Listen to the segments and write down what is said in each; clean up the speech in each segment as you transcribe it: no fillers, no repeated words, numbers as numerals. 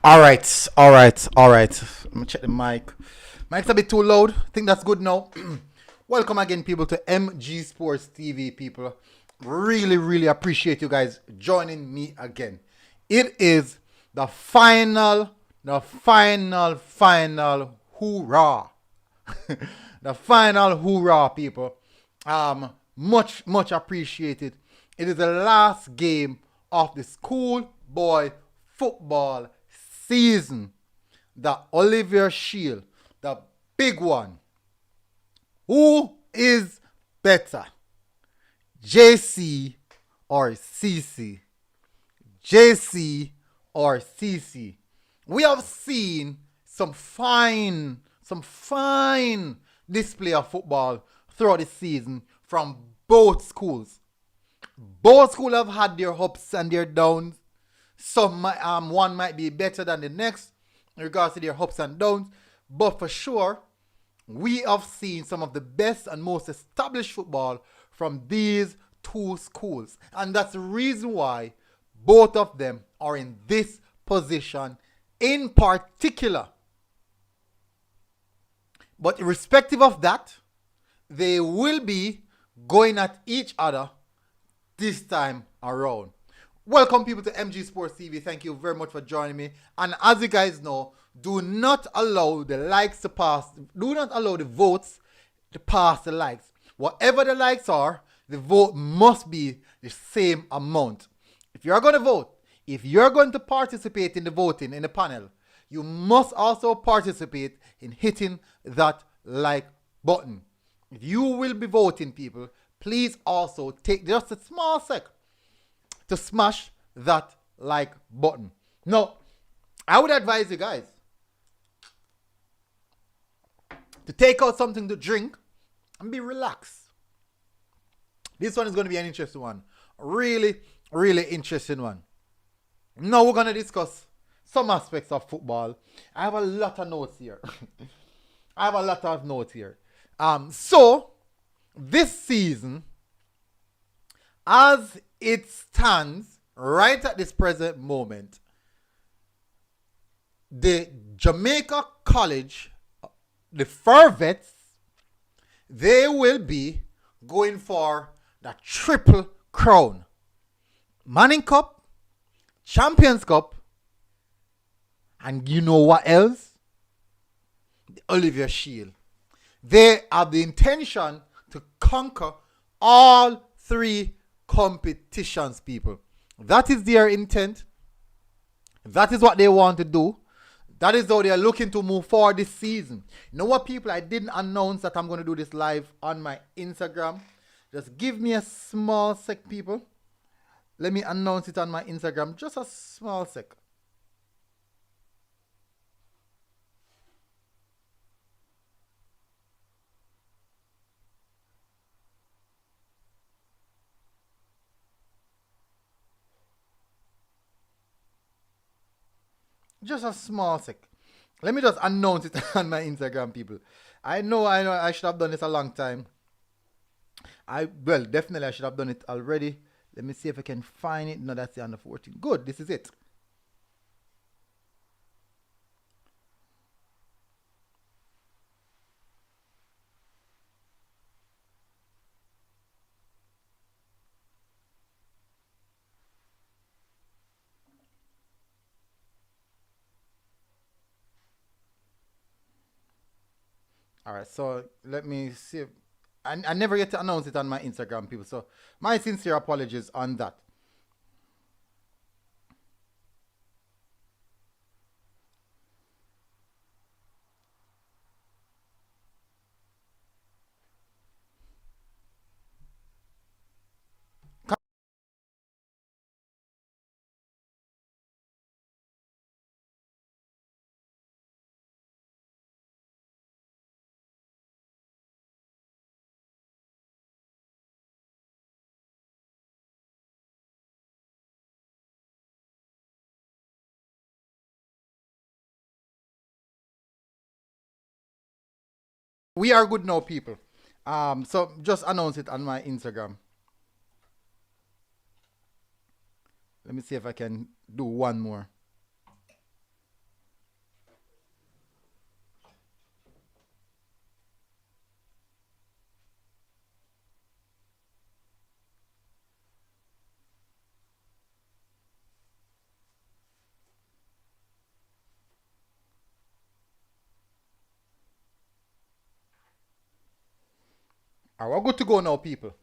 All right, all right, all right. Let me check the mic. Mic's a bit too loud. I think that's good now. Welcome again, people, to MG Sports TV, people. Really, really appreciate you guys joining me again. It is the final hoorah. The final hoorah, people. Much appreciated. It is the last game of the schoolboy football season. The Olivier Shield, the big one. Who is better, JC or CC? JC or CC? We have seen some fine display of football throughout the season from both schools. Both schools have had their ups and their downs. One might be better than the next in regards to their ups and downs, but for sure, we have seen some of the best and most established football from these two schools, and that's the reason why both of them are in this position in particular. But irrespective of that, they will be going at each other this time around. Welcome, people, to MG Sports TV. Thank you very much for joining me. And as you guys know, do not allow the likes to pass. Do not allow the votes to pass the likes. Whatever the likes are, the vote must be the same amount. If you're going to vote, if you're going to participate in the voting in the panel, you must also participate in hitting that like button. If you will be voting, people, please also take just a small sec to smash that like button. Now, I would advise you guys to take out something to drink and be relaxed. This one is going to be an interesting one. Really, really interesting one. Now we're going to discuss some aspects of football. I have a lot of notes here. So this season, as it stands right at this present moment, the Jamaica College, the Fervets, they will be going for the triple crown. Manning Cup, Champions Cup, and you know what else? The Olivier Shield. They have the intention to conquer all three competitions, people. That is their intent. That is what they want to do. That is how they are looking to move forward this season. You know what, people? I didn't announce that I'm going to do this live on my Instagram. Just give me a small sec, people. Let me announce it on my Instagram. Just a small sec. Just a small sec. Let me just announce it on my Instagram, people. I know, I should have done this a long time. Definitely I should have done it already. Let me see if I can find it. No, that's the under 14. Good, this is it. All right, so let me see. I never get to announce it on my Instagram, people. So my sincere apologies on that. We are good now, people. So just announce it on my Instagram. Let me see if I can do one more. All right, we're good to go now, people.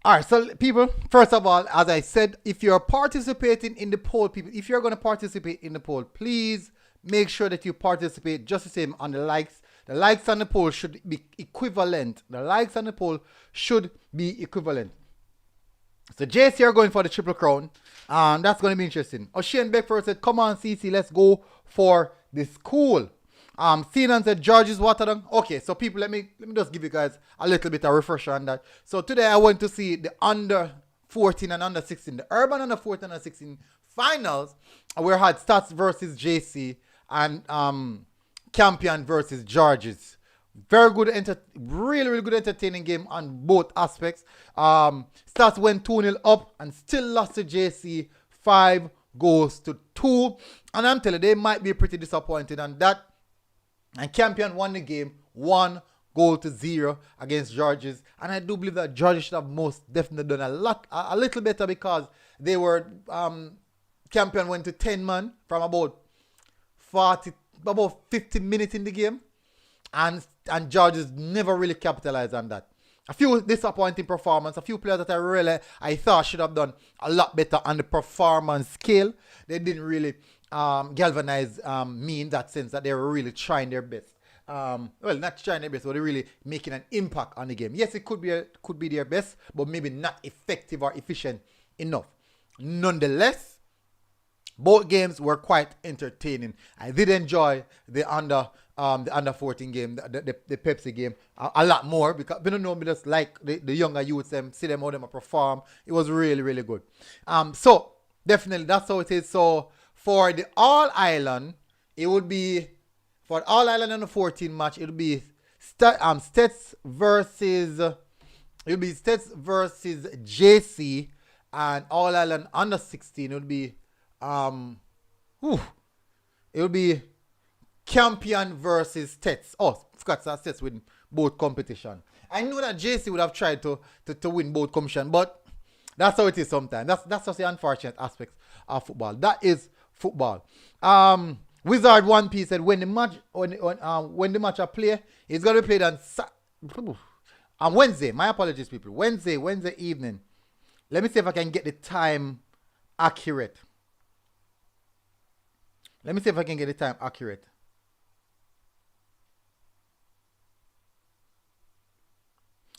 All right, so people, first of all, as I said, if you're participating in the poll, people, if you're going to participate in the poll, please make sure that you participate just the same on the likes. The likes on the poll should be equivalent. The likes on the poll should be equivalent. So JC are going for the Triple Crown. That's going to be interesting. O'Shane Beckford said, come on, CC, let's go for the school. Sinan said, George's Waterdon. Okay, so people, let me just give you guys a little bit of refresher on that. So today I went to see the under 14 and under 16, the urban under 14 and under 16 finals, where I had Stats versus JC and Campion versus George's. Very good, really good entertaining game on both aspects. Stats went 2-0 up and still lost to JC 5-2. And I'm telling you, they might be pretty disappointed on that. And Campion won the game 1-0 against George's. And I do believe that Georges should have most definitely done a little better, because they were, Campion went to 10 man from about 50 minutes in the game. And Georges never really capitalized on that. A few disappointing performance. A few players that I thought should have done a lot better on the performance scale. They didn't really galvanize me in that sense that they were really trying their best. Well, not trying their best, but they're really making an impact on the game. Yes, it could be their best, but maybe not effective or efficient enough. Nonetheless, both games were quite entertaining. I did enjoy the under 14 game, the Pepsi game, a lot more, because we don't know, we just like the younger youths, see them how them perform. It was really, really good. So definitely that's how it is. So for the All Island, it would be, for All Island under 14 match, it would be Stets versus JC, and All Island under 16 it would be it would be Campion versus Stets. Oh, forgot that Stets win both competition. I know that JC would have tried to win both competition, but that's how it is sometimes. That's just the unfortunate aspects of football. That is football. Wizard 1P said when the match I play, it's gonna be played on Wednesday. My apologies, people. Wednesday evening. Let me see if I can get the time accurate.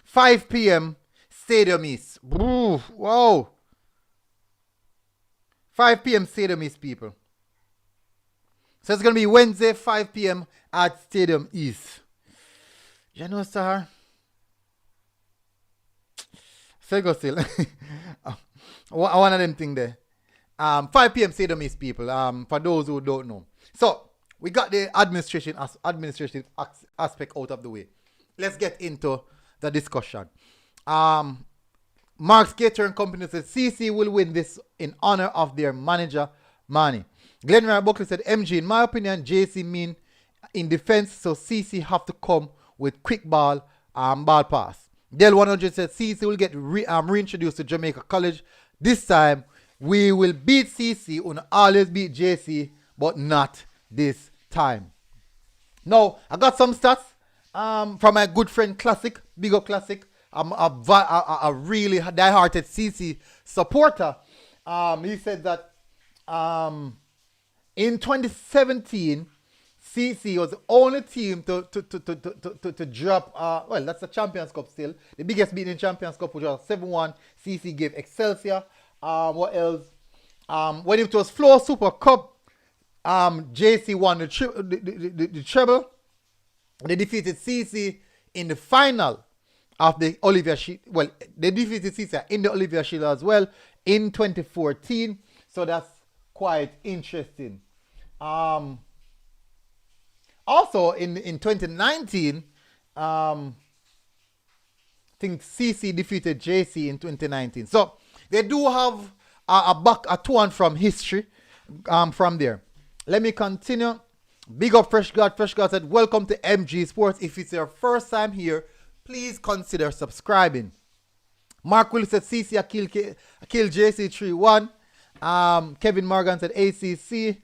5 p.m. Stadium East. Ooh, wow. 5 p.m. Stadium East, people. So it's going to be Wednesday, 5 p.m. at Stadium East. You know, sir? Still. One of them thing there. 5 p.m. Stadium East, people. For those who don't know. So, we got the administrative aspect out of the way. Let's get into the discussion. Mark Skater and company said CC will win this in honor of their manager, Manny. Glenn Ryan Buckley said, MG, in my opinion, JC mean in defense, so CC have to come with quick ball pass. Del 100 said CC will get reintroduced to Jamaica College. This time, we will beat CC, and always beat JC, but not this time. Now, I got some stats from my good friend Classic, Big Up Classic. I'm a really die-hearted CC supporter. He said that in 2017, CC was the only team to drop, well, that's the Champions Cup still. The biggest beating in Champions Cup, which was 7-1. CC gave Excelsior. What else? When it was Floor Super Cup, JC won the treble. They defeated CC in the final of the Olivier Shield. Well, they defeated CC in the Olivier Shield as well in 2014. So that's quite interesting. Also in 2019, I think CC defeated JC in 2019. So they do have a turn from history from there. Let me continue. Big up Fresh God. Fresh God said, welcome to MG Sports. If it's your first time here, please consider subscribing. Mark Willis said, CC kill JC 3-1. Kevin Morgan said, ACC.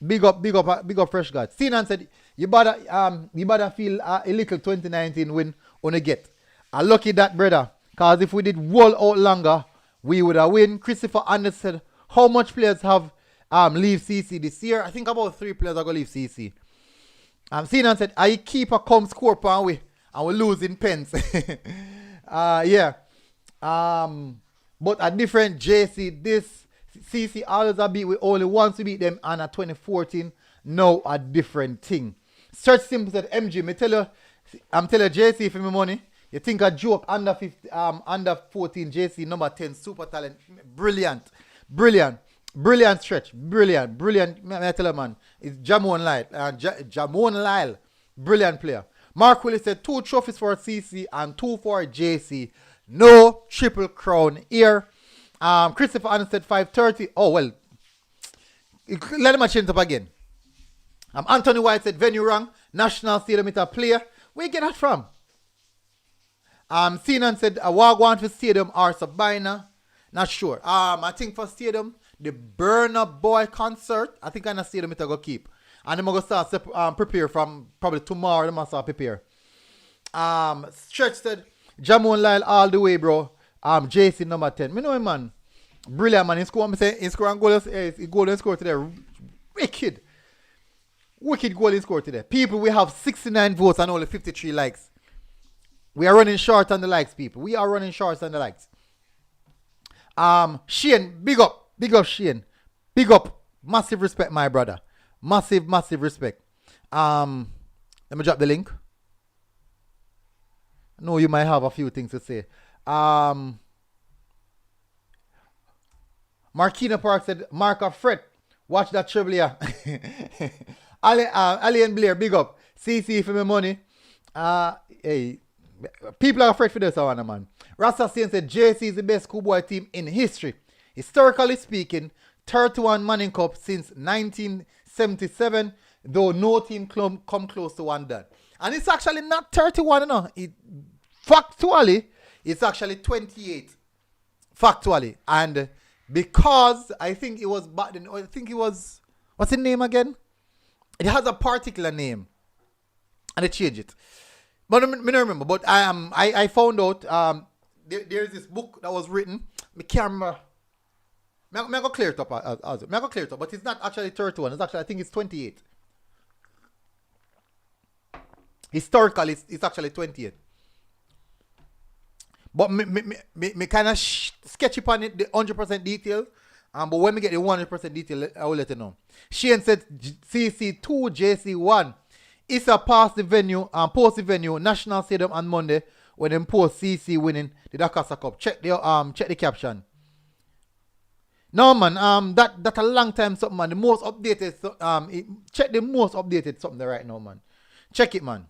Big up Fresh God. Sinan said, you better feel a little 2019 win on a get. I lucky that, brother. Because if we did roll out longer, we would have win. Christopher Anderson said, how much players have leave CC this year? I think about 3 players are going to leave CC. Sinan said, I keep a come score per way and we lose in pence. Yeah. But a different JC, this CC always a beat. We only once we beat them and at 2014. Now a different thing. Search Simple said, MG, I'm telling you, JC for my money. You think a joke under 14 JC number 10 super talent. Brilliant stretch. Brilliant. I tell you, man. It's Jamon Lyle. Brilliant player. Mark Willis said 2 trophies for CC and 2 for JC. No triple crown here. Christopher Anderson said 530. Oh, well. Let him change up again. Anthony White said venue wrong. National Stadium with a player. Where you get that from? Sinan said a Wagwan for Stadium or Sabina. Not sure. I think for Stadium, the Burner Boy concert, I think I know Stadium it go keep. And I'm going to start prepare from probably tomorrow. I'm going to start prepare. Stretch said, Jamon Lyle all the way, bro. JC number 10. Me know him, man. Brilliant, man. He score and goal. He goal and score today. Wicked goal and score today. People, we have 69 votes and only 53 likes. We are running short on the likes, people. We are running short on the likes. Shane, big up. Big up, Shane. Big up. Massive respect, my brother. Massive respect. Let me drop the link. I know you might have a few things to say. Markina Park said, Mark of Fred, watch that treble here. Ali and Blair, big up. CC for my money. Hey, people are afraid for this one, man. Rasta Saint said, JC is the best schoolboy team in history. Historically speaking, 31 Manning Cup since 1977, though no team come close to one done. And it's actually not 31, you know. Factually, it's actually 28. Factually. And because I think it was back then, I think it was, what's the name again? It has a particular name. And they changed it. But I don't remember. But I found out there's this book that was written. I can't remember. I'm going to clear it up. But it's not actually 31. It's actually, I think it's 28. Historically, it's actually 28. But me kind of sketch upon it, the 100% detail. But when we get the 100% detail, I will let you know. Shane said CC2, JC1. Issa passed the venue, post the venue, National Stadium on Monday when them post CC winning the Dakasa Cup. Check the caption. No man, that a long time something, man. The most updated check the most updated something there right now, man. Check it, man.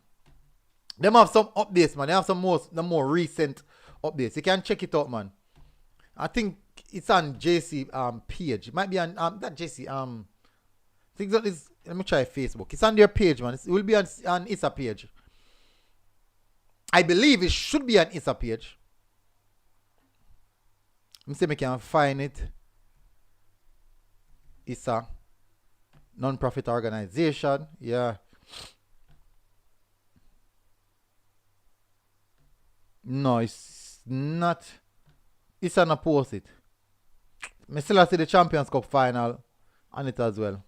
Them have some updates, man. They have the more recent updates. You can check it out, man. I think it's on JC page. It might be on that JC I think that is, let me try Facebook. It's on their page, man. It will be on Issa page. I believe it should be on Issa page. Let me see if I can find it. Issa non-profit organization. Yeah. No, it's not. Issa not post it. I still see the Champions Cup final on it as well.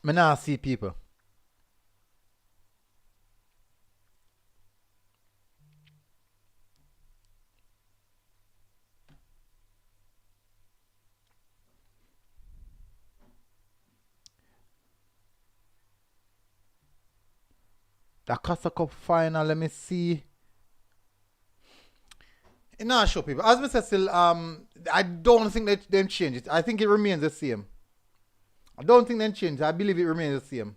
I now see people. The Casa Cup final, let me see. It not show people. As I said, still, I don't think that they change it. I think it remains the same. I don't think they change. I believe it remains the same.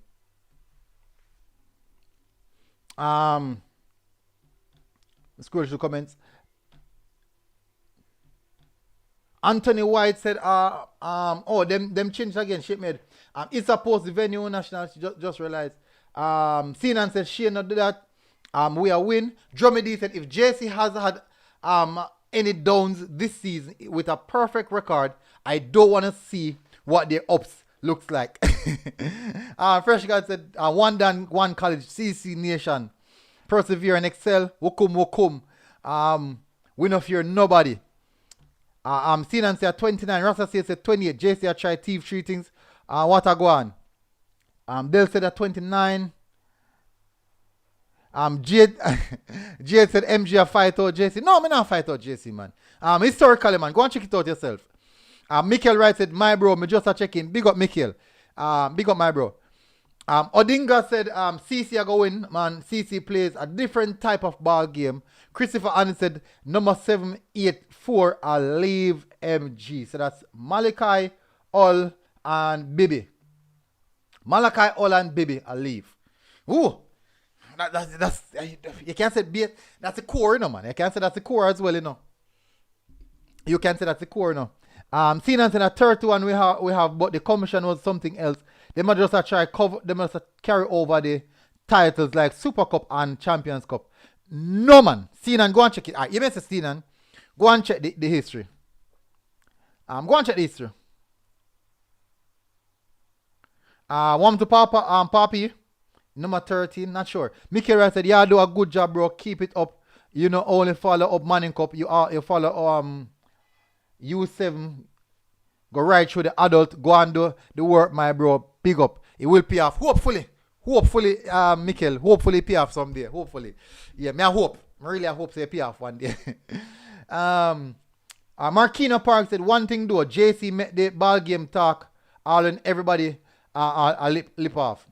Let's go to the comments. Anthony White said, them changed again, shipmate. It's supposed the venue national. Just realized. Sinan said she not do that. We are win. Dromedy said if JC has had any downs this season with a perfect record, I don't want to see what their ups looks like. Fresh God said one done, one college, CC Nation. Persevere and excel. Wokum. We no fear nobody. Sinan said 29. Rasta said 28. JC I try thief 3 things. What a go on. Dale said at 29. Jade said MG a fight out JC. No, me not fight out JC, man. Historically, man. Go and check it out yourself. Michael Wright said, my bro, me just a check in. Big up Michael. Big up my bro. Odinga said, CC a go win, man. CC plays a different type of ball game. Christopher Ann said, number 784, I'll leave MG. So that's Malachi, All, and Bibi. Malachi, All, and Bibi, I'll leave. Ooh. That's you can't say be that's the core, you know, man. You can't say that's the core as well, you know. You can say that's the core, you know. Sinan said a 31 we have, but the commission was something else. They must just try cover. They must carry over the titles like Super Cup and Champions Cup. No, man. Sinan, go and check it. You may say Sinan, go and check the history. Go and check the history. One to Papi. Number 13, not sure. Mickey Wright said, yeah, do a good job, bro. Keep it up. You know, only follow up Manning Cup. You follow U7. Go right through the adult. Go and do the work, my bro. Big up. It will pay off. Hopefully, Mikkel. Hopefully pay off someday. Hopefully. Yeah, I hope. I hope they pay off one day. Marquino Park said, one thing though. JC met the ball game talk. All and everybody lip off.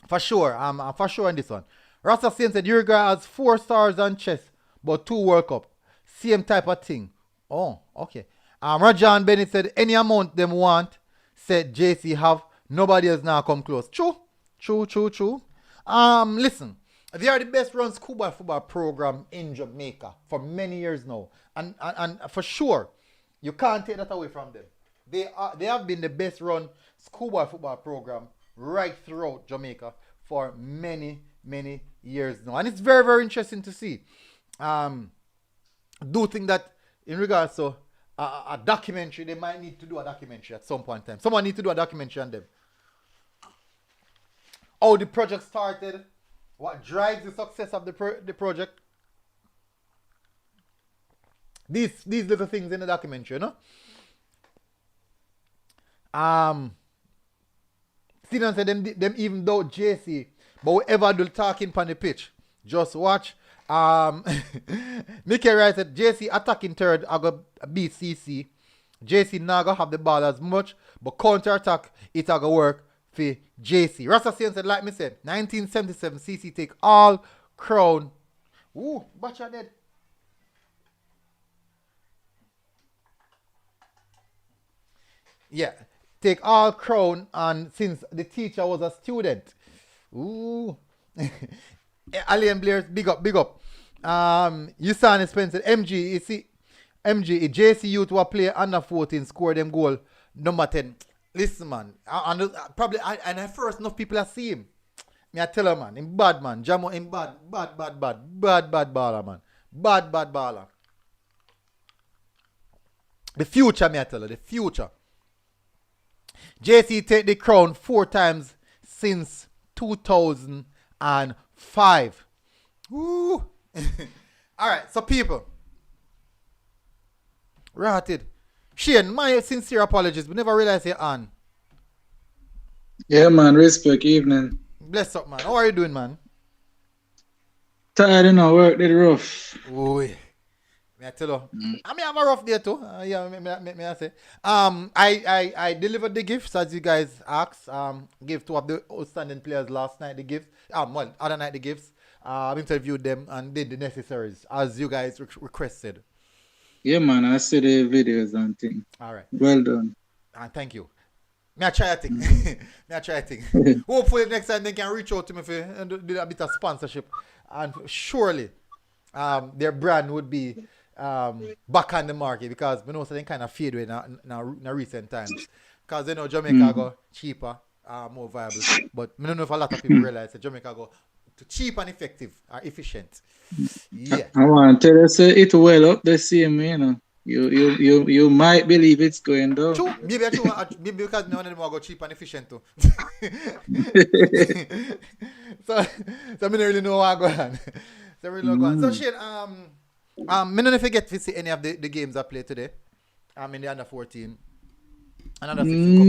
For sure, for sure on this one. Rasta Saint said Uruguay has 4 stars on chess, but 2 World Cup. Same type of thing. Oh, okay. Rajan Bennett said any amount them want, said JC have, nobody else now come close. True. Listen, they are the best run schoolboy football program in Jamaica for many years now. And for sure, you can't take that away from them. They have been the best run schoolboy football program right throughout Jamaica for many years now, and it's very, very interesting to see. Do think that in regards to a documentary, they might need to do a documentary at some point in time. Someone need to do a documentary on them. How the project started, what drives the success of the project. These little things in the documentary, you know. Sinan said them even though JC, but whoever do talking on the pitch, just watch. Mickey Wright said JC attacking third, I go beat CC. JC now go have the ball as much, but counter attack it I go work for JC. Rasta said, like me said, 1977 CC take all crown. Ooh, Bacha dead. Yeah. Take all crown, and since the teacher was a student. Ooh. Alien Blair, big up. Usain Spencer, MG, you see, MG, JC youth who play under 14, score them goal, number 10. Listen, man, and first enough people have seen him. Me I tell her, man, him bad, man. Jamo, him bad baller, man. Bad baller. The future, me I tell her, the future. JC take the crown 4 times since 2005. Woo! Alright, so people. Ratted. Shane, my sincere apologies. We never realized you're on. Yeah, man. Respect. Evening. Bless up, man. How are you doing, man? Tired, you know. Work did rough. Ooh. I tell you, I mean, have a rough day too. Yeah, me I say. I delivered the gifts as you guys asked. Gave 2 of the outstanding players last night the gifts. Other night the gifts. Interviewed them and did the necessaries as you guys requested. Yeah, man. I see the videos and things. All right. Well done. Thank you. May I try a thing. Hopefully next time they can reach out to me and do a bit of sponsorship, and surely, their brand would be back on the market, because we know so they kind of fade away in recent times. because they know Jamaica go cheaper, more viable. But I don't know if a lot of people realize that Jamaica go to cheap and effective or efficient. Yeah. I want to tell you, say it well up the same, you know. You might believe it's going down. True. Maybe because none of them want to go cheap and efficient too. so I don't really know what go on. So I really don't go on. So Shane, me don't forget to see any of the games I played today. In the under 14. And under 16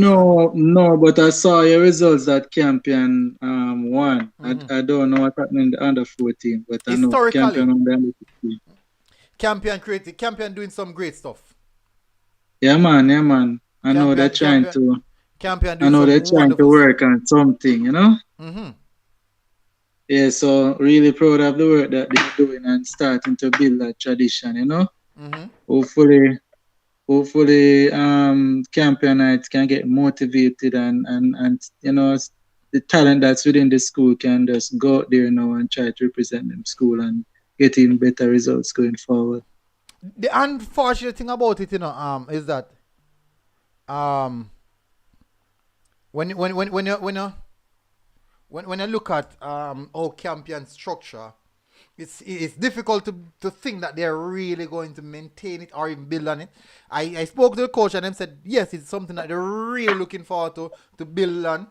No, but I saw your results that Campion won. I don't know what happened in the under 14, but I know Campion on the under 15. Campion doing some great stuff. Yeah, man. I know they're trying to. Campion I know they're trying to work on something, you know. Yeah, so really proud of the work that they're doing and starting to build that tradition, you know. Hopefully, Campionites can get motivated and you know the talent that's within the school can just go out there now and try to represent them school and get even better results going forward. The unfortunate thing about it, you know, is that when you look at our Campion structure, it's difficult to think that they're really going to maintain it or even build on it. I spoke to the coach and them said yes, it's something that they're really looking forward to build on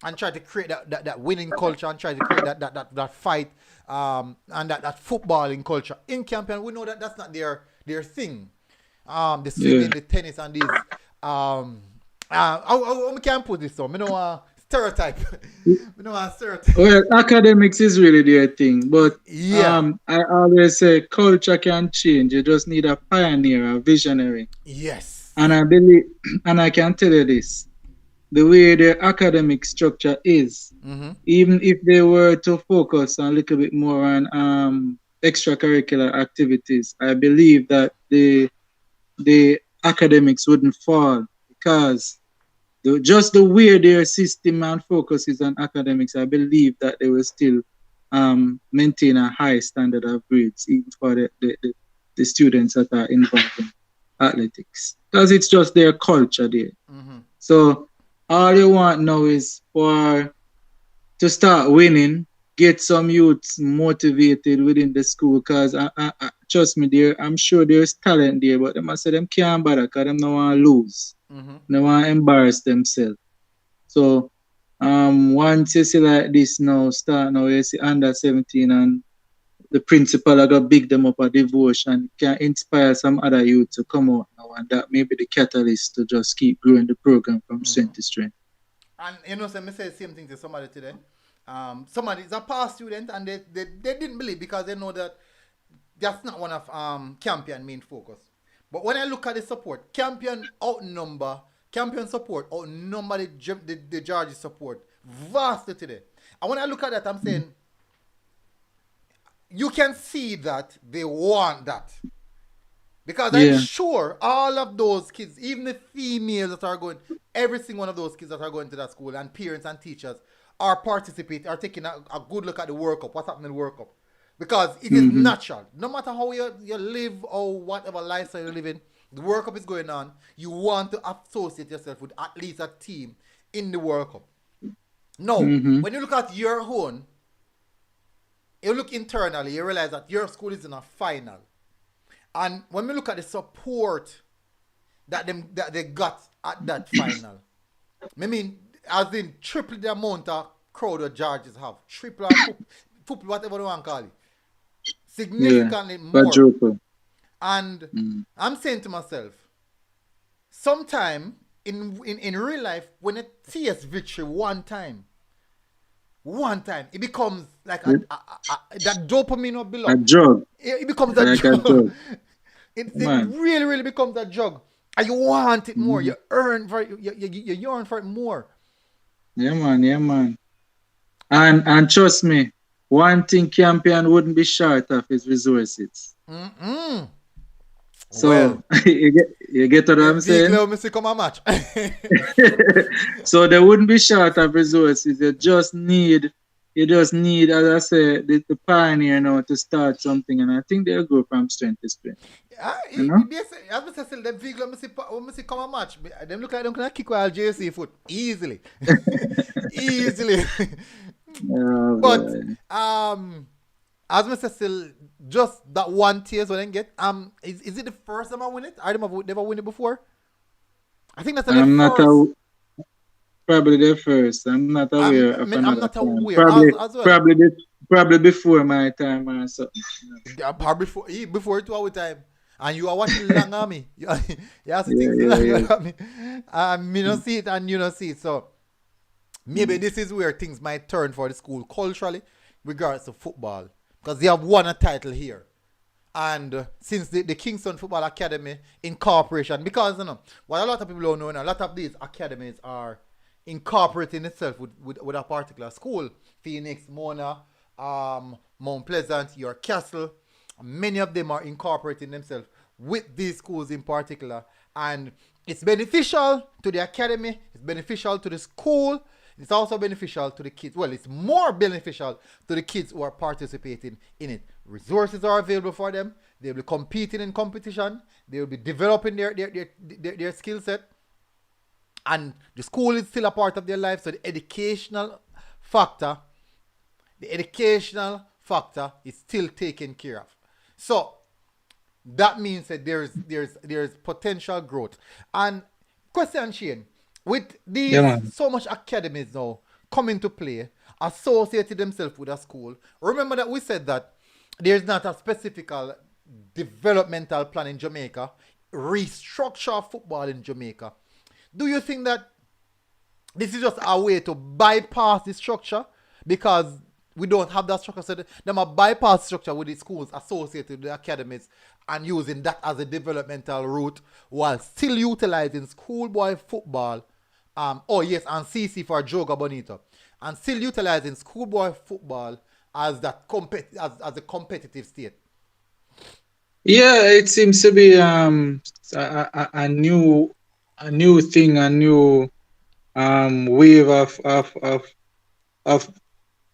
and try to create that winning culture and try to create that fight and that footballing culture in Campion. We know that that's not their thing. The swimming, the tennis, and these. I can't put this on. I know stereotype. Well, academics is really their thing, but I always say culture can change. You just need a pioneer, a visionary. Yes. And I believe, and I can tell you this: the way their academic structure is, even if they were to focus a little bit more on extracurricular activities, I believe that the academics wouldn't fall because just the way their system and focus is on academics, I believe that they will still maintain a high standard of grades, even for the students that are involved in athletics, because it's just their culture there. So all they want now is to start winning, get some youths motivated within the school, because I trust me, I'm sure there's talent there, but they must say them can't bother because them don't want to lose. They want to embarrass themselves. So once you see like this now, you see under 17 and the principal are going to big them up a devotion, can inspire some other youth to come out now, and that may be the catalyst to just keep growing the program from strength to strength. And you know, so I said the same thing to somebody today. Somebody is a past student and they didn't believe because they know that that's not one of Campion main focus. But when I look at the support, Campion support outnumber the Georgia support vastly today. And when I look at that, I'm saying you can see that they want that. Because I'm sure all of those kids, even the females that are going, every single one of those kids that are going to that school and parents and teachers are taking a good look at the World Cup, what's happening in the World Cup. Because it is natural. No matter how you live or whatever lifestyle you live in, the World Cup is going on. You want to associate yourself with at least a team in the World Cup. Now, when you look at your own, you look internally, you realize that your school is in a final. And when we look at the support that they got at that final, I mean, as in triple the amount of crowd that Georges have, triple or whatever you want to call it, significantly more. And I'm saying to myself, sometime in real life, when it sees victory one time, it becomes like that dopamine will build up. A drug. It becomes a drug. It really, really becomes a drug. And you want it more. You yearn for it more. Yeah, man. And trust me, one thing Campion wouldn't be short of is resources. So you get what I'm saying? So they wouldn't be short of resources. They just need You just need, as I say, the pioneer now to start something, and I think they'll go from strength to strength. Ah, You know? yes, as I say, them figure, when I see come a match, them look like them can kick while JC foot easily, easily. Oh But boy. as Mr. Still, just that one tears when I get is it the first time I win it? I never win it before. I think that's the I'm not first. probably the first. I'm not aware of I'm another not time. aware Probably as well. probably probably before my time or something. Yeah, probably before 2 hour time. And you are watching long army. You are Yeah, sitting yeah, long yeah. army. Me not see it and you not see it. So maybe this is where things might turn for the school culturally, regards to football. Because they have won a title here. And since the Kingston Football Academy incorporation, because what a lot of people don't know, a lot of these academies are incorporating itself with a particular school. Phoenix, Mona, Mount Pleasant, York Castle. Many of them are incorporating themselves with these schools in particular. And it's beneficial to the academy, it's beneficial to the school, it's also beneficial to the kids. Well, it's more beneficial to the kids who are participating in it. Resources are available for them. They'll be competing in competition. They'll be developing their skill set. And the school is still a part of their life. So factor, the educational factor is still taken care of. So that means that there's potential growth. And question, Shane, with Yeah, these man. so much academies now coming to play, associated themselves with a school. Remember that we said that there's not a specific developmental plan in Jamaica, restructure football in Jamaica. Do you think that this is just a way to bypass the structure because we don't have that structure? So them a bypass structure with the schools associated with the academies and using that as a developmental route while still utilizing schoolboy football. Oh yes, and CC for Joga Bonito, and still utilizing schoolboy football as as a competitive state. Yeah, it seems to be a new thing, a new wave of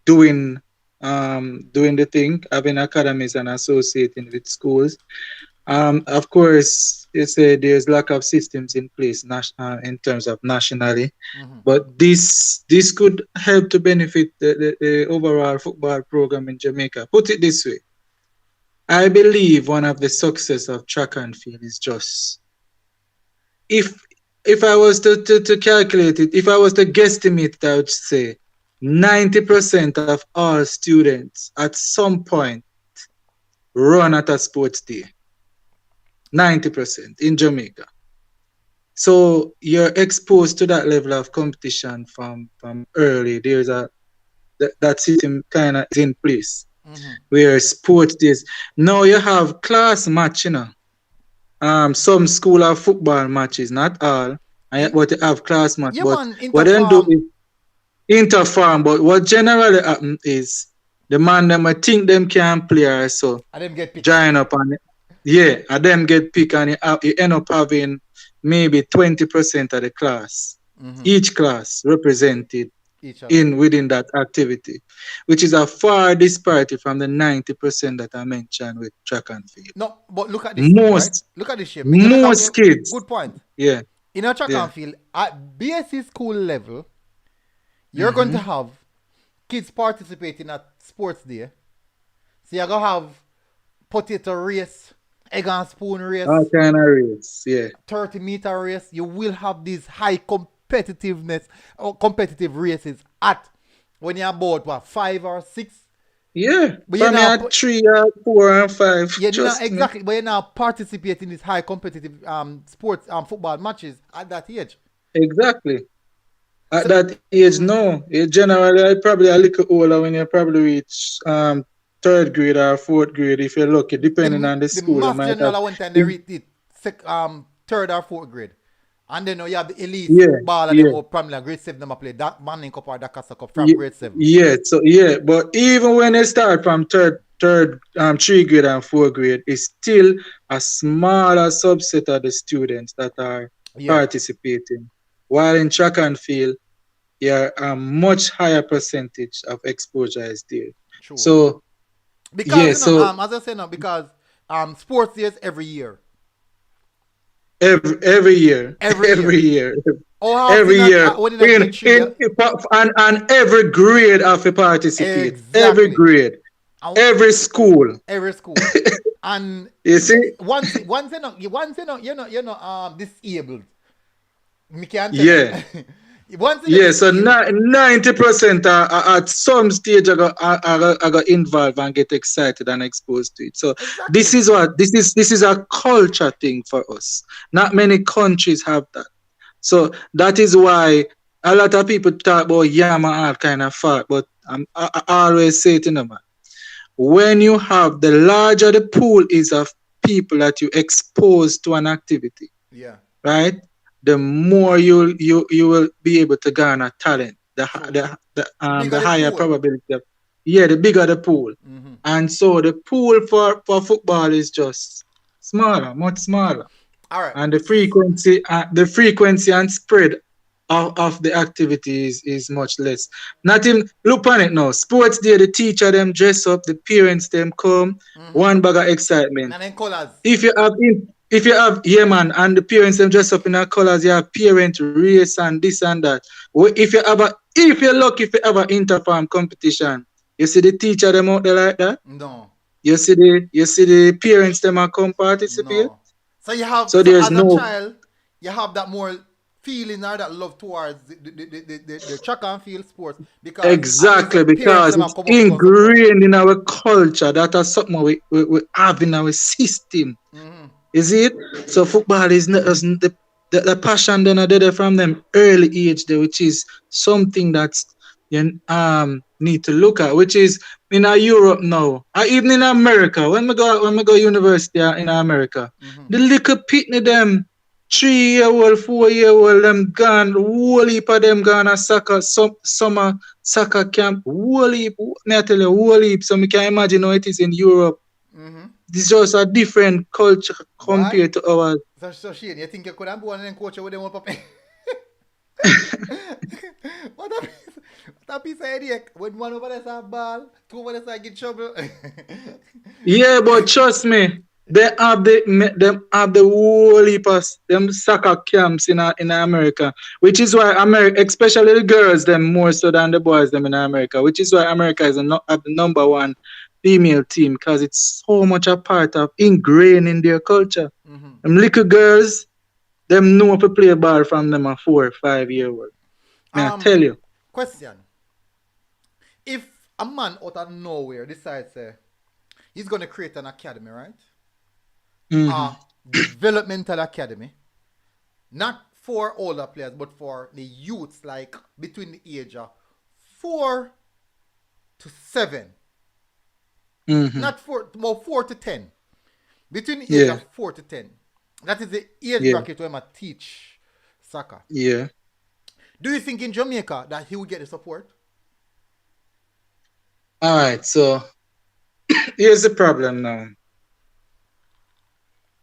doing doing the thing, having academies and associating with schools. Of course, you say there's lack of systems in place in terms of nationally, but this could help to benefit the overall football program in Jamaica. Put it this way, I believe one of the success of track and field is just if if I was to calculate it, if I was to guesstimate it, I would say 90% of all students at some point run at a sports day. 90% in Jamaica. So you're exposed to that level of competition from early. There's that system kind of is in place where sports days. Now you have class match, some school have football matches, not all, but you have class match. Yeah, But man, what they do interfarm. is interfarm. But what generally happen is the man them I think them can play or so And them get picked. join up and and them get picked and you end up having maybe 20% of the class, each class represented Each other. within that activity, which is a far disparity from the 90% that I mentioned with track and field. No, but look at this thing, right? Most Look at this shit. Me gonna talk most kids, good point. yeah, In a track yeah, and field, at BSc school level, you're going to have kids participating at sports day. So you're gonna have potato race, egg and spoon all race, kind of race, yeah, 30-meter race. You will have these high competitiveness or competitive races at when you're about what 5 or 6. yeah. But you're From now here 3 or 4 and 5, you're not trust me. exactly, but you're now participating in these high competitive sports football matches at that age. Exactly. At So that age, no. You generally are probably a little older when you probably reach third grade or fourth grade if you're lucky, depending on the the school. You mass might general have I went and they read it third or fourth grade. And then you have the elite yeah, baller them yeah. up from like grade 7 them a play that Manning Cup or that Casa Cup from grade 7. Yeah, so yeah, but even when they start from third 3 grade and 4th grade, it's still a smaller subset of the students that are Yeah. participating. While in track and field, yeah, a much higher percentage of exposure is there. True. So Because yeah, you know, so as I say now, because sports days every year. every year, Every every year. year, How every often year, when in a teach you the and every grade have to participate. Every exactly grade, and every school. every school. And You see? once disabled, me can't tell Yeah. you. Once you're Yeah, so disabled, 90% are at some stage I got involved and get excited and exposed to it. So this exactly. is what this is a culture thing for us. Not many countries have that. So that is why a lot of people talk about yama art kind of fart, but I always say it in man. When you have the larger the pool is of people that you expose to an activity, Yeah. right? The more you will be able to garner talent, True. The bigger the the higher pool. probability of, yeah, the bigger the pool. Mm-hmm. And so the pool for football is just smaller, much smaller. All right. And the frequency and spread of the activities is much less. Not in look on it now. Sports day, the teacher them dress up, the parents them come, Mm-hmm. one bag of excitement. And then colors. If you have yeah man and the parents them dress up in their colors, you have parent race and this and that. If you're lucky if you have an interfarm competition, you see the teacher them out there like that. No. You see the parents them are come participate. No. So you have So so there's as a no child, you have that more feeling or that love towards the track and field sports because at least your exactly parents because them have it's come up to go and support you. ingrained in our culture. That is something we have in our system. Mm-hmm. Is it? So football is not is the passion then are there from them early age there, which is something that's you need to look at, which is in Europe now, or even in America. When we go university in America, Mm-hmm. the little pitney them 3 year old, 4 year old them gone, whole heap of them gone a soccer summer soccer camp, whole heap, me I tell you, whole heap. So me can imagine how it is in Europe. Mm-hmm. This is just a different culture Why? compared to ours. So Shane, you think you could have one and coach with them one puppy? what a piece, what a piece of idiot. When one over there say ball, two over there say get trouble. Yeah, but trust me, them have the whole heap of them soccer camps in America, which is why America, especially the girls, them more so than the boys, them in America, which is why America is have the number one female team because it's so much a part of ingrained in their culture. Mm-hmm. Them little girls, them know to play ball from them a 4 or 5 year old. May I tell you? Question. If a man out of nowhere decides he's gonna create an academy, right? Mm-hmm. Developmental academy, not for older players, but for the youths, like between the age of 4 to 7, Mm-hmm. not 4 to 10, between the age Yeah, of 4 to 10. That is the age yeah, bracket where I teach soccer. yeah. Do you think in Jamaica that he would get the support? All right, so here's the problem now.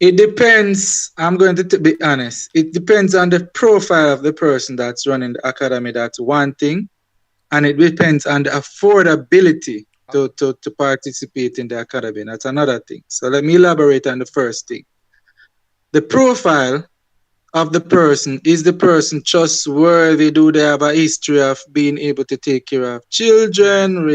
It depends. I'm going to be honest. It depends on the profile of the person that's running the academy. That's one thing. And it depends on the affordability to participate in the academy. That's another thing. So let me elaborate on the first thing. The profile of the person is the person trustworthy? Do they have a history of being able to take care of children? Do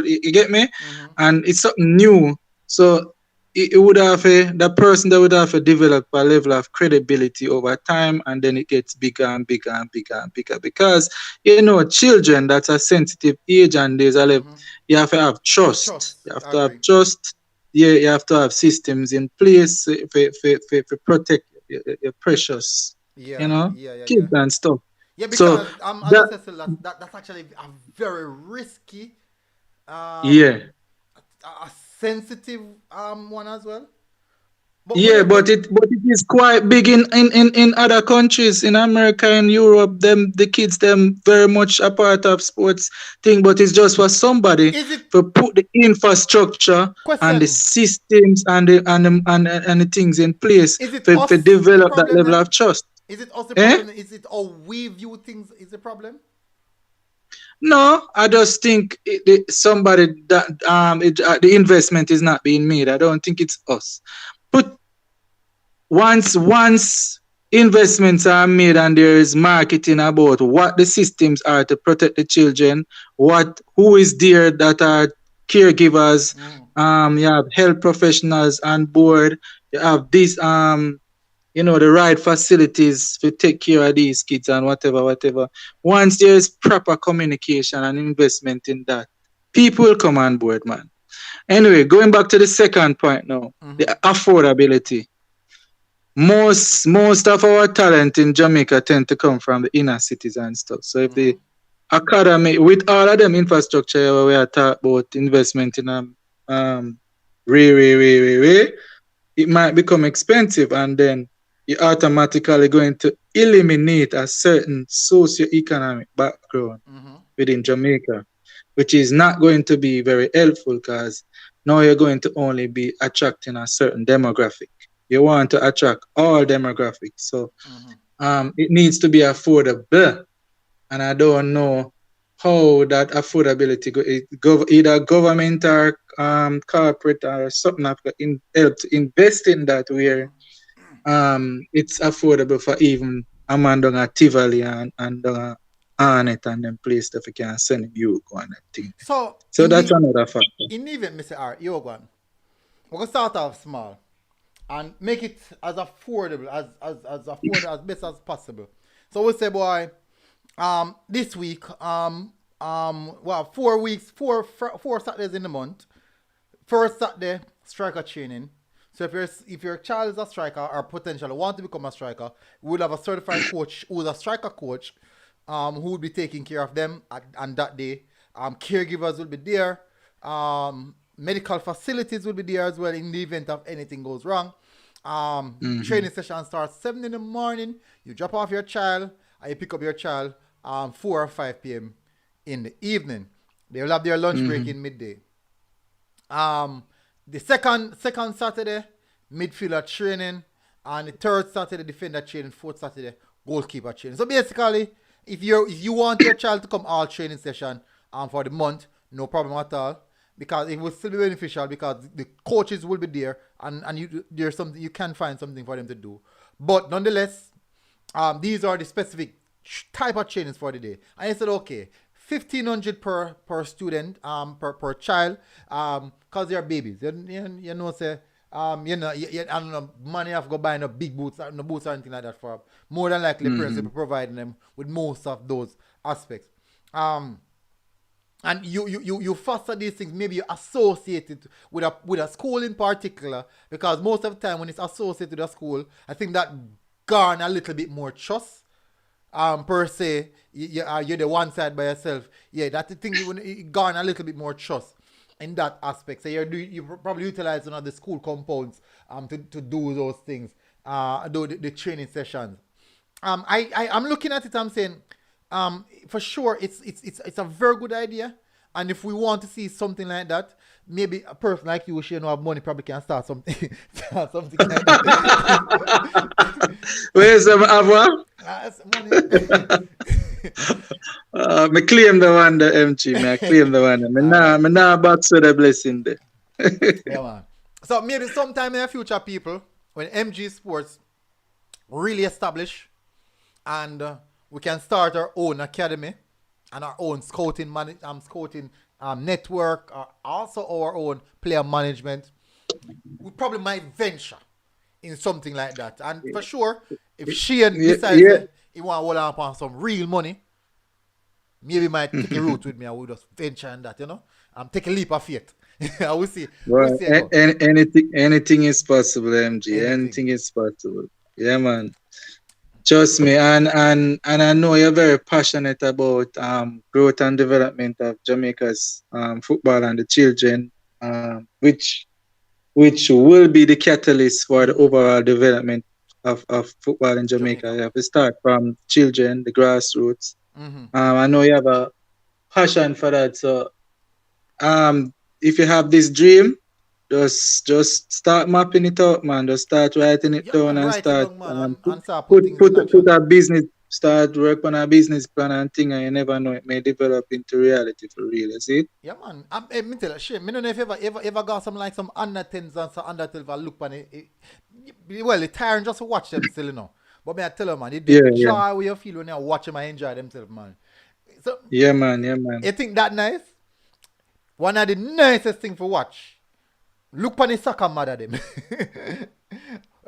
you get me? Mm-hmm. And it's something new. So it would have the person that would have to develop a level of credibility over time, and then it gets bigger and bigger and bigger and bigger because children, that's a sensitive age, and there's a level Mm-hmm. you have to have trust. Trust. You have I to have agree. trust. Yeah, you have to have systems in place for protect your precious, Yeah, yeah, yeah, yeah. kids and stuff. Yeah, So because as I that said, so that's actually a very risky, yeah. a sensitive one as well. But Yeah, when but it is quite big in other countries, in America and Europe. Them the kids them very much a part of sports thing, but it's just for somebody is it to put the infrastructure and the question? systems and the things in place Is it for us the develop that problem level then? of trust. Is it us the Eh? problem? Is it how we view things is the problem? No, I just think somebody that the investment is not being made. I don't think it's us. But once investments are made and there is marketing about what the systems are to protect the children, who is there that are caregivers, Mm. you have health professionals on board, you have this the right facilities to take care of these kids and whatever. Once there is proper communication and investment in that, people will come on board, man. Anyway, going back to the second point now, the Mm-hmm. affordability. Most of our talent in Jamaica tend to come from the inner cities and stuff. So if Mm-hmm. the academy, with all of them infrastructure we are talking about investment in um way, it might become expensive, and then you're automatically going to eliminate a certain socio-economic background Mm-hmm. within Jamaica, which is not going to be very helpful because now you're going to only be attracting a certain demographic. You want to attract all demographics. So Mm-hmm. it needs to be affordable. And I don't know how that affordability either government or corporate or something have help to invest in that where it's affordable for even a man down at Tivoli and on it and then place that we can send you go and that thing. So So that's another factor. in the event, Mr. R, you go on. We're gonna start off small and make it as affordable as affordable as best as possible. So we say, boy, this week, well, 4 weeks, four Saturdays in the month. First Saturday, striker training. So if your child is a striker or potentially want to become a striker, we will have a certified coach who is a striker coach, who will be taking care of them on that day. Caregivers will be there. Medical facilities will be there as well in the event of anything goes wrong. Mm-hmm. Training session starts 7 in the morning. You drop off your child and you pick up your child 4 or 5 p.m. in the evening. They will have their lunch break Mm-hmm. in midday. The second Saturday, midfielder training, and the third Saturday, defender training, fourth Saturday, goalkeeper training. So basically, if you want your child to come all training session for the month, no problem at all. Because it will still be beneficial because the coaches will be there and there's something you can find something for them to do. But nonetheless, these are the specific type of trainings for the day. And I said, okay, 1,500 per student, per child, cause they're babies. You know, say, I don't know, money have to go buy no big boots, no boots or anything like that for. More than likely, parents will Mm-hmm. be providing them with most of those aspects. And you foster these things, maybe you associate it with a school in particular, because most of the time when it's associated with a school, I think that garner a little bit more trust. Per se, you're the one side by yourself. Yeah, that's the thing. You garner a little bit more trust in that aspect. So you probably utilize one of the school compounds to do those things, do the training sessions. I'm looking at it. I'm saying, for sure, it's a very good idea. And if we want to see something like that, maybe a person like you, who have money, probably can start something, start something like that. Where's the Ava? That's money. Me claim the one the MG, me I claim the one. All right. Me nah box with the blessing there. Yeah, man. So maybe sometime in the future, people, when MG Sports really establish and we can start our own academy and our own scouting network, also our own player management, we probably might venture in something like that. And for sure, if Shane Yeah, decides yeah. that he want to hold on upon some real money, maybe he might take a route with me and we'll just venture in that, take a leap of faith. I will see. Well, We'll see how it go. anything is possible, MG. Anything. Anything is possible. Yeah, man. Trust me, and I know you're very passionate about growth and development of Jamaica's football and the children, which will be the catalyst for the Mm-hmm. overall development of football in Jamaica. Jamaica. You have to start from children, the grassroots. Mm-hmm. I know you have a passion for that. So if you have this dream, Just start mapping it out, man. Just start writing it Yeah, down man, and write it start down, man, and, put and start put put things put in put action. a business start work on a business plan and thing, and you never know, it may develop into reality for real. You see it? Yeah, man. Me tell you, shit, me don't know if you ever got some like some under 10s and some under 12 and look on well, it's tiring just to watch them still, you know. But me, I tell you, man, the Yeah, yeah, joy where you feel when you watch them and enjoy themselves, man. So, yeah, man, yeah, man. you think that nice? One of the nicest thing for watch. Look on the soccer mother them. When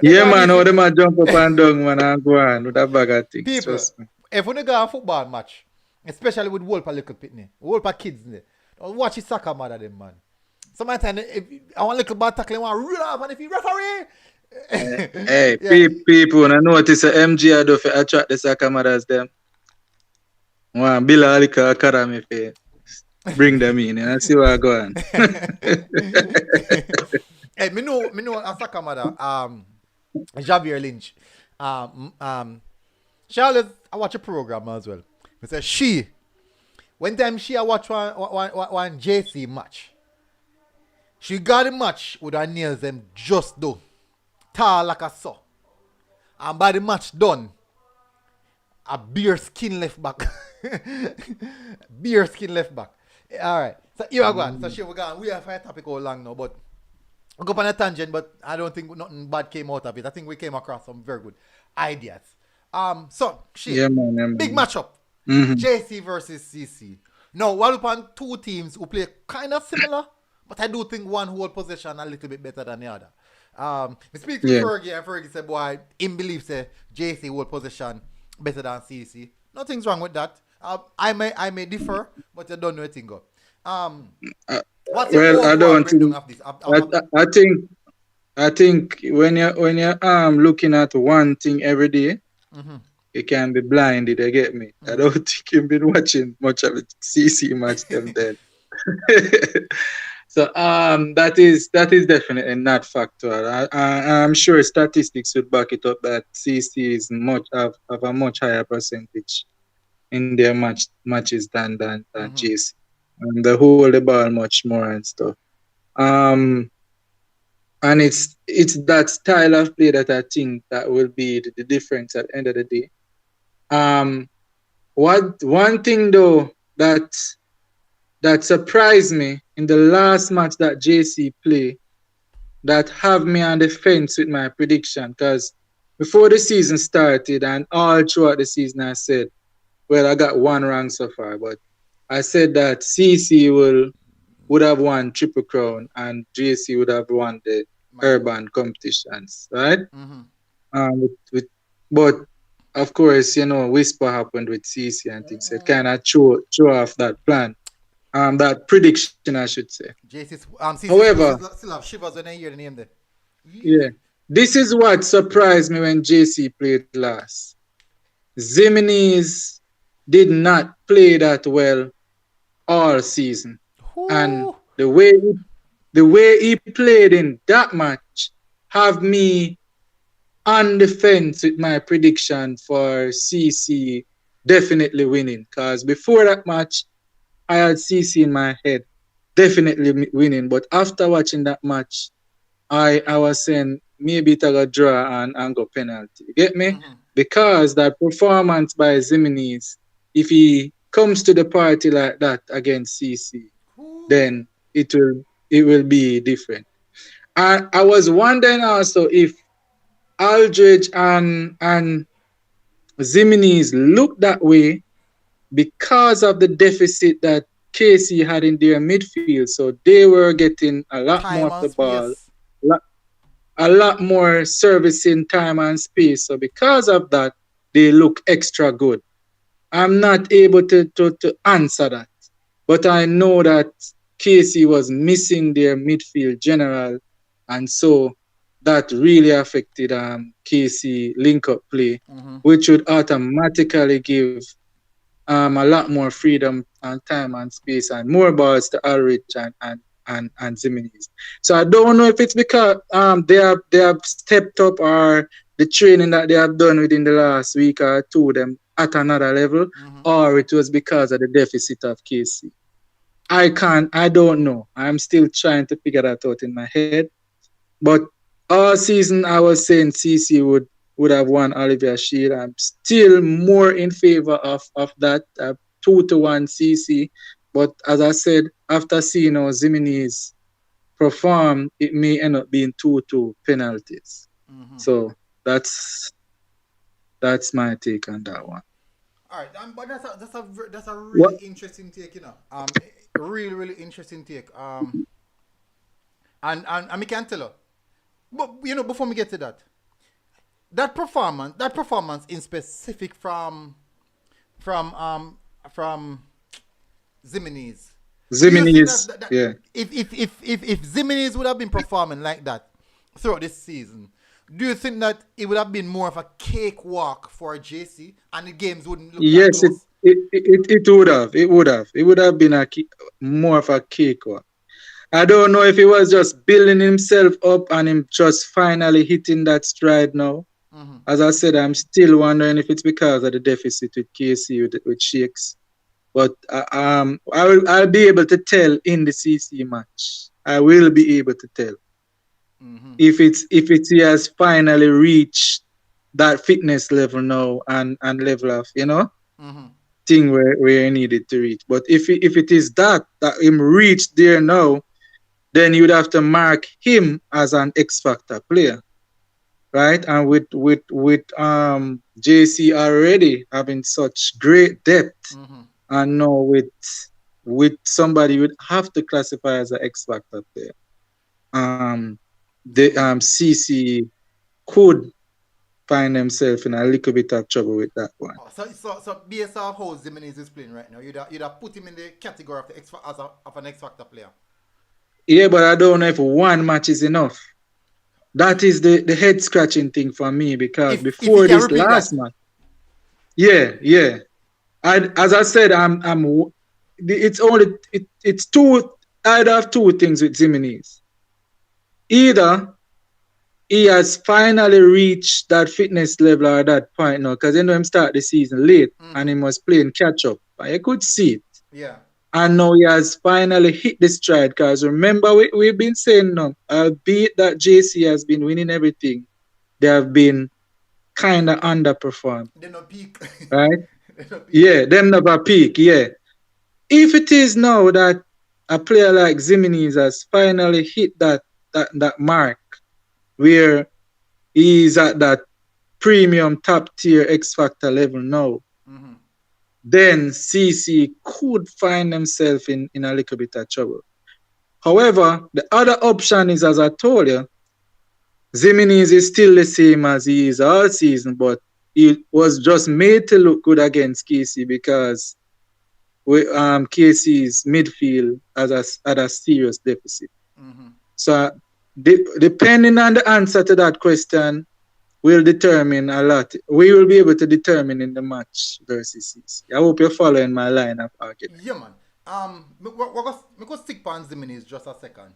they Yeah, go on man. these How them a jump up and down, man, and go on with a bag of things. people, Trust me. if when they go a football match, especially with Wolper little pitney, Wolper kids, don't watch his soccer mother them, man. Sometimes if I want little ball tackling, I want to run off, and if he referee, Hey, yeah, people, I notice a MG do for attract the soccer mothers them. One Bill a little academy for bring them in and see what I go on. hey, me know a soccer mother, Javier Lynch, she always I watch a program as well. Me say when time she I watch one JC match, she got the match with her nails them just done, tall like a saw, and by the match done, a beer skin left back. Beer skin left back. All right. So here I go on. So we got we have a topic all long now, but we go on a tangent, but I don't think nothing bad came out of it. I think we came across some very good ideas. So Yeah, man, yeah, big man. matchup. Mm-hmm. JC versus CC. Now, we're upon two teams who play kind of similar, but I do think one hold possession a little bit better than the other. We speak to Yeah. Fergie, and Fergie said, boy, him believes say JC hold possession better than CC. Nothing's wrong with that. I may differ, but you don't know anything go. Uh, What's your well, I overall don't breakdown think. of this? I think when you're looking at one thing every day, Mm-hmm, you can be blinded. You get me? I mm-hmm. don't think you've been watching much of a CC match them then. So that is definitely not factual. I'm sure statistics would back it up that CC is much have a much higher percentage in their matches than Mm-hmm. JC, and they hold the ball much more and stuff. Um, and it's that style of play that I think that will be the difference at the end of the day. Um, what one thing though that surprised me in the last match that JC played that have me on the fence with my prediction, because before the season started and all throughout the season I said, well, I got one wrong so far, but I said that CC would have won Triple Crown and JC would have won the Right. urban competitions, right? Mm-hmm. But of course, whisper happened with CC and things. It kind of threw off that plan, that prediction, I should say. JC, CC However, still have shivers when I hear the name there. yeah, this is what surprised me when JC played last. Ziminis did not play that well all season, and Whoo. the way he played in that match have me on the fence with my prediction for CC definitely winning. Because before that match, I had CC in my head definitely winning, but after watching that match, I was saying maybe it a draw and go penalty. You get me? Mm-hmm. Because that performance by Ziminis, if he comes to the party like that against CC, Whoo. then it will be different. And I was wondering also if Aldridge and Ziminis look that way because of the deficit that KC had in their midfield. So they were getting a lot more Time of and the ball, space. a lot more servicing time and space. So because of that, they look extra good. I'm not able to answer that. But I know that KC was missing their midfield general. And so that really affected KC link up play, Mm-hmm. which would automatically give a lot more freedom and time and space and more balls to Ulrich and Ziminis. So I don't know if it's because they have stepped up or the training that they have done within the last week or two them at another level, Mm-hmm. or it was because of the deficit of KC. I don't know. I'm still trying to figure that out in my head. But all season I was saying CC would have won Olivier Shield. I'm still more in favor of that 2-1 CC. But as I said, after seeing how Zimini's perform, it may end up being 2-2 penalties. So that's my take on that one. All right, but that's a really What? interesting take, you know. Really interesting take. And I can tell you, but you know, before we get to that, that performance in specific from from Zimini's. Do you think Zimini's, that yeah. if Zimini's would have been performing like that throughout this season, do you think that it would have been more of a cakewalk for JC and the games wouldn't look that Yes, close? it would have. It would have been more of a cakewalk. I don't know if he was just building himself up and him just finally hitting that stride now. As I said, I'm still wondering if it's because of the deficit with KC with Shakes. But I'll be able to tell in the CC match. I will be able to tell if he has finally reached that fitness level now and level of thing where he needed to reach. But if it is that him reached there now, then you would have to mark him as an X Factor player, right? And with JC already having such great depth, and now with somebody you would have to classify as an X Factor player, the CC could find himself in a little bit of trouble with that one. Oh, so based off how Zimenez is playing right now, you'd have put him in the category of the of an X Factor player. Yeah, but I don't know if one match is enough. That is the head scratching thing for me because before this last match, yeah. As I said, it's two. I'd have two things with Zimenez. Either he has finally reached that fitness level or that point now, because him start the season late and he was playing catch up. I could see it. Yeah. And now he has finally hit the stride. Because remember, we've been saying now, albeit that JC has been winning everything, they have been kind of underperformed. They're not peak. Right? Yeah, them never peak, yeah. If it is now that a player like Zimenez has finally hit that mark where he's at that premium top tier X Factor level now, then CC could find himself in a little bit of trouble. However, the other option is, as I told you, Zimenez is still the same as he is all season, but he was just made to look good against KC because KC's midfield had a serious deficit. So depending on the answer to that question, will determine a lot. We will be able to determine in the match versus CC. I hope you're following my line of argument. Yeah, man. We're going to stick on Zimenez just a second.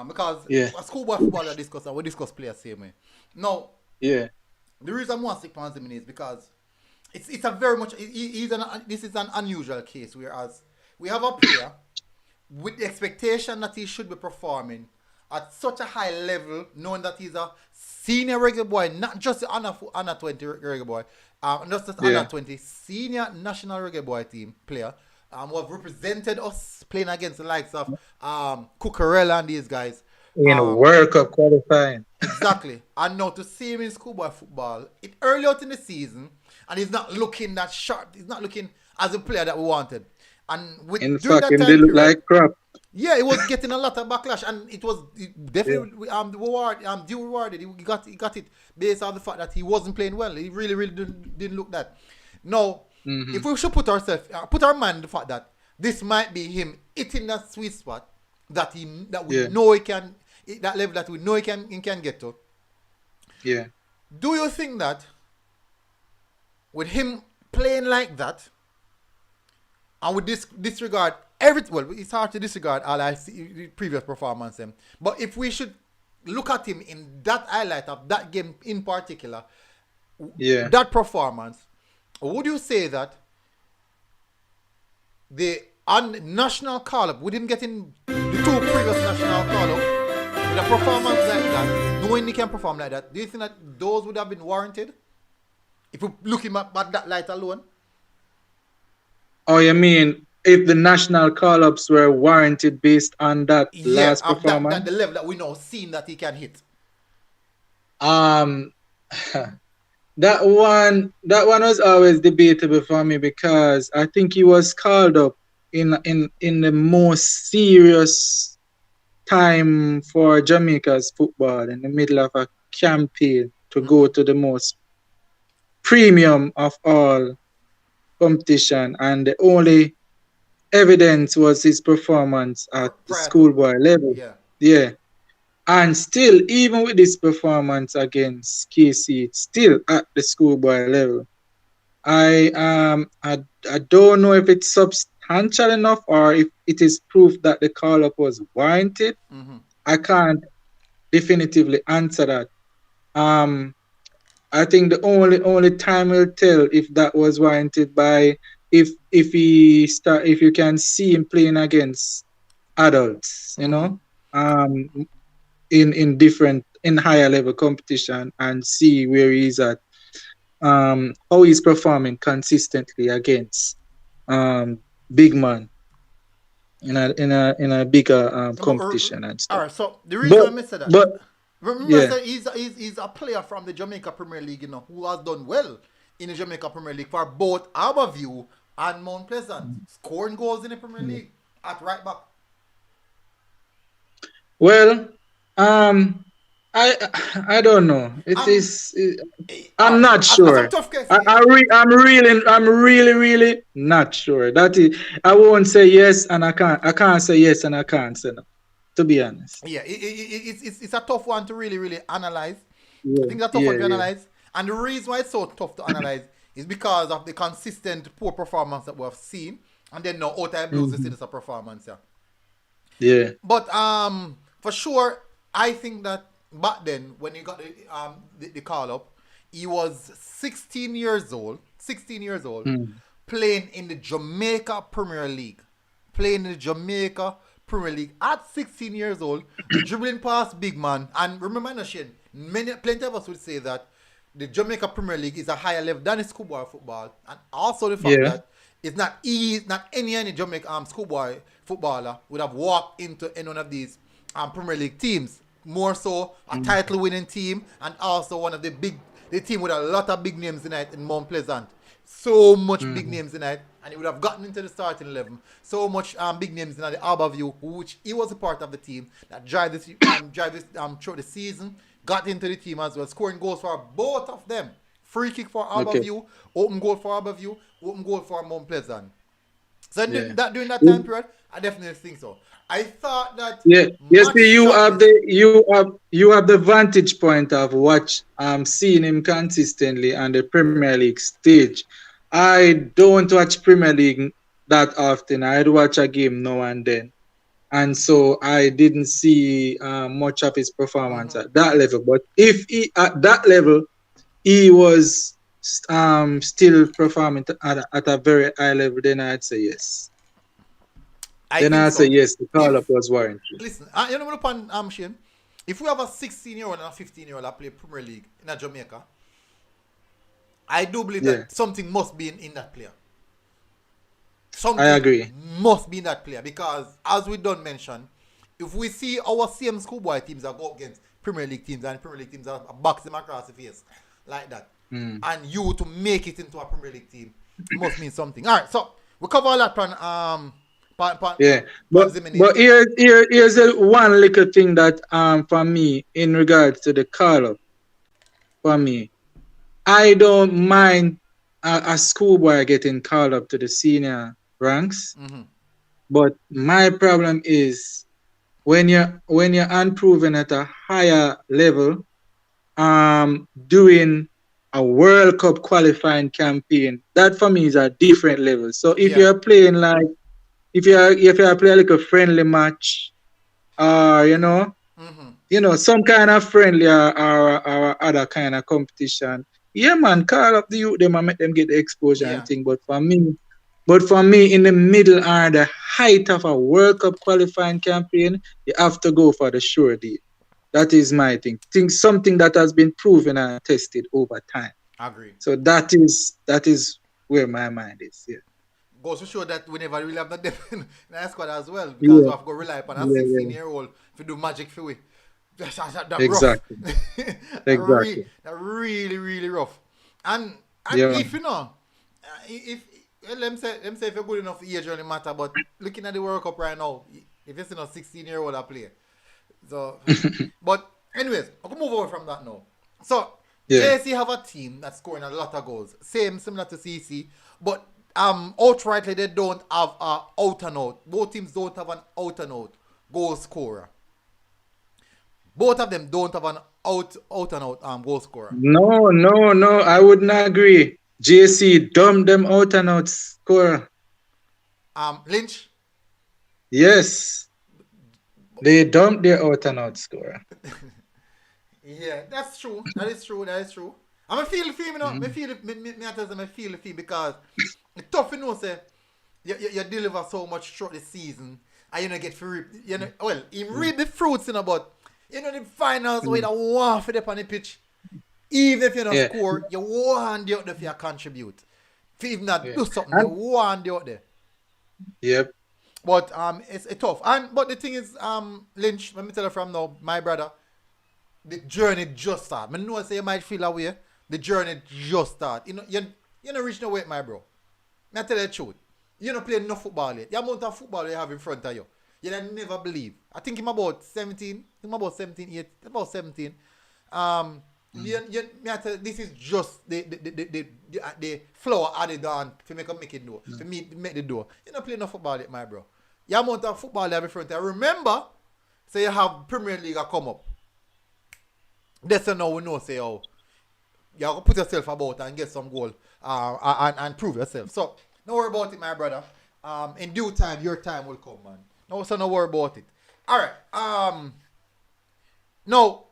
Because a schoolboy footballer discuss and we discuss players same way. Now, the reason I want to stick on Zimenez is because it's a very much this is an unusual case, whereas we have a player with the expectation that he should be performing at such a high level, knowing that he's a senior Reggae Boy, not just the under 20 Reggae Boy, not just under 20 senior national Reggae Boy team player, who have represented us playing against the likes of Cucurella and these guys. In World Cup qualifying. Exactly. And now to see him in schoolboy football, it early out in the season, and he's not looking that sharp. He's not looking as a player that we wanted. And in fact, he look like crap. Yeah, it was getting a lot of backlash, and it was definitely due rewarded. He got it based on the fact that he wasn't playing well. He really didn't look that. Now, if we should put our mind in the fact that this might be him hitting that sweet spot that we know he can, that level that we know he can get to. Yeah. Do you think that with him playing like that, and with disregard everything, well, it's hard to disregard all I see previous performance, but if we should look at him in that highlight of that game in particular, that performance, would you say that the on national call up, with him getting the two previous national call up, with a performance like that, knowing he can perform like that, do you think that those would have been warranted? If we look him at that light alone? Oh, you mean if the national call-ups were warranted based on that Yeah, last that performance? the level that we now seen that he can hit. Um, that one was always debatable for me because I think he was called up in the most serious time for Jamaica's football in the middle of a campaign to go to the most premium of all competition, and the only evidence was his performance at the Prior to, schoolboy level. yeah. Yeah. And still, even with this performance against KC, it's still at the schoolboy level. I don't know if it's substantial enough or if it is proof that the call up was warranted. I can't definitively answer that. Um, I think the only time will tell if that was warranted by if you can see him playing against adults, um, in higher level competition and see where he's at, how he's performing consistently against big man in a bigger competition and All stuff. right, so the reason But I said that, but remember I yeah, said he's a player from the Jamaica Premier League, who has done well in the Jamaica Premier League for both Harbourview and Mount Pleasant, scoring goals in the Premier League at right back. well, um, I I don't know. It Um, is. all I'm right, not as a sure. tough case, I'm really not sure. That is, I won't say yes, and I can't say yes, and I can't say no. To be honest. yeah, it's a tough one to really analyze. I Yeah, think it's a tough one yeah, to yeah. analyze, and the reason why it's so tough to analyze is because of the consistent poor performance that we have seen, and then now out of blues we see Hmm. this a performance. Yeah. Yeah. But for sure, I think that back then when he got the call up, he was 16 years old. 16 years old, Hmm. playing in the Jamaica Premier League, playing in the Jamaica Premier League at 16 years old, dribbling past big man. And remember, Shane, plenty of us would say that the Jamaica Premier League is a higher level than the schoolboy football, and also the fact Yeah. that it's not easy, not any Jamaica schoolboy footballer would have walked into any one of these Premier League teams. More so a Hmm. title winning team, and also one of the team with a lot of big names in it in Mount Pleasant. So much big Hmm. names in it, and he would have gotten into the starting 11. So much big names in the Harbourview, which he was a part of the team that drive this through the season. Got into the team as well, scoring goals for both of them. Free kick for Okay. Harbourview, open goal for Harbourview, open goal for Mount Pleasant. So Yeah. during that time period, I definitely think so. I thought that Yeah, you match see, sharpness. you have the vantage point of seeing him consistently on the Premier League stage. I don't watch Premier League that often. I'd watch a game now and then, and so I didn't see much of his performance at that level. But if he at that level he was still performing at a very high level, then I'd say yes. I Then think I'd say so. yes. The call up If was warranted. listen, you know upon Shane, if we have a 16-year-old and a 15-year-old that play Premier League in Jamaica, I do believe Yeah, that something must be in that player. I Something agree. must be in that player because, as we don't mention, if we see our same schoolboy teams that go against Premier League teams and Premier League teams that box them across the face like that, Mm. and you to make it into a Premier League team must mean something. All right, so we cover all that Yeah, pan but Zimini. here's one little thing that for me in regards to the call up for me, I don't mind a schoolboy getting called up to the senior ranks, but my problem is when you're unproven at a higher level, doing a World Cup qualifying campaign, that for me is a different level. So if Yeah. you're playing like if you are playing like a friendly match, or some kind of friendly or other kind of competition, yeah man, call up the youth them and make them get the exposure and Yeah. thing. But for me, But for me, in the middle or the height of a World Cup qualifying campaign, you have to go for the sure deal. That is my thing. Something that has been proven and tested over time. Agree. So that is where my mind is. Yeah. Goes to show that we never really have that depth in the squad as well, because we Yeah. have to rely upon a Yeah. Yeah. 16-year-old to do magic for we. That rough. Exactly. Exactly. That really, really rough. And Yeah. if you know, if well, let me say if you're good enough, age really matter. But looking at the World Cup right now, if you're seeing a 16-year-old a play, so. But anyways, I can move away from that now. So Yeah. JC have a team that's scoring a lot of goals, similar to CC, but outrightly they don't have a out and out. Both teams don't have an out and out goal scorer. Both of them don't have an out and out goal scorer. No. I wouldn't agree. JC dumped them out and out score. Lynch. Yes. They dumped their out and out scorer. Yeah, that's true. That is true. I'm a feel the feel, you know. Me feel I feel the feel because it's tough, you know, say you deliver so much throughout the season and you don't get to reap, you know, well, you reap the fruits, you know, but you know the finals where you don't want for them on the pitch. Even if you don't score, you want the out there for contribute. If you even not do something, you want the out there. Yep. But it's tough. But the thing is, Lynch, let me tell you from now, my brother, the journey just start. I know I say you might feel away. The journey just start. You know, you not reach no weight, my bro. I tell you the truth. You not play enough football yet. The amount of football you have in front of you, you never believe. I think I'm about 17. About 17. This is just the flour added on to make it door. To make the door. You not play enough football yet, my bro. The amount of football you have in front of you. Remember, say you have Premier League come up. That's now we know, say, oh, you have to put yourself about and get some goal and prove yourself. So, don't worry about it, my brother. In due time, your time will come, man. No, so don't worry about it. All right. Now,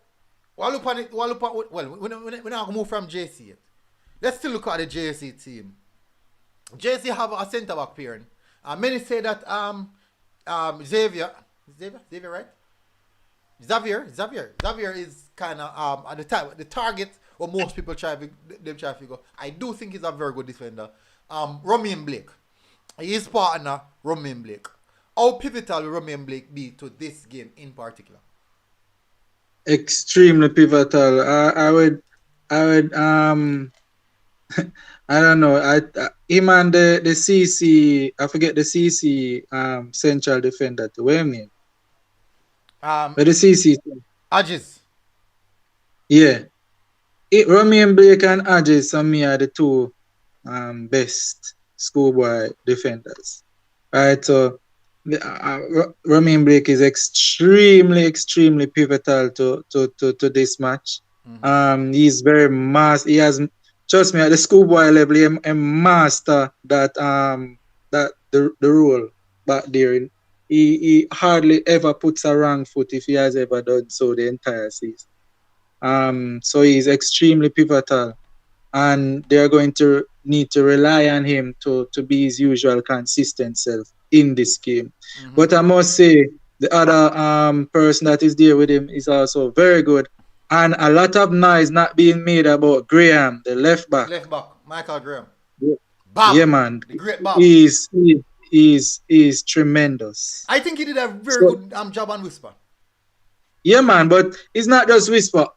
we're not going to move from JC yet. Let's still look at the JC team. JC have a centre-back pairing. Many say that Xavier, right? Xavier is kind of at the time the target where most people try to figure. I do think he's a very good defender. Romain Blake, his partner Romain Blake. How pivotal will Romain Blake be to this game in particular? Extremely pivotal. I would I don't know. Him and the CC, I forget the CC central defender to where name. But the CC. Adges. Yeah. Romain Blake and Adges for me are the two best schoolboy defenders. Right, so Romain Blake is extremely pivotal to this match. He's very he has, trust me, at the schoolboy level, he master that the role back there. He hardly ever puts a wrong foot if he has ever done so the entire season. So he's extremely pivotal, and they're going to need to rely on him to be his usual consistent self in this game. But I must say, the other person that is there with him is also very good. And a lot of noise not being made about Graham, the left back. Michael Graham. Bob, yeah, man. The great Bob. He's tremendous. I think he did a very good job on Whisper. Yeah, man, but it's not just Whisper.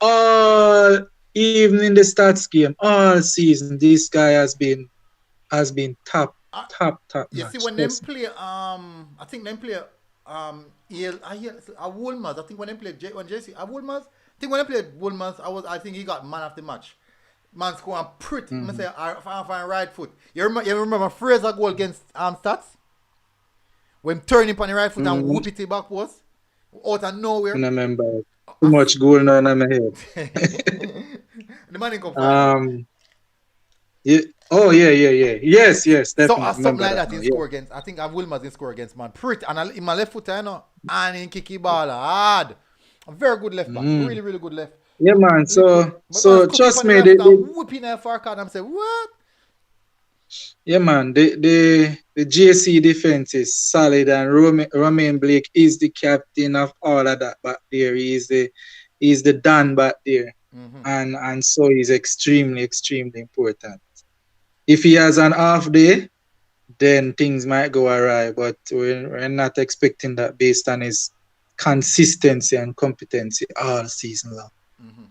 Even in the stats game, all season, this guy has been top. You see, when them play, I think them play, Woolmans. I think when they played JC, Woolmans. I think when they played Woolmans, I think he got man of the match. Man scoring pretty. I say, I right foot. You remember Fraser goal against Stats? When turning on the right foot and whoop it to the back post? Out of nowhere. I remember. Too much goal now in my head. The man didn't come from yeah. Oh, yeah. Yes, definitely. So, something like that in score against, I think Wilmers in score against man. Pretty. And in my left foot, you know, and in kicky ball hard. A very good left back. Really, really good left. Yeah, man. So trust me. They whooping there for a card and say, what? Yeah, man. The JC defense is solid, and Romain Blake is the captain of all of that back there. He's the Don back there, Mm-hmm. and so he's extremely important. If he has an off day, then things might go awry. But we're not expecting that based on his consistency and competency all season long. Mm-hmm.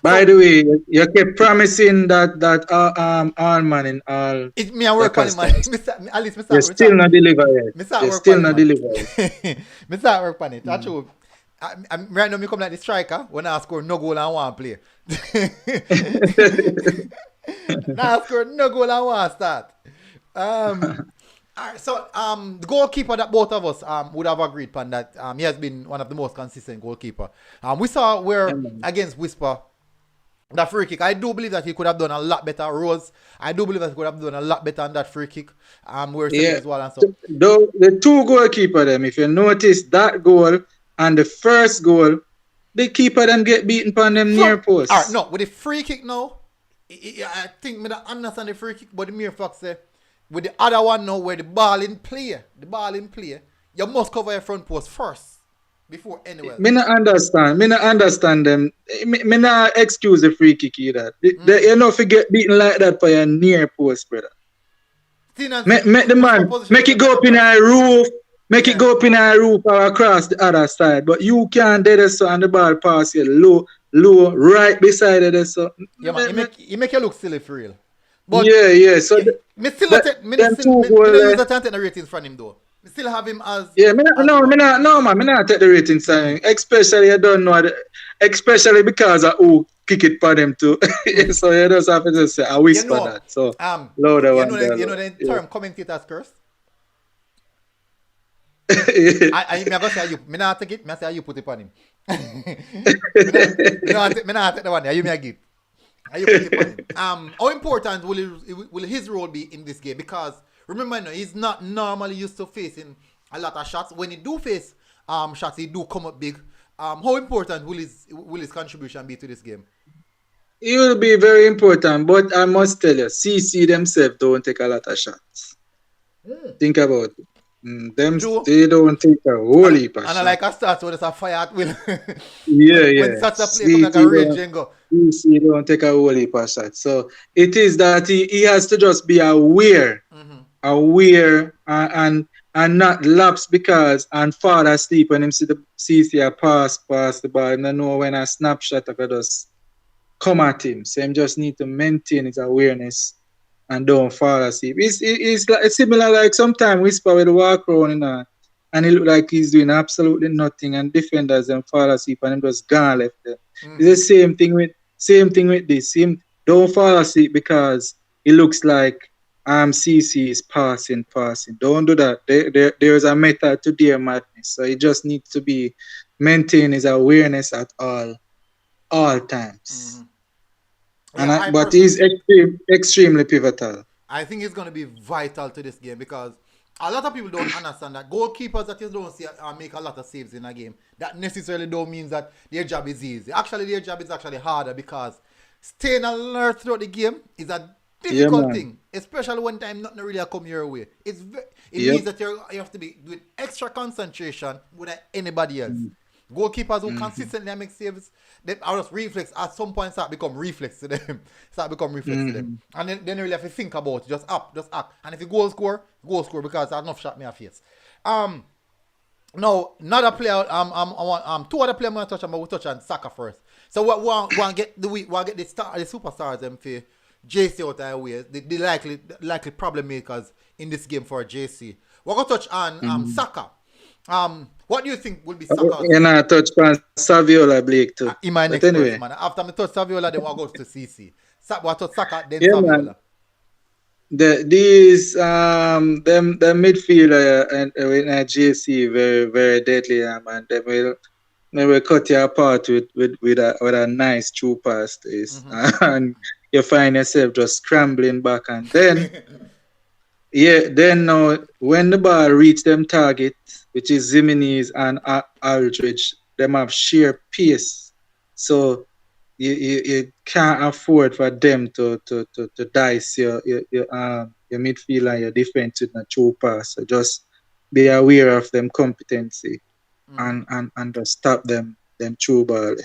By So the way, you kept promising that Allman in all it me I work on it, man. broadcasters. At least, You still not deliver yet. me start You work still on it, not man. deliver yet. Me start work on it. That's Mm. true. Right now, me come like the striker when I score no goal and one play. Now I score no goal and one start. Alright, so the goalkeeper that both of us would have agreed upon that he has been one of the most consistent goalkeeper. We saw Yeah, where man. against Whisper that free kick. I do believe that he could have done a lot better. Rose, I do believe that he could have done a lot better on that free kick. Where he Yeah. as well and so. The two goalkeeper them, if you notice that goal and the first goal, the keeper them get beaten on them near Alright, posts. no, with the free kick now, I think me don't understand the free kick, but the mere fact say with the other one now where the ball in play, you must cover your front post first before anywhere. Me not understand. Me not understand them. Me not excuse the free kick either. You know, if you get beaten like that by a near post, brother. Make the man, make it go up in a roof, make it go up in a roof or across the other side. But you can't do this so and the ball pass you low, right beside it. So Yeah, man, he make you look silly for real. But yeah. So me still not take, me them still, two me goal, don't use that and take the ratings from him though. Me still have him as yeah, as no, one. no, man, me not take the rating sign. Especially I don't know, especially because of who kick it for them too. So you just have to just say, I You whisper know, that. So louder one there, you know loud. the Yeah. term commentators curse. Yeah. I me go say you, me not take it. Me say you put it on him. Me not take the one. You me a give. You put it on him. How important will his role be in this game? Because remember, no, he's not normally used to facing a lot of shots. When he do face shots, he do come up big. How important will his contribution be to this game? It will be very important, but I must tell you, CC themselves don't take a lot of shots. Think about it. True. They don't take a whole heap of And I shots. like a start, so there's a fire at will. Yeah. When such a play come like a rage and go. CC don't take a whole heap of shots. So it is that he has to just be aware, and not lapse because and fall asleep when him see the CC a pass the ball. And I know when a snapshot of it just come at him. So him just need to maintain his awareness and don't fall asleep. It's like it's similar like sometimes Whisper with the walk around and he look like he's doing absolutely nothing and defenders and fall asleep and him just gone left there. It's the same thing with this. Him don't fall asleep because it looks like CC is passing. Don't do that. There's a method to their madness. So he just needs to be maintain his awareness at all times. Yeah, But he's extremely pivotal. I think it's going to be vital to this game because a lot of people don't understand that goalkeepers that you don't see make a lot of saves in a game. That necessarily don't mean that their job is easy. Actually, their job is actually harder because staying alert throughout the game is a difficult thing, especially when time nothing really come your way. It means that you have to be with extra concentration with anybody else. Goalkeepers who consistently make saves, they are just reflex. At some point, start become reflex to them. And then you really have to think about it. Just act. And if you goal score because there's enough shot me a face. Now, another player. Two other players I'm gonna touch on, but we'll touch on Saka first. So we want to get the superstars them for JC out of the way. The likely problem makers in this game for JC. We're gonna touch on Saka. What do you think will be Saka? And I touch on Saviola Blake too. In my next question, man. After I touch Saviola, then we'll go to CC. We'll touch Saka, then Saviola. Man. These them midfielder and in JC very deadly, man. They will cut you apart with a nice true pass this, and you find yourself just scrambling back and then. Yeah, then now when the ball reach them target, which is Zimenez and Aldridge, them have sheer pace. So you can't afford for them to dice your midfield and your defense with a true pass. So just be aware of them competency and just stop them true ball.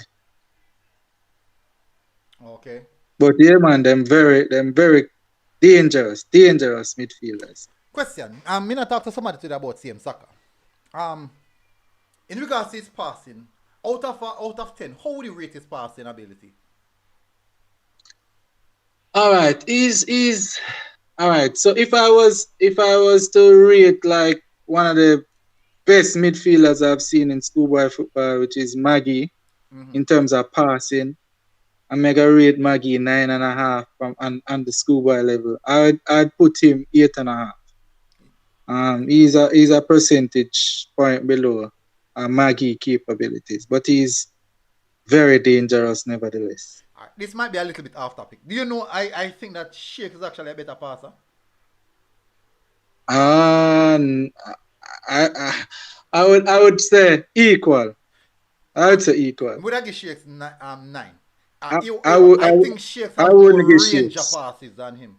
Okay. But yeah, man, them very dangerous midfielders. Question. Me not talk to somebody today about same soccer. Um, in regards to his passing, out of 10, how would you rate his passing ability? All right, is all right. So if I was to rate like one of the best midfielders I've seen in schoolboy football, which is Maggie, in terms of passing, I'm mega rate Maggie 9.5 from on the schoolboy level. I'd put him 8.5. He's a percentage point below Maggie capabilities, but he's very dangerous nevertheless. This might be a little bit off topic. Do you know? I think that Sheikh is actually a better passer. Um, I would say equal. I would say equal. Would I give Sheikh 9? I, I would I, I would- think Sheikh I have wouldn't more give range of Shakes. passes than him.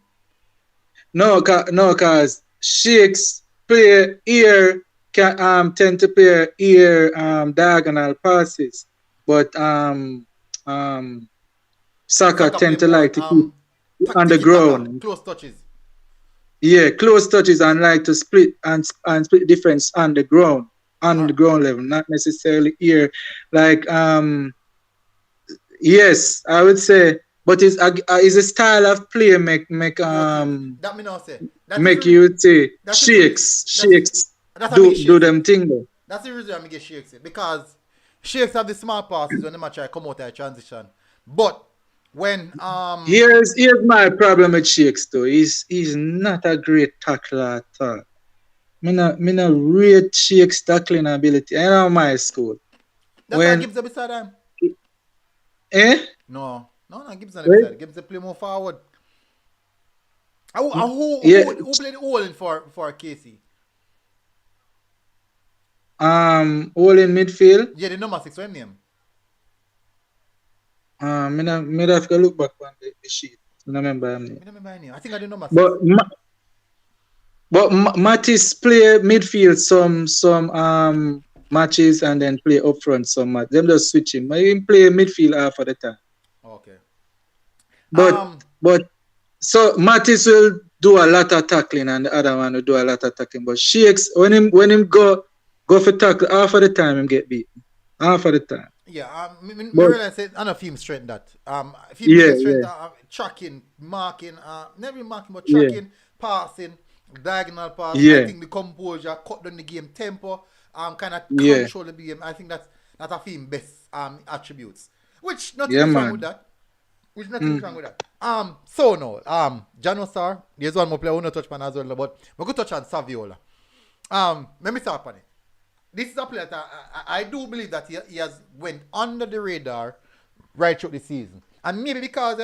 No, cause Shakes play here can tend to play here diagonal passes, but Saka Saka play tend to more like to keep on the tiki taka, ground. close touches. Yeah, close touches and like to split and split defense on the ground level, not necessarily here. Like yes, I would say, but it's a style of play Motive. That me not say. That is make you say that is the reason. shakes That's how me do Shakes. them thing though. That's the reason I get Shakes it. Because Shakes have the small passes when they try to come out of transition. But when Here's my problem with Shakes though. He's not a great tackler at all. Me not rate Shakes tackling ability. I know my school. that's why When Gibbs beside him. No, Gibson Right? beside. Gibson play more forward. Who Yeah. played the all in for Casey? All in midfield. Yeah, the number 6, what name? Me have to look back on the sheet. I don't remember him I name. don't remember his name. I think I the number 6. But Mattis play midfield some matches and then play up front some match. Them just switch him. But he play midfield half of the time. Okay. But so Mattis will do a lot of tackling and the other one will do a lot of tackling. But Shakes when him go for tackle half of the time him get beaten. Half of the time. Yeah, me But realize it, I know film strength that. Film yeah, strength yeah, tracking, marking, never marking but yeah, tracking, passing, diagonal pass. I yeah, think the composure, cut down the game tempo, kind of yeah, control the game. I think that's a film best attributes. Which nothing yeah, is wrong with man. that. Which nothing is wrong with that. So now, Jano Star, there's one more player I want to touch on as well, but we're going to touch on Saviola. Let me start on it. This is a player that I do believe that he has went under the radar right through the season. And maybe because,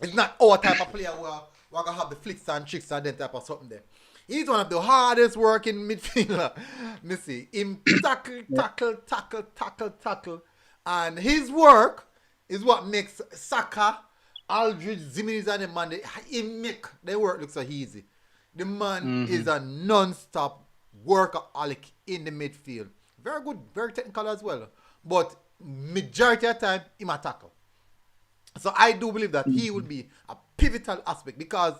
it's not our type of player where we're going to have the flicks and tricks and that type of something there. He's one of the hardest working midfielder. Me see. Him tackle. And his work is what makes Saka, Aldridge, Zimenez and the man, he make their work look so easy. The man is a non-stop workaholic in the midfield. Very good, very technical as well. But majority of the time, he might tackle. So I do believe that he will be a pivotal aspect because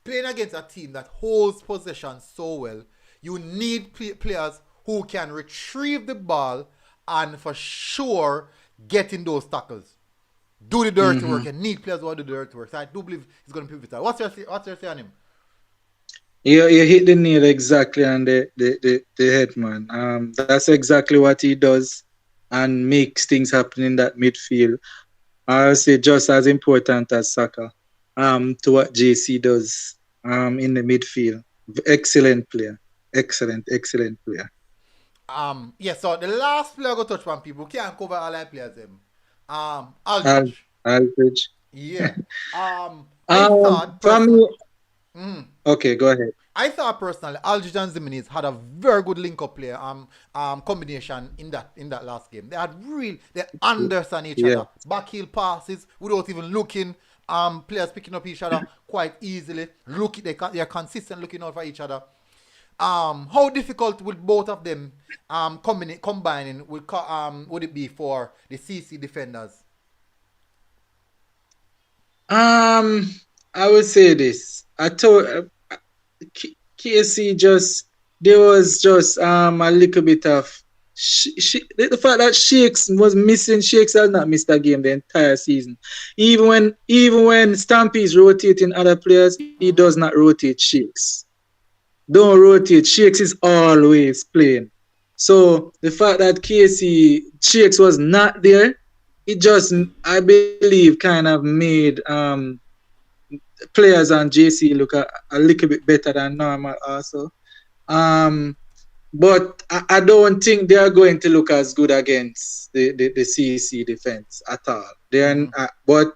playing against a team that holds possession so well, you need players who can retrieve the ball and for sure get in those tackles. Do the dirty work. You need players who do the dirty work. So I do believe he's going to be pivotal. What's your say on him? You hit the nail exactly on the head, man. That's exactly what he does and makes things happen in that midfield. I would say just as important as Saka. To what JC does in the midfield. Excellent player. Excellent player. Yeah, so the last player I go touch on people can't cover all our players them. Aldridge. Aldridge. Yeah. I thought From personally, Okay, go ahead. I thought personally, Aldridge and Zimenez had a very good link-up play combination in that last game. They understand each Yeah. other. Backheel passes without even looking. Players picking up each other quite easily. They're consistent looking out for each other. How difficult would both of them combining would it be for the CC defenders? I would say this. I told KC just there was just a little bit of the fact that Shakes was missing. Shakes has not missed a game the entire season. Even when Stampy is rotating other players, he does not rotate Shakes. Don't rotate. Shakes is always playing. So the fact that Shakes was not there, it just I believe kind of made players and JC look a little bit better than normal also. But I don't think they are going to look as good against the CC defense at all. But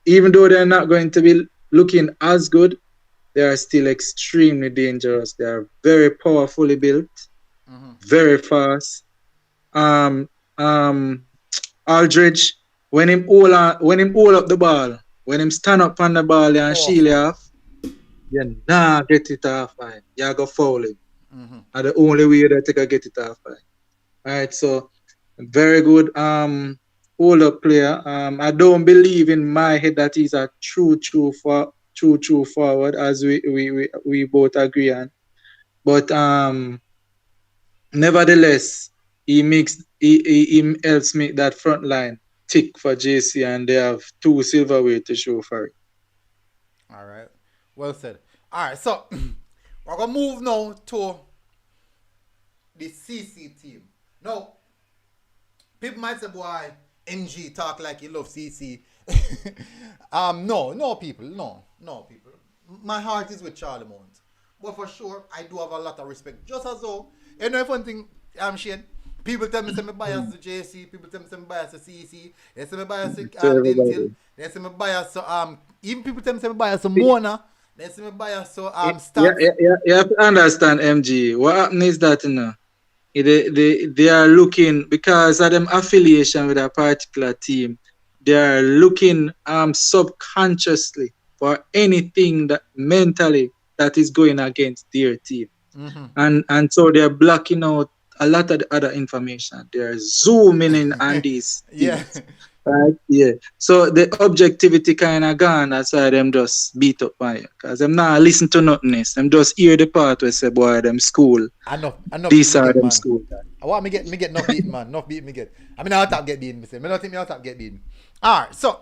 even though they're not going to be looking as good, they are still extremely dangerous. They are very powerfully built, very fast. Aldridge, when him hold up the ball, when him stand up on the ball and shield off, you get it off fine. You go foul him. And the only way that you can get it off fine. Alright, so very good hold up player. I don't believe in my head that he's a true forward, as we both agree on. But nevertheless, he helps make that front line tick for JC, and they have 2 silverware to show for it. All right, well said. All right, so we're gonna move now to the CC team. Now, people might say, "Boy, MG talk like he loves CC." No, people. My heart is with Charlie Mount, but for sure, I do have a lot of respect. Just as though, if one thing, Shane. People tell me I'm biased to JC. People tell me I'm biased to CC. They say I'm biased to Dentil. They say I'm biased to even people tell me I'm biased to Mona. They say I'm biased to Stats. You have to understand, MG. What happened is that they are looking, because of them affiliation with a particular team, they are looking subconsciously for anything that mentally that is going against their team. And so they're blocking out a lot of the other information. They're zooming in on these things. Right? Yeah. So the objectivity kind of gone. That's why them just beat up by you. Because them not listen to nothing else. Them just hear the part where say, boy, them school. I know. These are them school. I want me get not beaten, man. Not beat me get. I mean, I'll top get beaten. I don't think I'll top get beaten. All right. So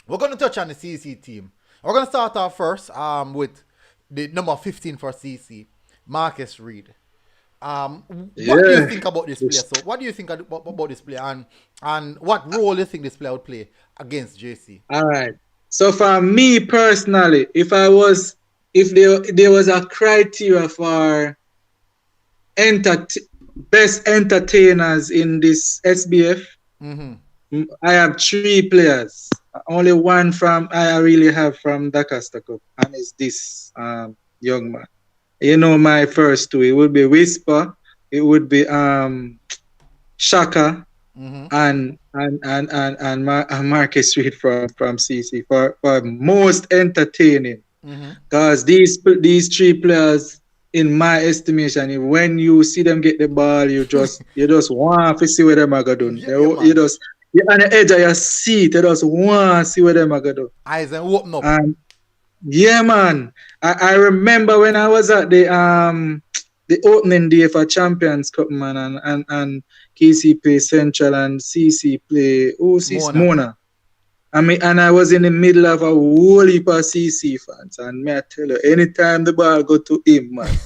we're going to touch on the CC team. We're going to start off first with the number 15 for CC, Marcus Reed. What do you think about this player? So, what do you think about this player, and what role do you think this player would play against JC? All right. So, for me personally, if there was a criteria for best entertainers in this SBF, I have 3 players. Only one I really have from the Costa Cup, and it's this young man. You know, my first 2, it would be Whisper, it would be Shaka, and Marcus Reed from CC for most entertaining. Because these 3 players, in my estimation, when you see them get the ball, you just want to see what them are going to do. You're on the edge of your seat. You just want to see what them are going to do. Eyes and open up. Yeah, man. I remember when I was at the opening day for Champions Cup, man, and KC play Central and CC play Mona. And I was in the middle of a whole heap of CC fans, and may I tell you, anytime the ball go to him, man,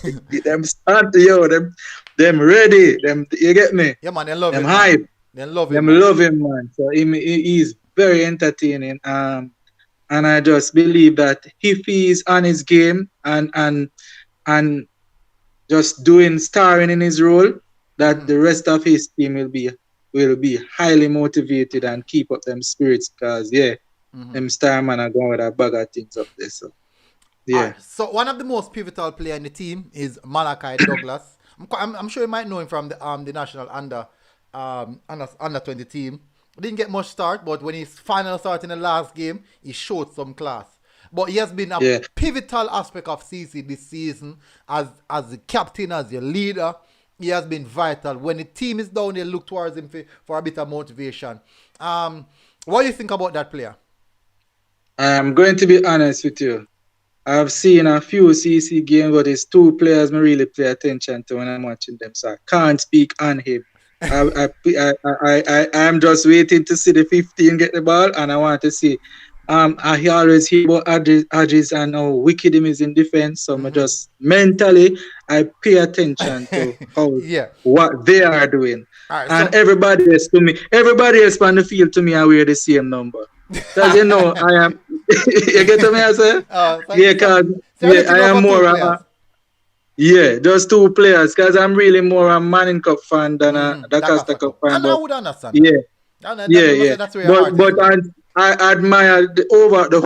them start them ready, you get me? Yeah, man, they love them him. Hype. They love him. Them man. love him, man. So he's very entertaining. And I just believe that if he's on his game and just starring in his role, that the rest of his team will be highly motivated and keep up them spirits, because them star man are going with a bag of things up there. So Yeah. Alright, so one of the most pivotal player in the team is Malachi Douglas. I'm sure you might know him from the national under 20 team. Didn't get much start, but when his final start in the last game, he showed some class. But he has been a Yeah. pivotal aspect of CC this season as the captain, as your leader. He has been vital. When the team is down, they look towards him for a bit of motivation. What do you think about that player? I'm going to be honest with you. I've seen a few CC games, but it's two players I really pay attention to when I'm watching them, so I can't speak on him. I'm just waiting to see the 15 get the ball, and I want to see. I always hear about Adris and how wicked him is in defense. So I just mentally I pay attention to how Yeah. what they are doing, All right, and so everybody else on the field to me I wear the same number. Because you know I am. You get to me, I say? Yeah, cause I am more. Just two players. Cause I'm really more a Manning Cup fan than a Costa Cup fan. And I would understand yeah, that. yeah. That's where your heart is. But I admire the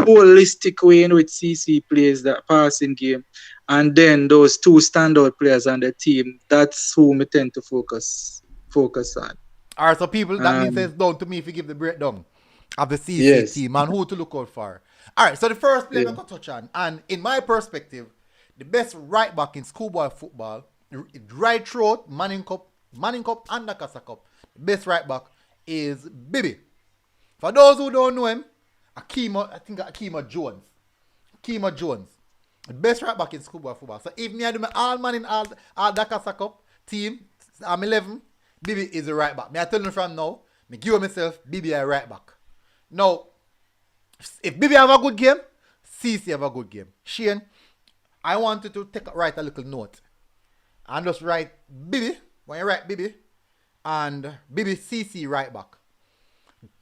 holistic way in which CC plays that passing game, and then those two standout players on the team. That's who me tend to focus on. All right, so people, that means it's down to me if you give the breakdown of the CC team and who to look out for. All right, so the first player I'm going to touch on, and in my perspective, the best right back in schoolboy football, right throat, Manning Cup, and the Casa Cup, the best right back is Bibi. For those who don't know him, Akima Jones. The best right back in schoolboy football. So if me I do my all man in all the Casa Cup team, I'm 11, Bibi is the right back. Me I tell you from now, me give myself Bibi a right back. Now, if Bibi have a good game, CC have a good game. Shane, I wanted to write a little note and just write Bibi, when you write Bibi, and Bibi CC right back.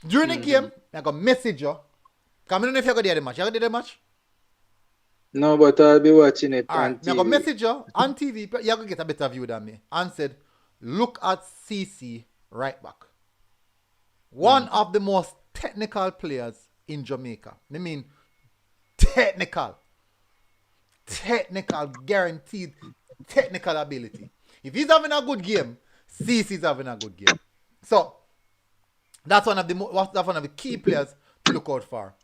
During the game, I got message you. Because I don't know if you're going to do the match. You going to do the match? No, but I'll be watching it on TV. I got message you on TV. You're going to get a better view than me. And said, look at CC right back. One of the most technical players in Jamaica. I mean, technical, guaranteed technical ability. If he's having a good game, CC's having a good game. So that's one of the key players to look out for.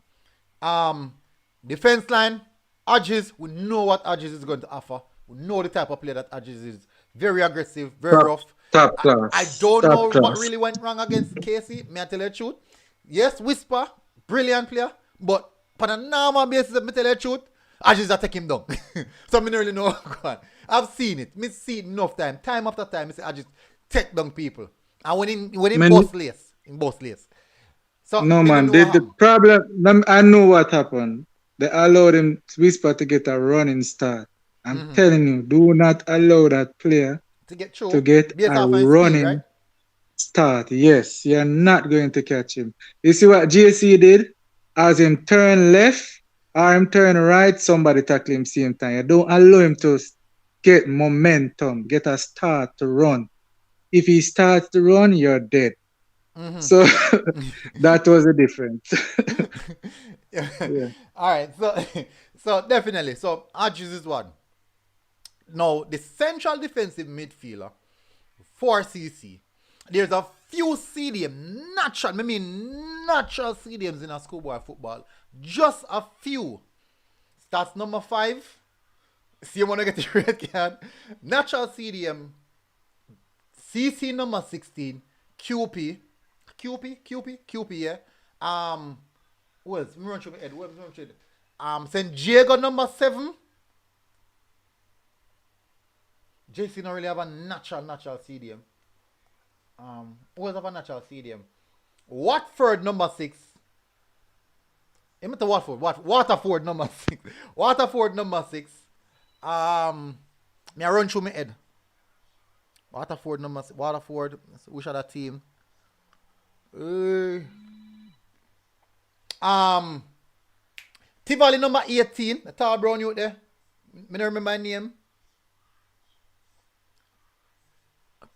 Defense line, Adjis, we know what Adjis is going to offer. We know the type of player that Adjis is. Very aggressive, very rough. Top class. I don't know what really went wrong against Casey. May I tell you the truth? Yes, Whisper, brilliant player, but on a normal basis, me tell you the truth, Adjis are take him down. So I don't really know what's going on. I've seen it. Me see it enough time after time. I say Adjis take down people. And when in both lays. So no man, the problem, I know what happened. They allowed him Whisper to get a running start. I'm telling you, do not allow that player to get a running start. Yes, you're not going to catch him. You see what JC did? As him turn left or him turn right, somebody tackle him same time. You don't allow him to get momentum, get a start to run. If he starts to run, you're dead. So that was the difference. Yeah. All right. So definitely. So Adjis is one. Now, the central defensive midfielder for CC, there's a few natural CDMs in a schoolboy football. Just a few. That's number 5. See, you want to get the red card. Natural CDM. CC number 16. QP, yeah. Who else? St. Diego number 7. JC don't really have a natural CDM. Who else have a natural CDM? Watford number 6. Waterford number 6. Waterford number 6. Me I run through my head. Waterford number 6. Waterford. Which other team? Tivoli number 18. The tall brown youth there. Me don't remember my name.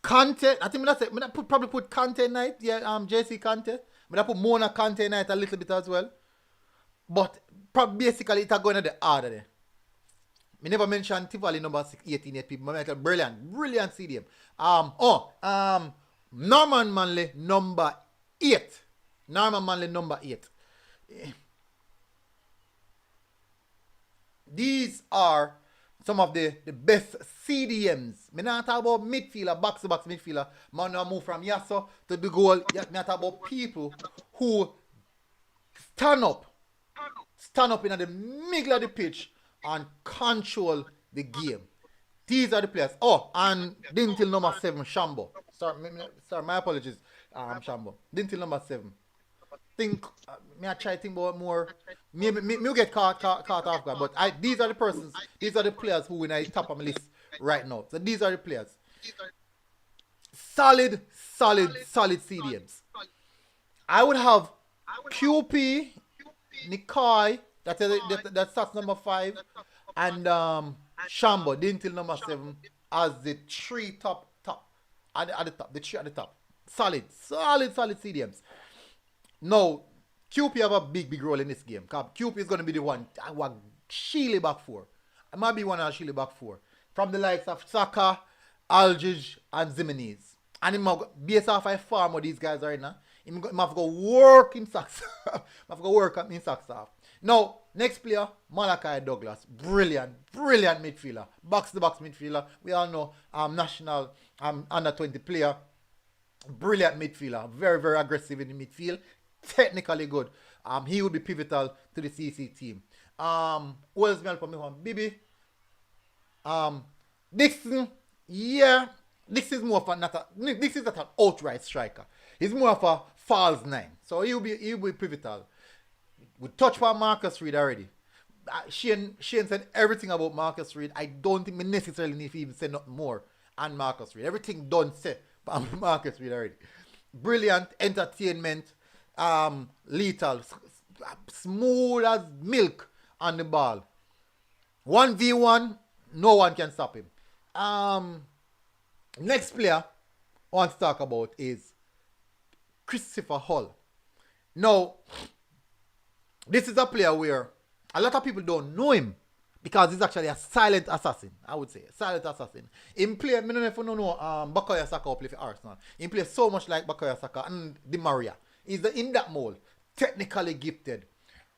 Conte, I think I probably put Conte Knight, JC Conte. I put Mona Conte Knight a little bit as well. But basically it's going to the order there. Me never mentioned Tivoli number 18 people. Brilliant stadium. Norman Manley number 8. Norman Manley number 8. These are some of the best CDMs. Me not talk about midfielder, box to box midfielder. Man, now move from Yasso to the goal. Me not talk about people who stand up in the middle of the pitch and control the game. These are the players. Oh, and didn't till number 7, Shambo. Sorry, my apologies, Shambo. Didn't till number 7. Think, me I try to think about more. Me get caught off guard. But these are the persons, these are the players who in the top of my list right now. So these are the players. Solid CDMs. I would have QP, Nikai, that starts number 5, and Shambo, Dintil number 7, as the 3 top at the top, the 3 at the top. Solid CDMs. Now, QP have a big role in this game. Because QP is going to be the one I want Sheely back 4. I might be one of Sheely back 4. From the likes of Saka, Aldridge, and Zimenez. And based off how far these guys are now, he have to go work in socks. Now, next player, Malachi Douglas. Brilliant midfielder. Box-to-box midfielder. We all know national under-20 player. Brilliant midfielder. Very aggressive in the midfield. Technically good. He would be pivotal to the CC team. Who else me for me one? Bibi. Dixon. Yeah. Dixon is not an outright striker. He's more of a false 9. So he'll be pivotal. We touched on Marcus Reed already. Shane said everything about Marcus Reed. I don't think we necessarily need to even say nothing more on Marcus Reed. Everything done said by Marcus Reed already. Brilliant entertainment, lethal, smooth as milk on the ball. 1v1, no one can stop him. Next player I want to talk about is Christopher Hull. Now, this is a player where a lot of people don't know him because he's actually a silent assassin, I would say. Silent assassin. He play, I don't know if you know Bukayo Saka play for Arsenal. He plays so much like Bukayo Saka and Di Maria. He's in that mold. Technically gifted.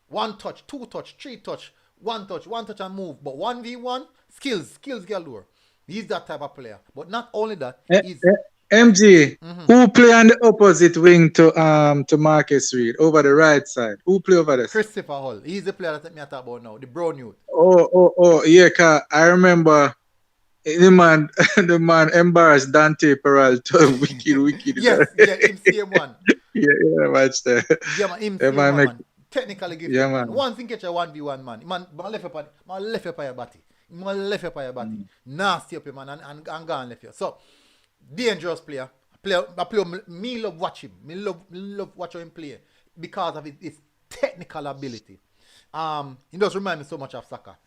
1 touch, 2 touch, 3 touch, 1 touch and move. But 1v1, skills galore. He's that type of player. But not only that, he's... MG, who play on the opposite wing to Marcus Reed over the right side? Who play over there? Christopher Hull. He's the player that me talk about now, the brown youth. Oh, yeah, cause I remember the man embarrassed Dante Peralta. wicked. Yes, him same one. yeah, watch that. Yeah, man, him same man. Technically gifted. Yeah, man. One thing catch a 1v1 man. Man left up on your body. Nasty up your man and gone left you. So, dangerous player. Me love watch him. Me love watch him play because of his technical ability. He does remind me so much of Saka.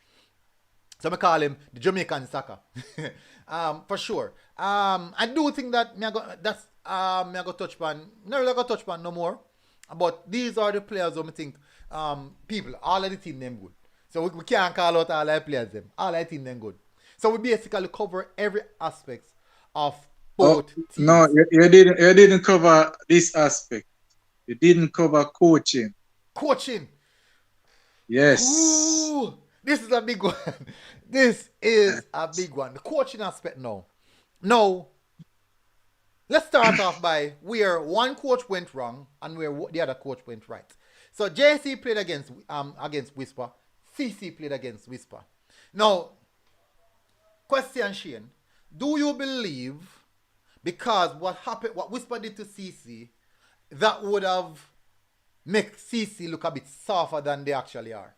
So I call him the Jamaican Saka. For sure. I do think that me I go touch pan. Never really go touch pan no more. But these are the players who I think people, all of the team them good. So we can't call out all the players them. All the team them good. So we basically cover every aspect of both teams. No, you didn't cover this aspect. You didn't cover coaching. Coaching. Yes. Ooh, this is a big one. This is a big one. The coaching aspect now. Now, let's start off by where one coach went wrong and where the other coach went right. So JC played against Whisper. CC played against Whisper. Now, question Shane, do you believe because what Whisper did to CC, that would have make CC look a bit softer than they actually are?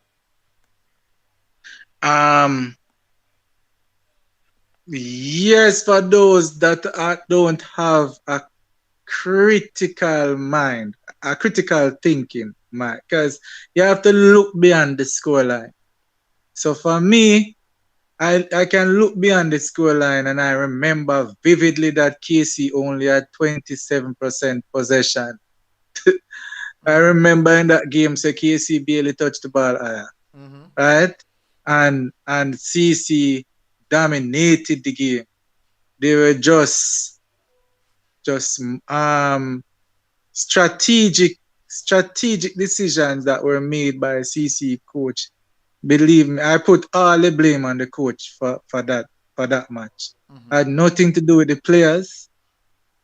Yes, for those that don't have a critical mind, a critical thinking mind, because you have to look beyond the scoreline. So for me, I can look beyond the scoreline and I remember vividly that KC only had 27% possession. I remember in that game, so KC barely touched the ball, right? and CC dominated the game. They were just strategic strategic decisions that were made by CC coach. Believe me, I put all the blame on the coach for that match. Had nothing to do with the players.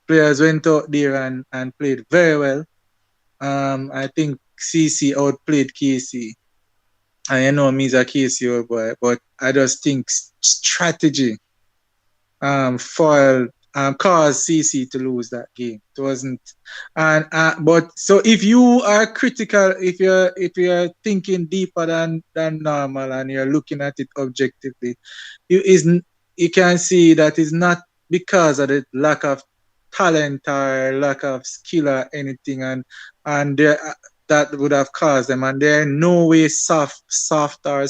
Players went out there and played very well. I think CC outplayed KC. And you know me's a KC old boy, but I just think strategy foiled caused CC to lose that game. It wasn't, and but so if you are critical, if you're thinking deeper than normal and you're looking at it objectively, you isn't you can see that it's not because of the lack of talent or lack of skill or anything, and there that would have caused them, and they're no way softer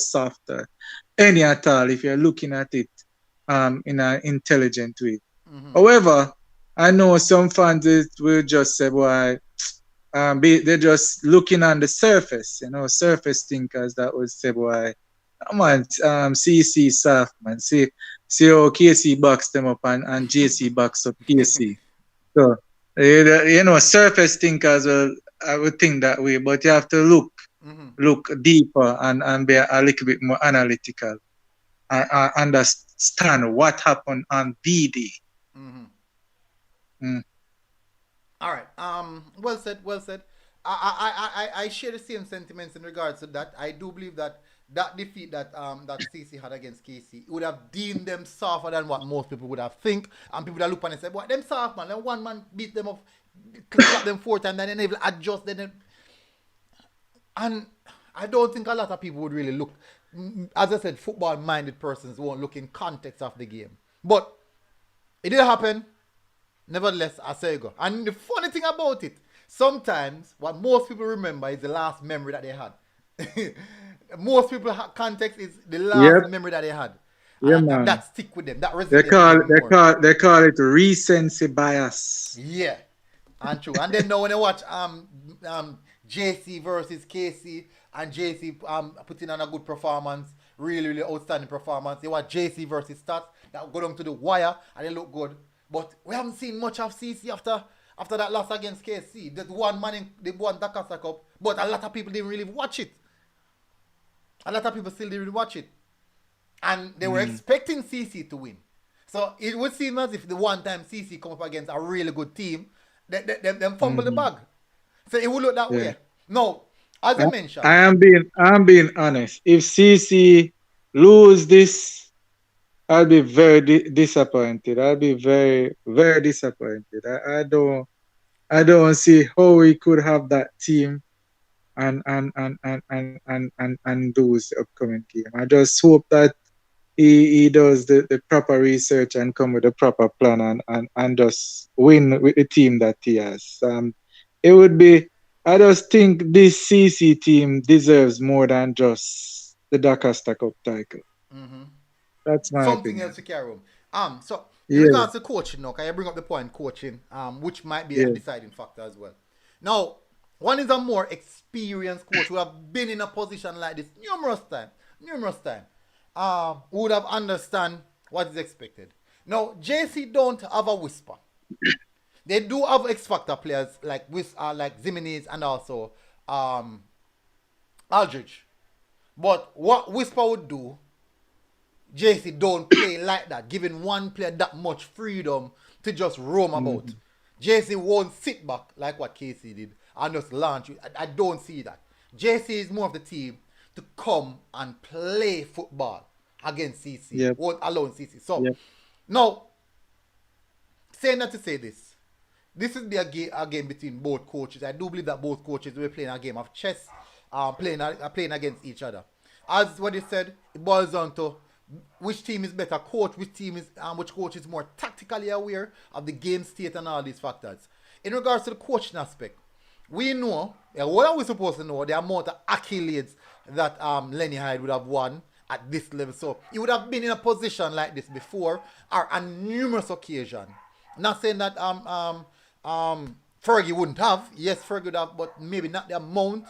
any at all if you're looking at it in an intelligent way. However, I know some fans will just say, "Boy, they're just looking on the surface, surface thinkers that would say, boy, come on, CC soft, man. See how KC backs them up and JC backs up KC. So, surface thinkers will, I would think that way, but you have to look deeper and be a little bit more analytical and understand what happened on D-Day. All right. Well said. Well said. I share the same sentiments in regards to that. I do believe that defeat that CC had against KC would have deemed them softer than what most people would have think, and people that look on and say, "Boy, them soft man. Then one man beat them off, clap them 4 times, and then they will adjust." And I don't think a lot of people would really look. As I said, football-minded persons won't look in context of the game, but it did happen. Nevertheless, I say go. And the funny thing about it, sometimes what most people remember is the last memory that they had. Most people context is the last memory that they had. And that stick with them. That resonates. They call it recency bias. Yeah. And true. And then now when they watch JC versus KC and JC putting on a good performance, really outstanding performance. They watch JC versus Stats that go down to the wire and they look good. But we haven't seen much of CC after that loss against KC. There's one man they won the Casa Cup, but a lot of people didn't really watch it. A lot of people still didn't really watch it. And they were expecting CC to win. So it would seem as if the one time CC come up against a really good team, they fumble the bag. So it would look that way. No, as I mentioned. I am being honest. If CC lose this, I'll be very disappointed. I'll be very, very disappointed. I don't see how we could have that team and lose the upcoming game. I just hope that he does the proper research and come with a proper plan and just win with the team that he has. It would be. I just think this CC team deserves more than just the Dakar Cup title. That's my something opinion. else to carry on. So in regards to coaching now, can you bring up the point coaching, which might be a deciding factor as well. Now, one is a more experienced coach who have been in a position like this numerous times, who would have understand what is expected. Now, JC don't have a whisper. They do have X Factor players like Zimenez and also Aldridge. But what Whisper would do, JC don't play like that, giving one player that much freedom to just roam about. JC won't sit back like what KC did and just launch. I don't see that. JC is more of the team to come and play football against CC. Won't allow CC. So, now, saying that to say this is a game between both coaches. I do believe that both coaches will be playing a game of chess, playing against each other. As what he said, it boils down to which team is better coach, which coach is more tactically aware of the game state and all these factors. In regards to the coaching aspect, we know, what are we supposed to know, the amount of accolades that Lenny Hyde would have won at this level. So he would have been in a position like this before or on numerous occasions. Not saying that Fergie wouldn't have. Yes, Fergie would have, but maybe not the amount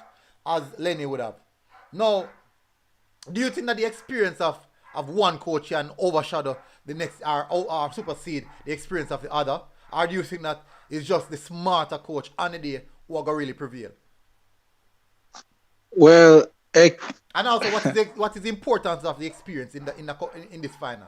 as Lenny would have. Now, Do you think that the experience of one coach can overshadow the next or supersede the experience of the other? Or do you think that it's just the smarter coach on the day who are going to really prevail? Well, And also, what is the importance of the experience in this final?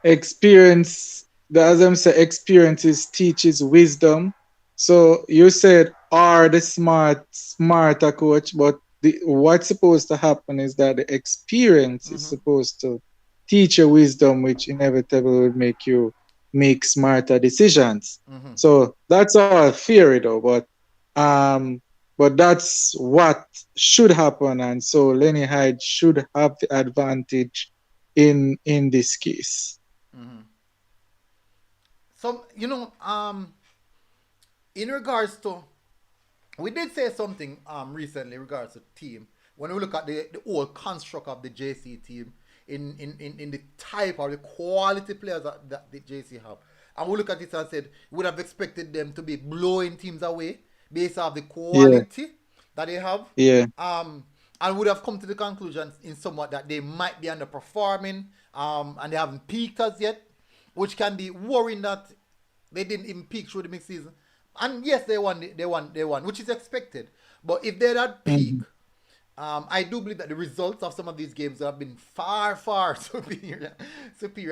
experience, as I'm say, experiences teaches wisdom. So you said are the smarter coach, but what's supposed to happen is that the experience is Mm-hmm. supposed to teach you wisdom, which inevitably will make you make smarter decisions. Mm-hmm. So that's all theory though, um but that's what should happen, and so Lenny Hyde should have the advantage in this case. Mm-hmm. So in regards to, we did say something recently in regards to team. When we look at the whole construct of the JC team, in the type or the quality players that the JC have, and we look at it and said we would have expected them to be blowing teams away based off the Yeah, quality that they have. yeah. Um, and would have come to the conclusion in somewhat that they might be underperforming, and they haven't peaked as yet, which can be worrying that they didn't even peak through the mid season. And yes, they won, which is expected. But if they had peak, Mhm. I do believe that the results of some of these games have been far, far superior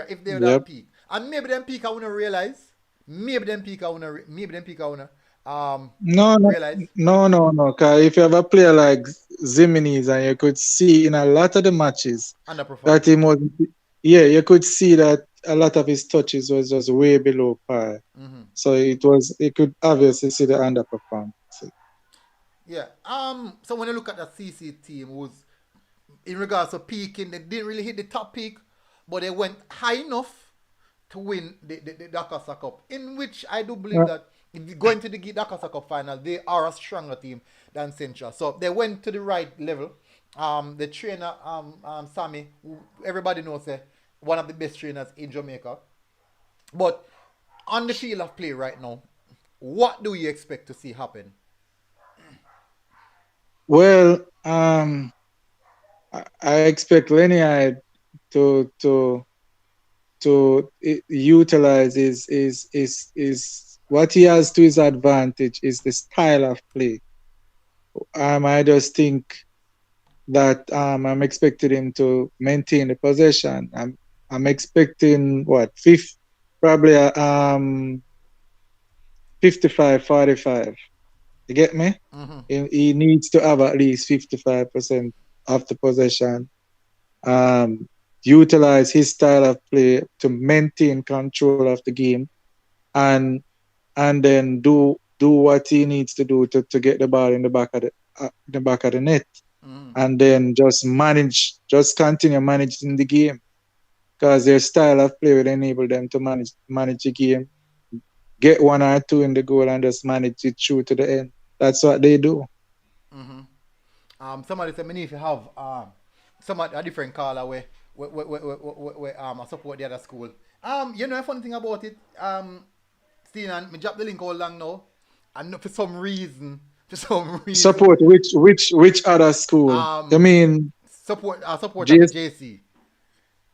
if they had Yep. peak. And maybe them peak I wanna realize. Maybe them peak I wanna No, no, realize. no. Cause if you have a player like Zimines, and you could see in a lot of the matches that Underperform. he was, yeah, you could see that a lot of his touches was just way below par. Mm-hmm. So you could obviously see the underperformance. Yeah. So when you look at the CC team, who's in regards to peaking, they didn't really hit the top peak, but they went high enough to win the Dakasa Cup, in which I do believe Uh, that if you go into the Dakasa Cup final, they are a stronger team than Central. So they went to the right level. The trainer, Sammy, who everybody knows, one of the best trainers in Jamaica. But on the field of play right now, what do you expect to see happen? well, I expect Lenny to utilize is what he has to his advantage is the style of play. I just think that I'm expecting him to maintain the possession. I'm expecting what fifth probably 55-45. You get me? Mm-hmm. He needs to have at least 55% of the possession. Um, Utilize his style of play to maintain control of the game, and then do what he needs to do to get the ball in the back of the net, Mm-hmm. and then just continue managing the game, because their style of play will enable them to manage the game, get one or two in the goal, and just manage it through to the end. That's what they do. Mm-hmm. Somebody said, "Me if you have a different color where I support the other school." A funny thing about it, Steen, and me drop the link all along now, and for some reason, Support which other school? You um, mean support of the JS? JC.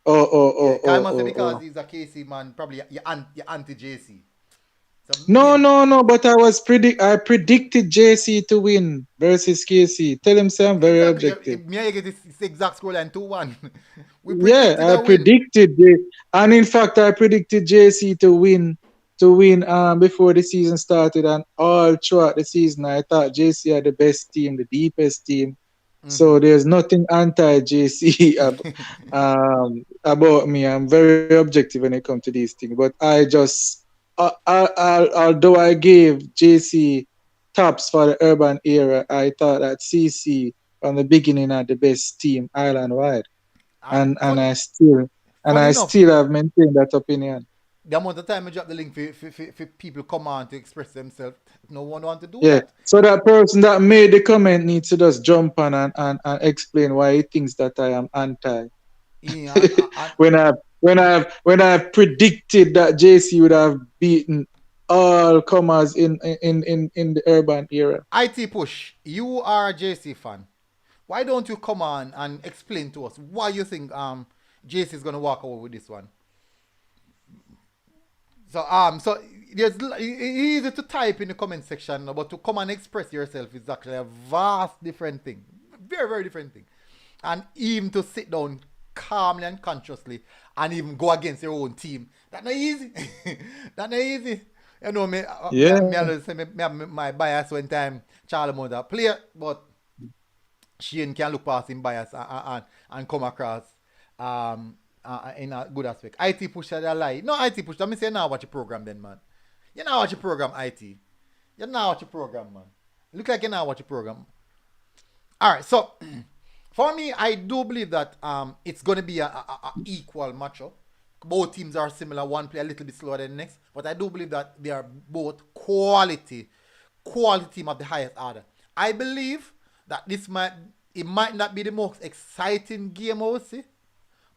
Oh, oh, Yeah, oh, I oh, must say oh, because oh. he's a KC man, probably you anti JC. So No, no, no. But I predicted JC to win versus KC. Tell him say I'm very exactly. objective. Me I get this exact score line 2-1. We predicted Yeah, I a win. predicted and in fact I predicted JC to win before the season started, and all throughout the season I thought JC had the best team, the deepest team. Mm-hmm. So there's nothing anti JC about me. I'm very objective when it comes to these things. But although I gave JC tops for the urban era, I thought that CC from the beginning had the best team island wide, And and funny, I still funny enough, have maintained that opinion. the amount of time I drop the link for people come on to express themselves, no one want to do Yeah. that. So that person that made the comment needs to just jump on and explain why he thinks that I am anti. Yeah, and When I've predicted that JC would have beaten all comers in the urban era. IT push. You are a JC fan. why don't you come on and explain to us why you think JC is gonna walk away with this one? So there's easy to type in the comment section, but to come and express yourself is actually a vast different thing, very very different thing, and even to sit down calmly and consciously and even go against your own team, that not easy. That not easy. You know me, Yeah. me always say me have my bias when time Charlie Mother play, but Shane can look past him bias and come across in a good aspect. IT push that a lie. No IT push. Let me say now watch your program then, man. You now watch your program, IT. You now watch your program, man. Look like you now watch your program. All right, so for me, I do believe that it's going to be a equal matchup. Both teams are similar. One play a little bit slower than the next, but I do believe that they are both quality team of the highest order. I believe that it might not be the most exciting game, I would say,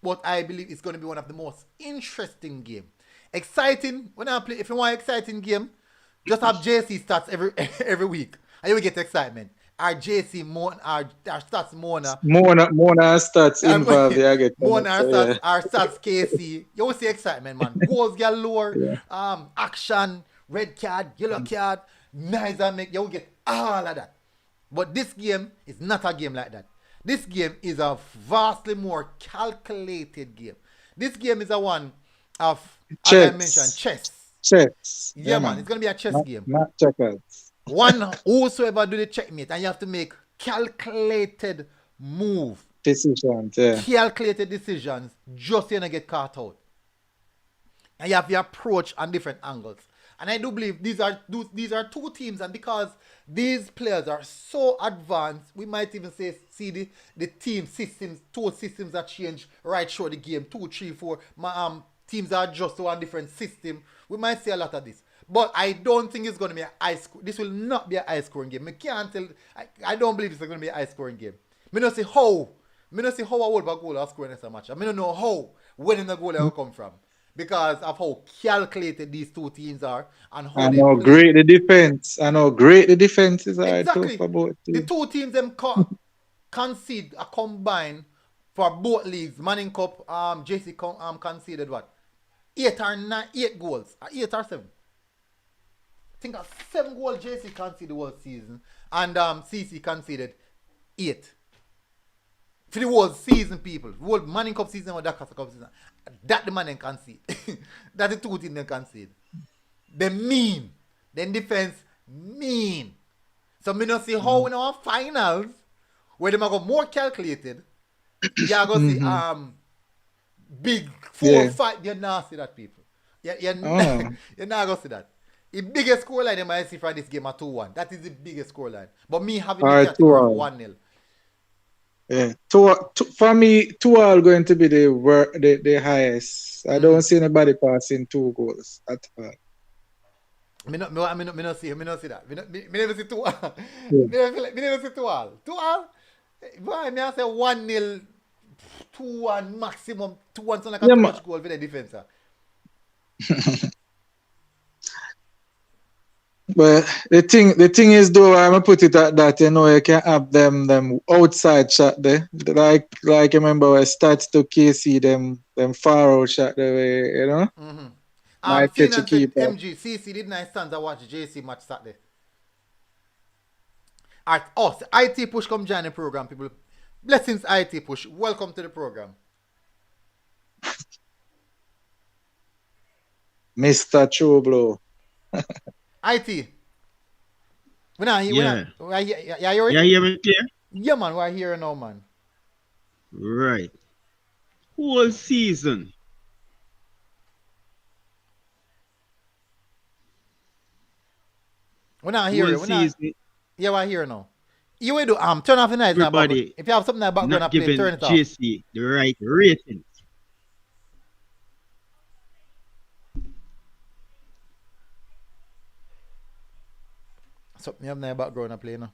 but I believe it's going to be one of the most interesting game. Exciting when I play. If you want an exciting game, just have JC stats every week, and you will get excitement. Our JC more, our stats more now. Mona stats involved. Yeah, I get more that. So, yeah. our stats KC. You will see excitement, man. Goals galore, Yeah. action, red card, yellow card, nice and make. You will get all of that. But this game is not a game like that. This game is a vastly more calculated game. This game is a one of, as I mentioned, chess. Chess. Yeah, man. It's going to be a chess game. Not checkers. One whosoever do the checkmate, and you have to make calculated move, Decisions. Yeah. calculated decisions, just so you don't get caught out. And you have your approach on different angles. And I do believe these are two teams, and because these players are so advanced, we might even see the team systems, two systems that change right through the game, 2, 3, 4. Teams are just to one different system. We might see a lot of this. But I don't think it's going to be a high score. This will not be a high scoring game. I can't tell. I don't believe it's going to be a high scoring game. I don't see how. I don't see how a Wolverhampton goal are scoring this match. I don't know how when the goal will come from, because of how calculated these two teams are and how they play. Great the defense. I know great the defense is. Exactly. For both the two teams them concede a combine for both leagues. Manning Cup, JC conceded what? 8 goals. 8 or 7. I think a 7 goal JC conceded the whole season, and CC conceded 8. For the whole season, people, the whole Manning Cup season or that Cup season, that the man concede. That the two teams they concede. They mean. Then defense mean. So me not see how in our finals, where they might go more calculated, you're going to see big 4-5. You're not see that, people. You're not going to see that. The biggest scoreline you might see for this game are 2-1. That is the biggest scoreline. But me having the category 1-0. Yeah. For me, 2-all going to be the highest. I don't see anybody passing 2 goals at all. Me not see that. Me never see 2-all. Me never see 2-all. 2-all? Boy, me I say 1-0, 2-1 maximum. 2-1 sound like a touch goal for the defense. But the thing is, though, I'm gonna put it at that, you know, you can have them outside shot there, like you remember when stats to KC them far out shot the way, you know. Might catch a keeper. MG CC did nice stand. I watch JC match Saturday. Alright, IT Push come join the program, people. Blessings IT Push. Welcome to the program. Mr. Choblo. IT. We're not here. Yeah. Yeah, you hear me clear? Yeah, man. We're here now, man. Right. Whole season. We're not here. Yeah, we're here now. You will do turn off the noise now. If you have something in the background, play, turn it off. JC the right ratings. Something you have in the background I play now.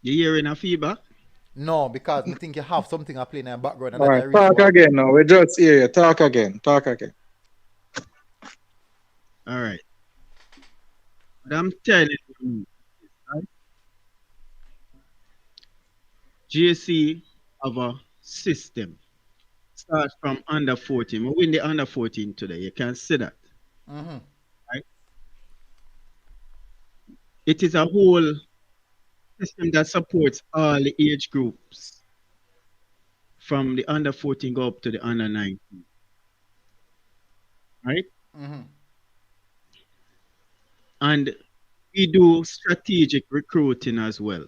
You hearing a feedback? No, because I think you have something I play in the background. All right, talk again now. We just hear you. Talk again. All right. But I'm telling you, right? JC have a system. Start from under 14. We win the under 14 today. You can see that. Mm-hmm. Right? It is a whole system that supports all the age groups from the under 14 go up to the under 19. Right? Mm-hmm. And we do strategic recruiting as well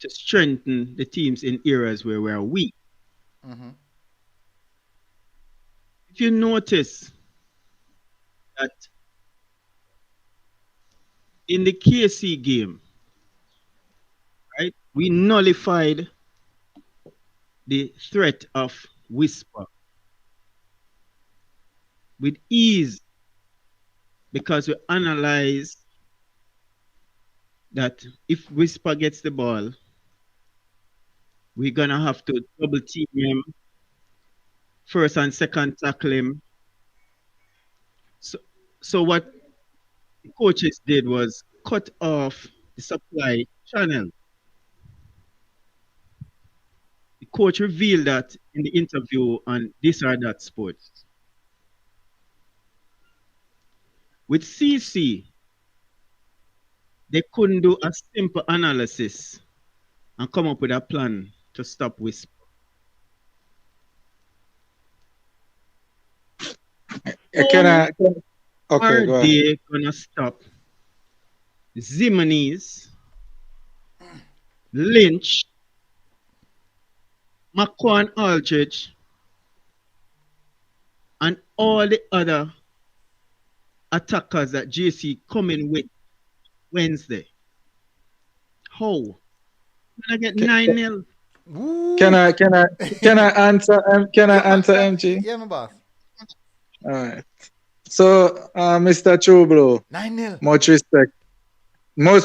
to strengthen the teams in areas where we are weak. Mm-hmm. If you notice that in the KC game, right, we nullified the threat of Whisper with ease because we analyze that if Whisper gets the ball, we're gonna have to double team him, first and second tackle him. So what the coaches did was cut off the supply channel. The coach revealed that in the interview on This or That Sports. With CC, they couldn't do a simple analysis and come up with a plan to stop Whisper. Can I? Okay, Are go ahead. they gonna stop Zimonese, Lynch, McQuan Aldridge, and all the other attackers that JC coming with Wednesday? How? Gonna get 9-0. Can I answer? Can I answer, MG? Yeah, my boss. All right. So, Mr. Chublo, 9-0. much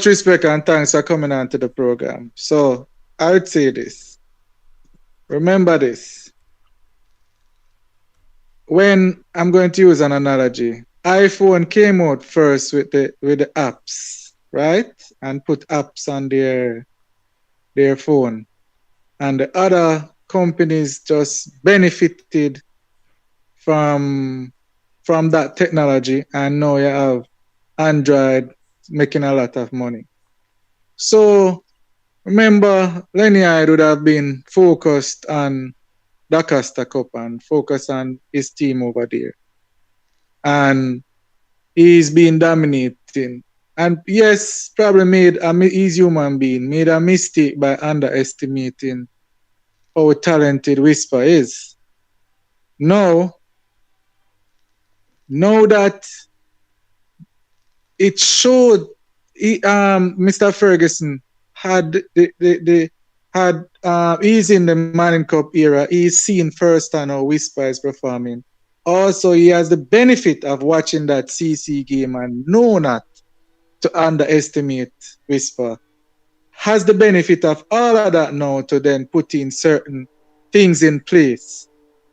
respect, and thanks for coming on to the program. So, I would say this. Remember this. When I'm going to use an analogy, iPhone came out first with the apps, right? And put apps on their phone. And the other companies just benefited from that technology, and now you have Android making a lot of money. So remember, Lenny would have been focused on the Costa Cup and focused on his team over there. And he's been dominating. And yes, probably he's human being, made a mistake by underestimating how talented Whisper is. Now that it showed, Mr. Ferguson had he's in the Manning Cup era. He's seen firsthand how Whisper is performing. Also, he has the benefit of watching that CC game and know not to underestimate Whisper. Has the benefit of all of that now to then put in certain things in place.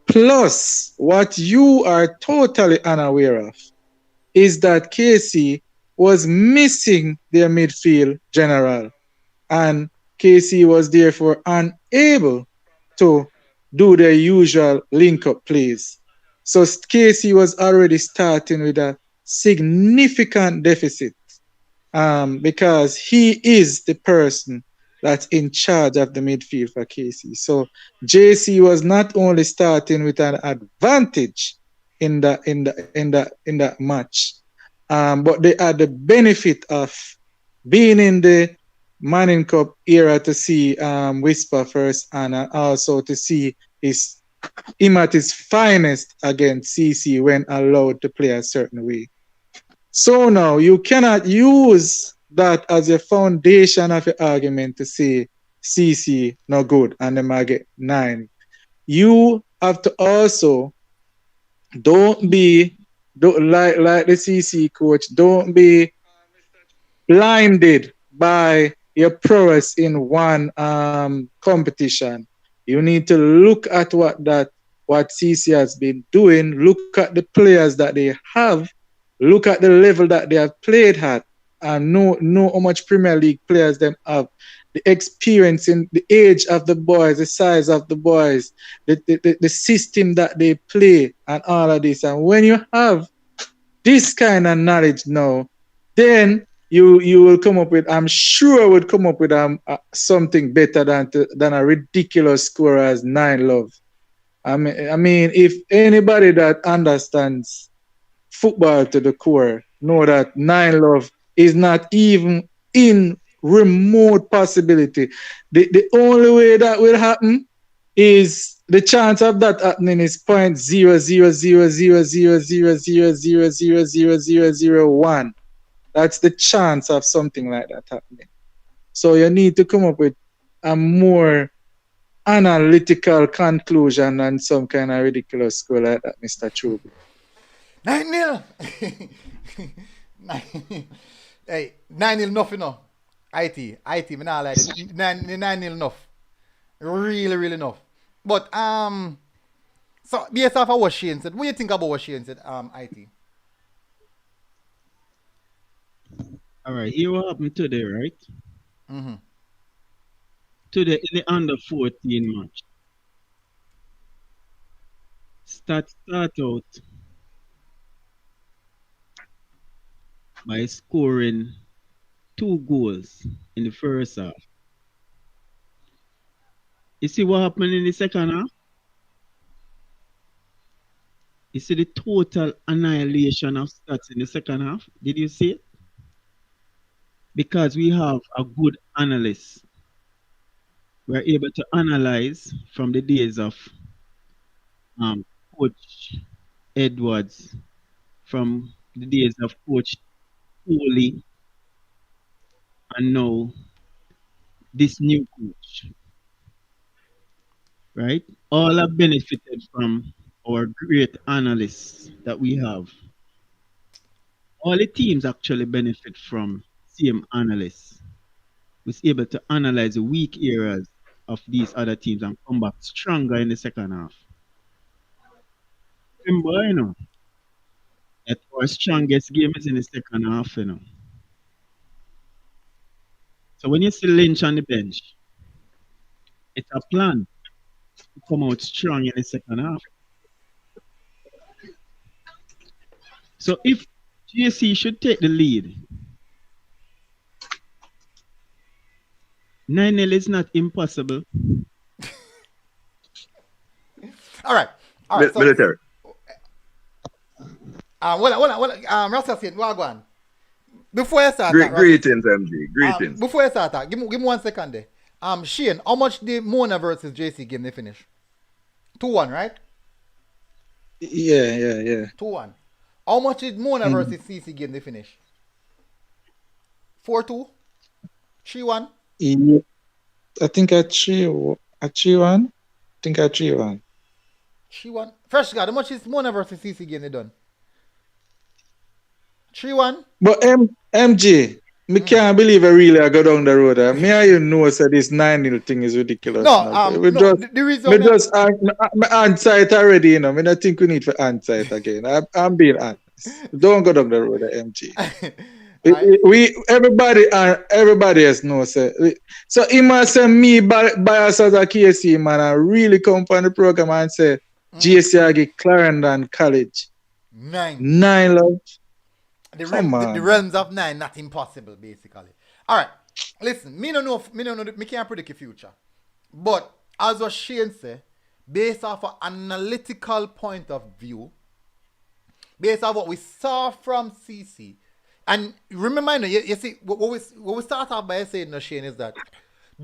Plus, what you are totally unaware of is that KC was missing their midfield general, and KC was therefore unable to do their usual link-up plays. So KC was already starting with a significant deficit because he is the person that's in charge of the midfield for KC. So JC was not only starting with an advantage in that match, but they had the benefit of being in the Manning Cup era to see Whisper first, and also to see him at his finest against CC when allowed to play a certain way. So now you cannot use that as a foundation of your argument to say CC no good and they might get 9. You have to also don't like the CC coach, don't be blinded by your prowess in one competition. You need to look at what CC has been doing, look at the players that they have, look at the level that they have played at, and know how much Premier League players them have. the experience in the age of the boys, the size of the boys, the system that they play, and all of this. And when you have this kind of knowledge now, then you will come up with, I'm sure would come up with something better than a ridiculous score as 9 love. I mean, if anybody that understands football to the core know that 9 love is not even in remote possibility. The only way that will happen is the chance of that happening is 0.000000000000001. That's the chance of something like that happening. So you need to come up with a more analytical conclusion than some kind of ridiculous score like that, Mr. Chubu. 9-0. Hey, 9-0 enough, you know. IT, me not like it. 9-0 enough. Really, really enough. But so based off of what Shane said, what do you think about what Shane said, IT? Alright, here what happened today, right? Mm-hmm. Today in the under 14 match. Start out by scoring 2 goals in the first half. You see what happened in the second half? You see the total annihilation of stats in the second half? Did you see it? Because we have a good analyst. We're able to analyze from the days of Coach Edwards, from the days of Coach Foley, and now this new coach, right? All have benefited from our great analysts that we have. All the teams actually benefit from same analysts who's able to analyze the weak areas of these other teams and come back stronger in the second half. Remember, you know, that our strongest game is in the second half, you know. So when you see Lynch on the bench, it's a plan to come out strong in the second half. So if GSC should take the lead, 9-0 is not impossible. All right. So, military. Russell said, well, go on. Before I start, Greetings, MG. Greetings. Before I start, give me 1 second there. Shane, how much the Mona versus JC game they finish? 2-1, right? Yeah. 2-1. How much did Mona versus CC game they finish? 4-2? 3-1? Yeah. I think at 3-1. I think at 3-1. 3-1. Fresh God, how much is Mona versus CC game they done? 3-1? But MJ, me can't believe I really go down the road. Me and you know so this 9-0 thing is ridiculous. No, the reason me answer it already, you know. I don't think we need to answer it again. I'm being honest. Don't go down the road, MG. Everybody else knows. So he must say me bias as a KC man. I really come on the program and say GSC Clarendon College 9 love. The realms of 9 not impossible basically. All right, listen. Me can't predict the future, but as what Shane say, based off an analytical point of view, based on what we saw from CC. And remember, you see, what we start off by saying, Shane, is that,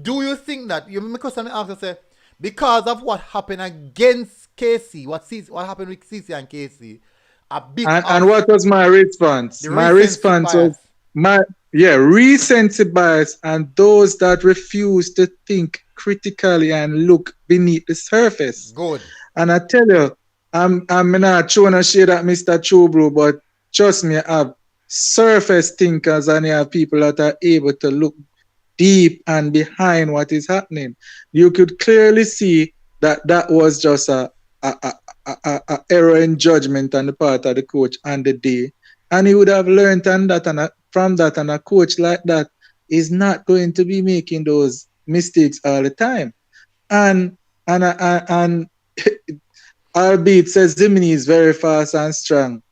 do you think that, you make us answer say, because of what happened against KC, what happened with CC and KC, and what was my response? My response was, recency bias and those that refuse to think critically and look beneath the surface. Good. And I tell you, I'm not trying to shade at Mr. Chubru, but trust me, I have surface thinkers and you have people that are able to look deep and behind what is happening. You could clearly see that was just a error in judgment on the part of the coach on the day, and he would have learned from that, and a coach like that is not going to be making those mistakes all the time. And albeit says Zimini is very fast and strong.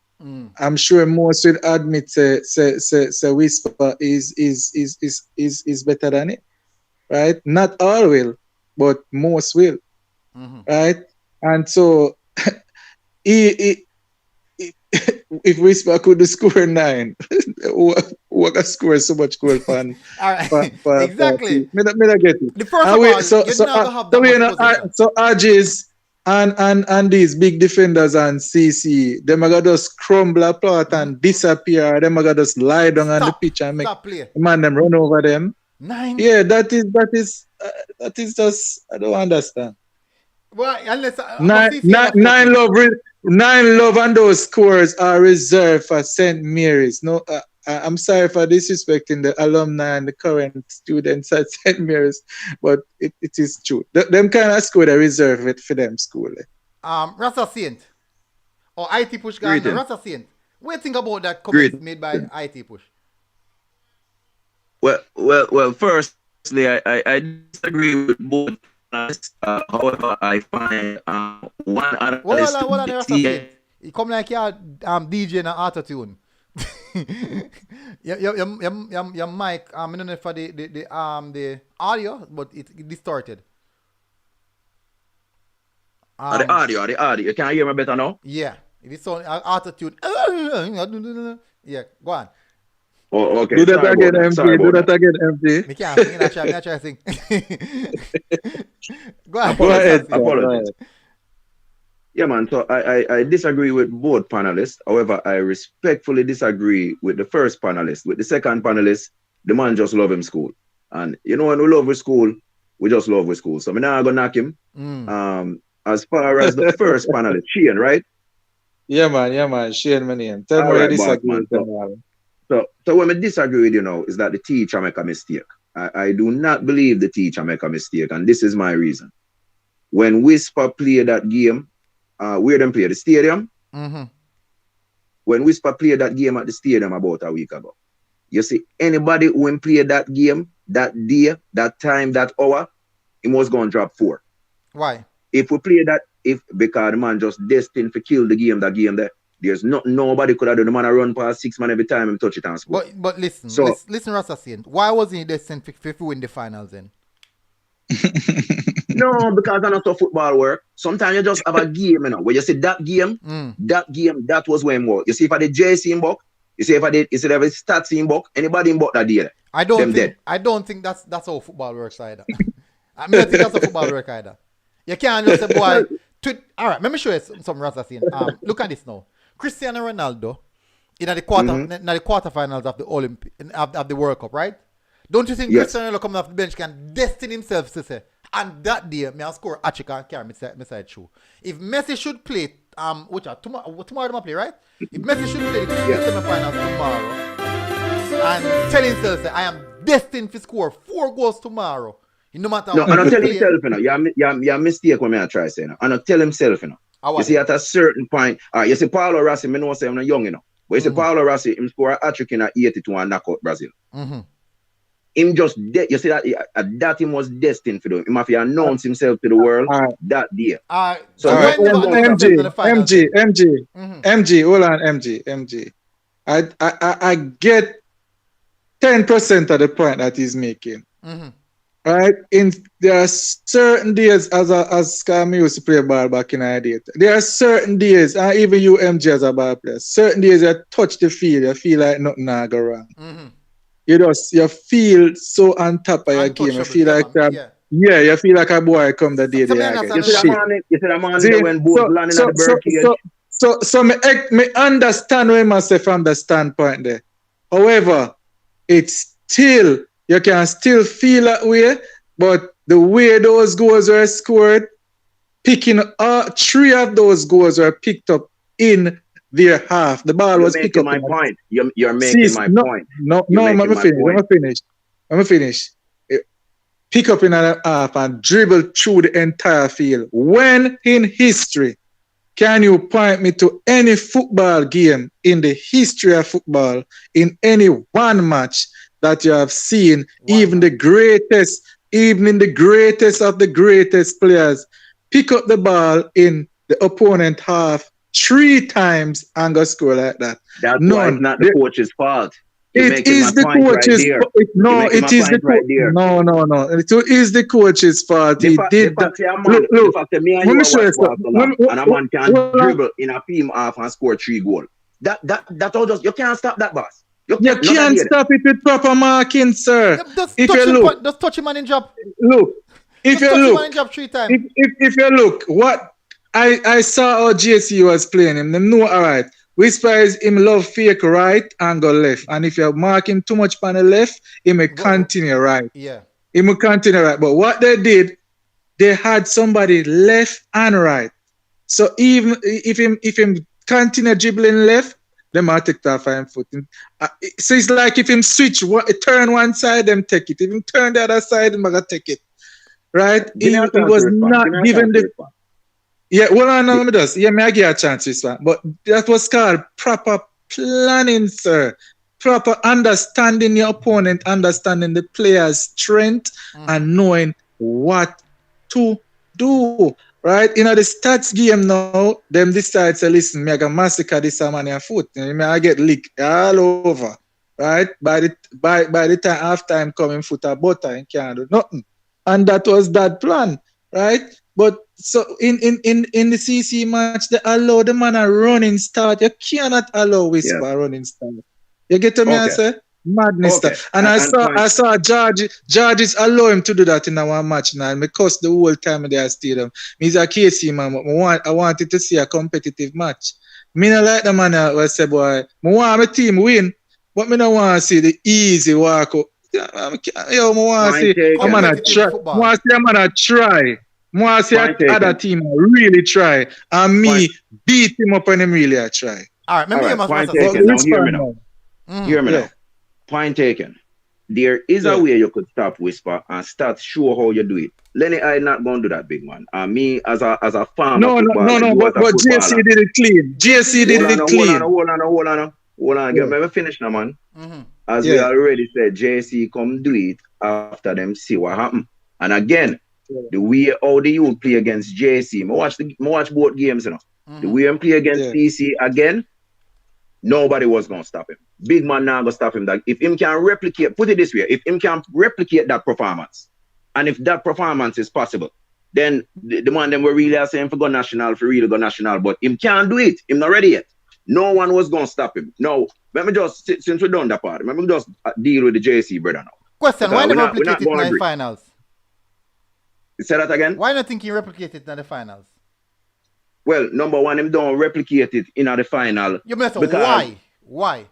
I'm sure most will admit say Whisper is better than it. Right? Not all will, but most will. Right? And so if Whisper could score 9, what can score so much goal for? Exactly. Me not get it. The first of all, you're not gonna have that much position. So RJs and these big defenders and CC, them are gonna just crumble apart and disappear. Them are gonna just lie down on the pitch and make man them run over them. 9. Yeah, that is just I don't understand. Well, unless 9 love and those scores are reserved for St. Mary's. No, I'm sorry for disrespecting the alumni and the current students at St. Mary's, but it is true. Them kind of school they reserve it for them school. Rasta Saint or IT Push guy. Rasta Saint. What do you think about that comment made by IT Push? Well. Firstly, I disagree with both. However, I find one analyst. Hold on, Rasta Saint. You come like you're DJ in an auto tune. your mic, I don't know for the audio, but it distorted. The audio. You can hear me better now? Yeah. If it's on auto tune. Yeah, go on. Oh, okay. Do that again, MJ. Me can't sing. I try to sing. Go on. Apologies. Yeah, man. So I disagree with both panelists. However, I respectfully disagree with the first panelist. With the second panelist, the man just love him school. And you know, when we love with school, we just love with school. So I'm not gonna knock him. As far as the first panelist, Shane, right? Yeah, man. Shane, my name. Tell me where you disagree with them. So when I disagree with you now is that the teacher make a mistake. I do not believe the teacher make a mistake, and this is my reason. When Whisper played that game, where them play the stadium? When Whisper played that game at the stadium about a week ago, you see anybody who played that game that day, that time, that hour, he was going to drop 4. Why? If we play that, because the man just destined to kill the game there. There's nobody could have done. The man run past 6 man every time and touch it and score. But listen, Rasta Saint. Why wasn't he destined to win the finals then? No, because that's not how football work. Sometimes you just have a game, you know, where you see that game, that was when more. You see if I did JC in book, you see if I did stats in book, anybody in book that day. I don't think that's how football works either. I mean, I think that's how football works either. You can't just say, boy, all right, let me show you some Rasta Saint. Look at this now. Cristiano Ronaldo in the quarterfinals of the of the World Cup, right? Don't you think Cristiano Ronaldo coming off the bench can destine himself to say, and that day, me score Achika and carry me side shoe. If Messi should play, tomorrow they play, right? If Messi should play the semi-finals tomorrow and tell himself, I am destined to score 4 goals tomorrow. No matter I don't tell himself, you know. You're mistake when I try to say, you know. I don't tell himself, you know. You see, at a certain point, you see, Paulo Rossi, I know say I'm not young, you know. But you see, Paulo Rossi, him score a hat-trick in 82 and knock out Brazil. Him just, you see, that him was destined for them. Him have to announce himself to the world that day. So MG, hold on, MG. I get 10% of the point that he's making. Right? There are certain days as Kami used to play ball back in our day. There are certain days, and even you MG as a ball player, certain days you touch the field, you feel like nothing go wrong. You feel so on top of your game. You feel like you feel like a boy come the day you see that man when both landing at the birdcage. So me understand what you must say from the standpoint there. However, it's still you can still feel that way, but the way those goals were scored, picking 3 of those goals were picked up in their half. The ball was picked up. My point. You're making my point. No, let me finish. Pick up in a half and dribble through the entire field. When in history can you point me to any football game in the history of football in any one match that you have seen, Why even not? the greatest, even in the greatest of the greatest players, pick up the ball in the opponent half 3 times and go score like that. That's why it's None. not the coach's fault. You're It making my is the point right coach's. there. You're No, making my it is the point right there. no. It is the coach's fault. The He fact, did that. say a man, Look, the look. fact that me and Let you me are show you watch ball something. so long, and a man can dribble in a team half and score 3 goals. That all just you can't stop that, boss. You can't stop it with proper marking, sir. Yeah, just If touch you him, look, just touch him and in drop. look. If Just you touch him and look, in drop 3 times. if you look, what I saw how JC was playing him. Them know all right. Whisper is him love fake right and go left. And if you mark him too much on the left, he may continue right. Yeah. He may continue right. But what they did, they had somebody left and right. So even if him continue dribbling left, they might take that 5 foot. So it's like if him switch, turn one side, them take it. If him turn the other side, them gonna take it. Right? He was not given the. Yeah, well, I know me does. Yeah, me I give a chance to this one. But that was called proper planning, sir. Proper understanding your opponent, understanding the player's strength, and knowing what to do. Right? You know, the stats game now, them decide to listen, me I can massacre this man your foot. Me I get licked all over. Right? By the time half time coming foot a butter and can't do nothing. And that was that plan. Right? But so in the CC match, they allow the man a running start. You cannot allow Whisper a running start. You get to me, I say? Madness. And I saw Georges allow him to do that in our match now. And because the whole time in their stadium. He's a KC man, but I wanted to see a competitive match. Me not like the man that say, boy, I want my team win, but me don't want to see the easy walk up. I want to see a man try. More see other team really try, and me beat him up when him really try. All right, point taken. Now hear me now. Hear me now. Point taken. There is a way you could stop Whisper and start show how you do it. Lenny, I not gonna do that, big man. And me as a fan. No. But JC did it clean. JC did it clean. Hold on. Let me finish now, man. As we already said, JC come do it after them see what happened. And again. The way how the youth play against JC, I watch both games, you know. The way him play against PC again, nobody was gonna stop him. Big man now gonna stop him. That if him can replicate, put it this way, if him can replicate that performance, and if that performance is possible, then the man them were really saying for go national, for really go national, but him can't do it. Him not ready yet. No one was gonna stop him. Now, let me just since we done that part, let me just deal with the JC brother now. Question: why never replicate it in the finals? Say that again. Why not think he replicate it in the finals? Well, number one, him don't replicate it in the final. You must say why?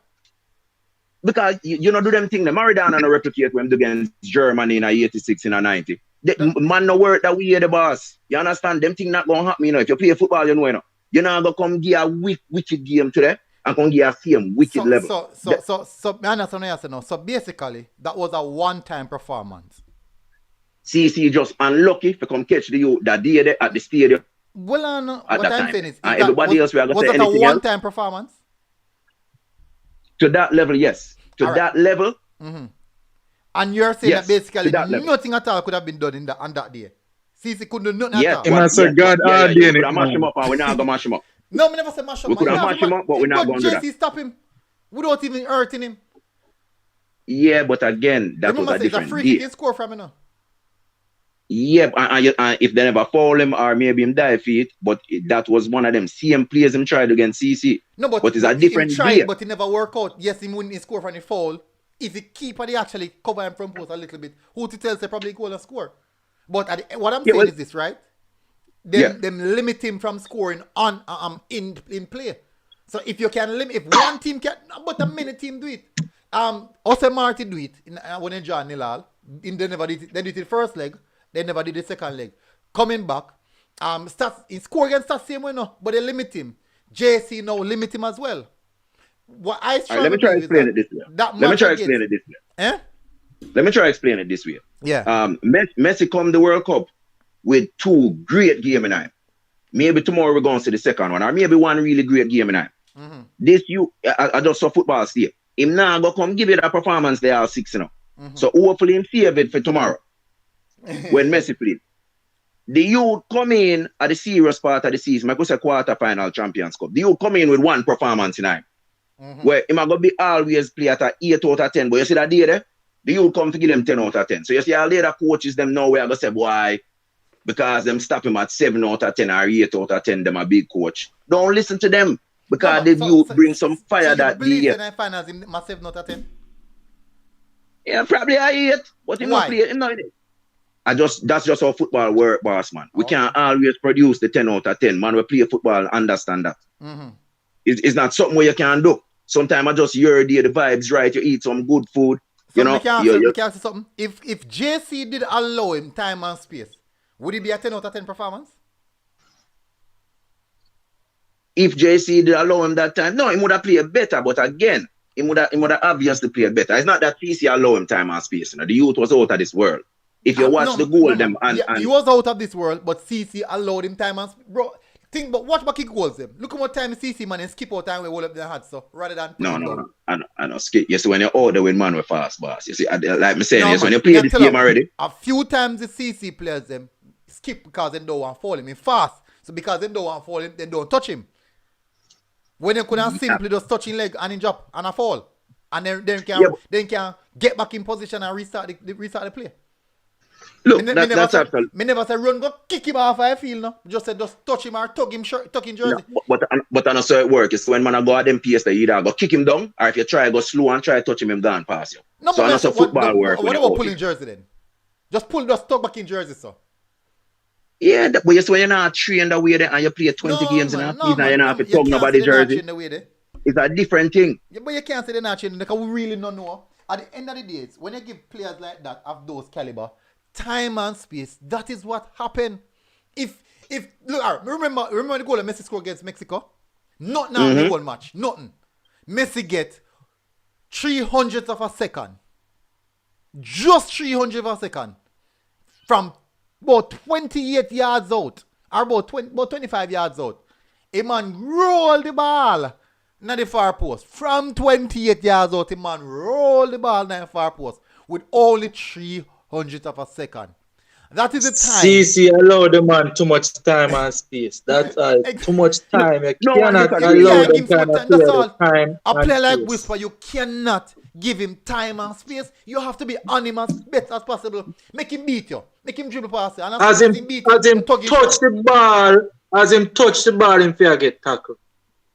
Because you know do them thing. The Maradona and replicate when against Germany in 86 in 90. Man no work that we hear the boss. You understand? Them thing not gonna happen. You know, if you play football, you know. You're not gonna come give a wicked game today and come give a same wicked level. So basically, that was a one-time performance. CC just unlucky to come catch the youth that day at the stadium. Well, what I'm saying is everybody else we are going to say anything else. Was that a one-time performance? To that level, yes. To that level. And you're saying that basically nothing at all could have been done on that day. CC couldn't do nothing at all. God, we could have mashed him up and we're not going to mash him up. No, we never said mash up. We could have mashed him up, but we're not going to do that. JC stop him without even hurting him. Yeah, but again, that was a different it's a free kick he score from, you know. Yeah, and if they never foul him or maybe him die feet, but that was one of them same players him tried against CC. No, but it's a different try, but he never work out. Yes, he wouldn't score from the foul. If the keeper they actually cover him from post a little bit, who to tell say probably go and score. But what I'm saying is this, right? Them limit him from scoring on in play. So if you can limit, if one team can, but a many team do it. Ose Marty do it when they join Nilal. They never did it. They did it first leg. They never did the second leg. Coming back, he score against that same way now, but they limit him. JC now limit him as well. What I let me try to explain it this way. Let me try to explain it this way. Let me try to explain it this way. Yeah. Messi come the World Cup with 2 great games in time. Maybe tomorrow we're going to see the second one, or maybe one really great game in time. This I just saw football stay. him now go come give you that performance they are 6 now. Mm-hmm. So hopefully him save it for tomorrow when Messi played. The youth come in at the serious part of the season, I go say quarter-final Champions Cup. The youth come in with one performance in him. Mm-hmm. Where him going to be always play at a 8 out of 10. But you see that day there, the youth come to give them 10 out of 10. So you see all the other coaches, them know where I go say, boy, because them stop him at 7 out of 10 or 8 out of 10, them a big coach. Don't listen to them. Because the youth bring some fire that day. You believe in finals in my 7 out of 10? Yeah, probably a 8. But him not play, him not in it. That's just how football work, boss, man. We can't always produce the 10 out of 10. Man, we play football and understand that. Mm-hmm. It's not something where you can do. Sometimes I just hear the vibes right. You eat some good food. So we can say something. If JC did allow him time and space, would it be a 10 out of 10 performance? If JC did allow him that time, no, he would have played better. But again, he would have obviously played better. It's not that CC allow him time and space. You know? The youth was out of this world. If you watch the goal, he was out of this world, but CC allowed him time and space. Bro, think, but watch back he goals them. Look at what time CC man and skip out time we hold up their hands, so rather than no. I know skip. You see when you order when man with fast boss. You see, like me saying, when you play this game already. A few times the CC players them skip because they don't want to fall him in fast. So because they don't want to fall him, they don't touch him. When they could have simply just touch his leg and he drop and a fall. And then can get back in position and restart the play. Look, that's absolutely. Me never say run go kick him off I feel no. Just say just touch him or tuck him jersey. Yeah, but I know so it works. It's when man go at them pace that you either go kick him down or if you try go slow and try touch him gone past you. No, so I know so football work. What about pulling jersey then? Just tuck back in jersey, so. Yeah, but you see when you're not trained that way there and you play 20 games in a season and you don't have to tug nobody jersey. It's a different thing. Yeah, but you can't say they're not training because we really don't know. At the end of the day, when you give players like that of those caliber time and space, that is what happened. If look, remember the goal that Messi scored against Mexico? Not now the goal match. Nothing. Messi get 300th of a second. Just 300th of a second. From about 28 yards out. Or about 25 yards out. A man rolled the ball. Not the far post. From 28 yards out, a man rolled the ball in the far post. With only 300th of a second. That is the time. CC allowed the man too much time and space. That's too much time. You cannot allow them kind of time. A player like Whisper, you cannot give him time and space. You have to be on him as best as possible. Make him beat you. Make him dribble past you. And as him touch the ball, him fear get tackled.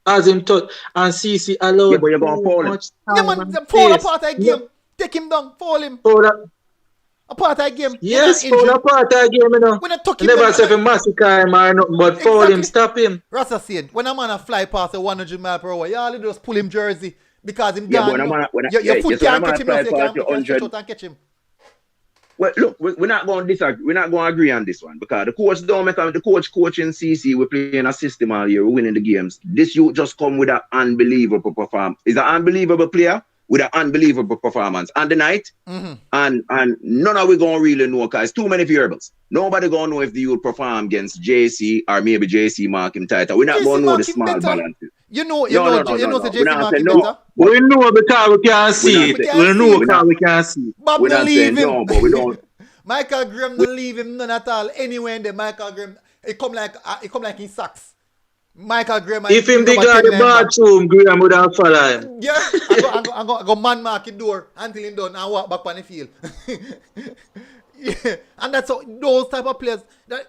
As him touch and CC allowed. Yeah, but you're going to fall him. Yeah, man, fall apart of the game. Take him down, fall him. Apart of the game. Yes, fall apart of the game, you know. When I talk him, never say for massacre him or nothing, but fall him, stop him. Rasta said, when a man a fly past a 100 miles per hour, you all just pull him jersey because him gone. Your foot can't catch him, you can't shoot out and catch him. Well, look, we're not going to disagree. We're not going to agree on this one because the coach don't make the coaching CC. We're playing a system all year. We're winning the games. This youth just come with an unbelievable performance. He's an unbelievable player with an unbelievable performance on the night. And none of we going to really know because too many variables. Nobody going to know if the youth perform against JC or maybe JC mark him tighter. We're not going to know the small balances. You know the JC mark him better. We know because we can't see it. We know because we can't see it. Bob don't leave him. No, but we don't. Michael Graham don't leave him none at all. Anywhere in there, Michael Graham, it come like in sacks. Michael Graham. If him dig out the bathroom, Graham would have followed him. Yeah, I go man mark the door until him done and walk back on the field. Yeah, and that's how those type of players.